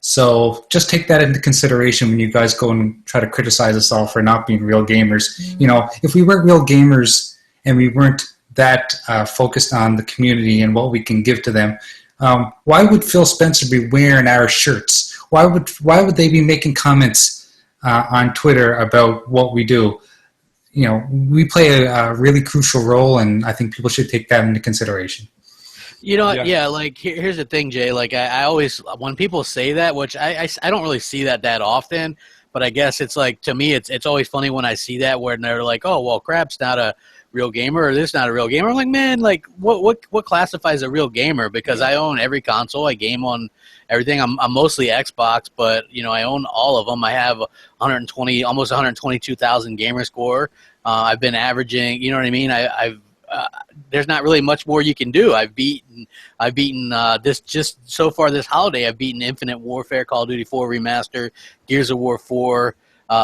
So just take that into consideration when you guys go and try to criticize us all for not being real gamers. If we weren't real gamers and we weren't that focused on the community and what we can give to them, why would Phil Spencer be wearing our shirts? Why would they be making comments on Twitter about what we do? We play a really crucial role, and I think people should take that into consideration. Like here's the thing, Jay. Like I always, when people say that, which I don't really see that often, but I guess it's like, to me, it's always funny when I see that, where they're like, oh, well, Crap's not a real gamer, or this not a real gamer. I'm like, man, like what classifies a real gamer? Because I own every console, I game on everything. I'm mostly Xbox, but I own all of them. I have almost 122,000 gamer score. I've been averaging, you know what I mean? I've there's not really much more you can do. I've beaten this just so far this holiday. I've beaten Infinite Warfare, Call of Duty 4 Remaster, Gears of War 4. You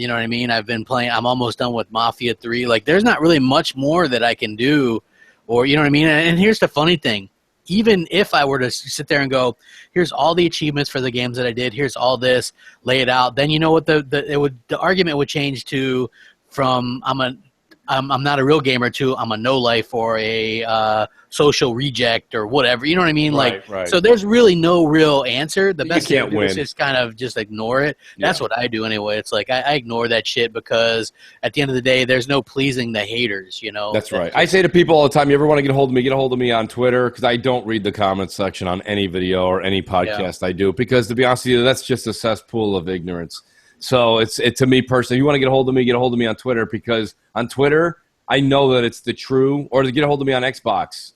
know what I mean? I've been playing. I'm almost done with Mafia 3. Like, there's not really much more that I can do, or you know what I mean. And here's the funny thing: even if I were to sit there and go, here's all the achievements for the games that I did, here's all this, lay it out, then you know what the argument would change to from I'm not a real gamer to I'm a no life or a social reject or whatever. You know what I mean? Right. So there's really no real answer. The You best thing can't to do is win. just kind of just ignore it. That's what I do anyway. It's like I ignore that shit because at the end of the day, there's no pleasing the haters. You know. That's right. I say to people all the time, you ever want to get a hold of me on Twitter, because I don't read the comment section on any video or any podcast I do, because to be honest with you, that's just a cesspool of ignorance. So it's to me personally, you want to get a hold of me on Twitter, because on Twitter, I know that it's the true, or to get a hold of me on Xbox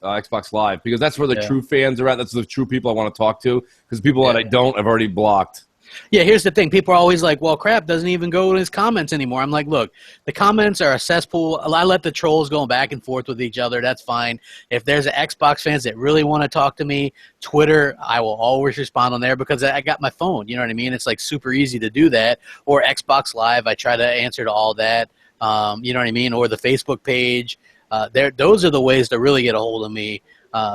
Live, because that's where the true fans are at. That's the true people I want to talk to, because people that I don't, I've already blocked. Yeah, here's the thing. People are always like, well, crap doesn't even go in his comments anymore. I'm like, look, the comments are a cesspool. I let the trolls go back and forth with each other. That's fine. If there's an Xbox fans that really want to talk to me, Twitter, I will always respond on there because I got my phone. You know what I mean? It's like super easy to do that. Or Xbox Live, I try to answer to all that. You know what I mean? Or the Facebook page. Those are the ways to really get a hold of me.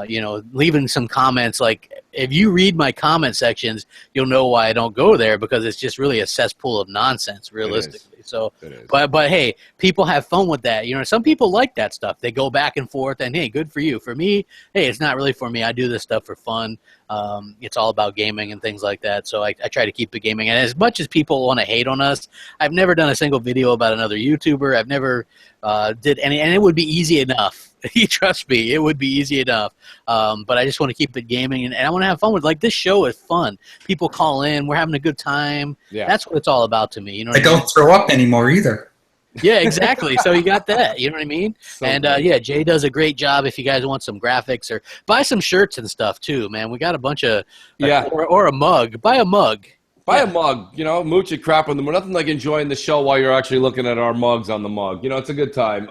You know, leaving some comments. Like, if you read my comment sections, you'll know why I don't go there, because it's just really a cesspool of nonsense, realistically. So, but hey, people have fun with that. You know, some people like that stuff. They go back and forth, and hey, good for you. For me, hey, it's not really for me. I do this stuff for fun. It's all about gaming and things like that. So I try to keep the gaming. And as much as people want to hate on us, I've never done a single video about another YouTuber. I've never did any, and it would be easy enough. You trust me, it would be easy enough. But I just want to keep it gaming, and I want to have fun with. Like, this show is fun. People call in. We're having a good time. Yeah, that's what it's all about to me. You know, I don't throw up anymore either. Yeah, exactly. So you got that. You know what I mean? And yeah, Jay does a great job. If you guys want some graphics, or buy some shirts and stuff too, man. We got a bunch of or a mug. Buy a mug. Buy a mug, you know, Mooch and Crap on them. Nothing like enjoying the show while you're actually looking at our mugs on the mug. You know, it's a good time.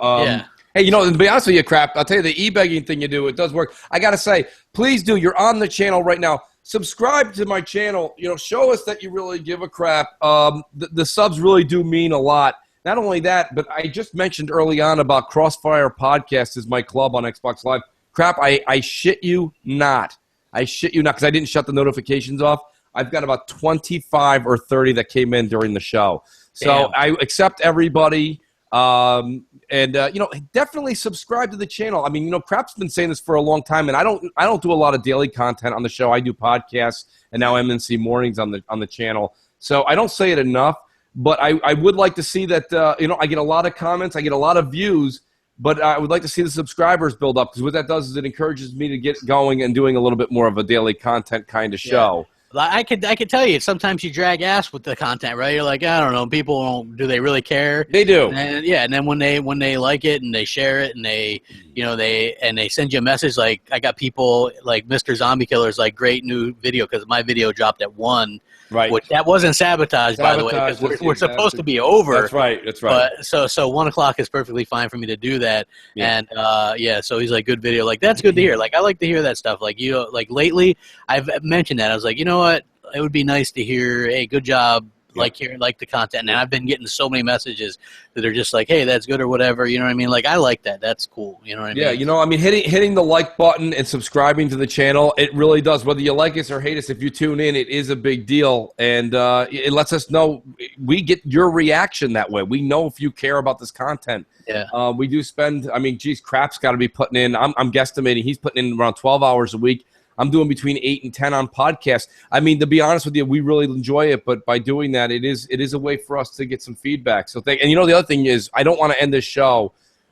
Hey, you know, to be honest with you, Crap, I'll tell you, the e-begging thing you do, it does work. I got to say, please do. You're on the channel right now. Subscribe to my channel. You know, show us that you really give a crap. The subs really do mean a lot. Not only that, but I just mentioned early on about Crossfire Podcast is my club on Xbox Live. Crap, I shit you not. I shit you not, because I didn't shut the notifications off. I've got about 25 or 30 that came in during the show. So I accept everybody. You know, definitely subscribe to the channel. I mean, you know, Crap's been saying this for a long time, and I don't do a lot of daily content on the show. I do podcasts and now M&C Mornings on the channel. So I don't say it enough, but I would like to see that, you know, I get a lot of comments, I get a lot of views, but I would like to see the subscribers build up, because what that does is it encourages me to get going and doing a little bit more of a daily content kind of show. I could tell you, sometimes you drag ass with the content, right? You're like, I don't know, people do they really care? They do. And yeah, and then when they like it and they share it and they, you know, they send you a message, like, I got people like Mr. Zombie Killer's like, great new video, because my video dropped at 1. Right. Which that wasn't sabotaged, by the way, because we're supposed to be over. That's right. That's right. But so 1 o'clock is perfectly fine for me to do that. Yeah. And yeah, so he's like, good video. Like, that's good to hear. Like, I like to hear that stuff. Like, you know, like lately I've mentioned that. I was like, you know what? It would be nice to hear, hey, good job. Like hearing the content, and I've been getting so many messages that are just like, hey, that's good or whatever, you know what I mean? Like, I like that. That's cool. You know what I mean? Yeah, you know, I mean, hitting the like button and subscribing to the channel, it really does. Whether you like us or hate us, if you tune in, it is a big deal, and it lets us know. We get your reaction that way. We know if you care about this content. Yeah. We do spend. I mean, geez, Crap's got to be putting in. I'm guesstimating he's putting in around 12 hours a week. I'm doing between 8 and 10 on podcasts. I mean, to be honest with you, we really enjoy it, but by doing that, it is a way for us to get some feedback. So and you know, the other thing is, I don't want to end this show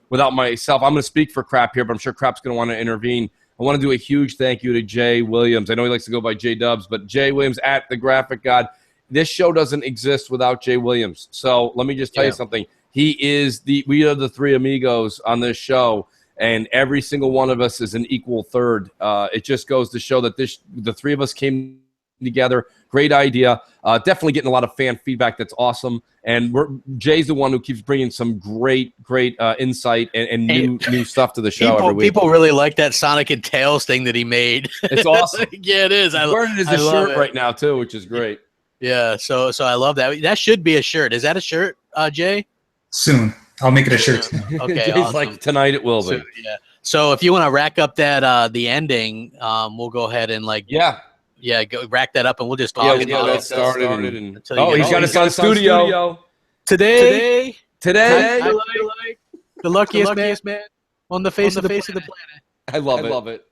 without myself. I'm going to speak for Crap here, but I'm sure Crap's going to want to intervene. I want to do a huge thank you to Jay Williams. I know he likes to go by J Dubs, but Jay Williams at The Graphic God. This show doesn't exist without Jay Williams. So let me just tell you something. We are the three amigos on this show. And every single one of us is an equal third. It just goes to show that the three of us came together. Great idea. Definitely getting a lot of fan feedback. That's awesome. And Jay's the one who keeps bringing some great insight and new stuff to the show every week. People really like that Sonic and Tails thing that he made. It's awesome. Yeah, it is. I'm wearing it as a shirt right now too, which is great. Yeah, so I love that. That should be a shirt. Is that a shirt, Jay? Soon. I'll make it a shirt. Okay, Jay's awesome. like tonight it will be. So, yeah. So if you want to rack up that the ending, we'll go ahead and go rack that up, and we'll just talk we'll get that started. He's got us on studio today. Today, the luckiest man on the face of the planet. I love it.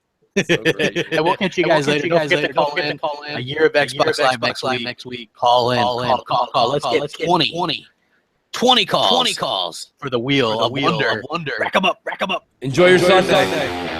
So great. And we'll catch you guys later. Don't forget to call in. A year of Xbox Live next week. Call in. Call. Let's get 20 calls. 20 calls for the wheel of wonder. Rack them up. Enjoy your Sunday.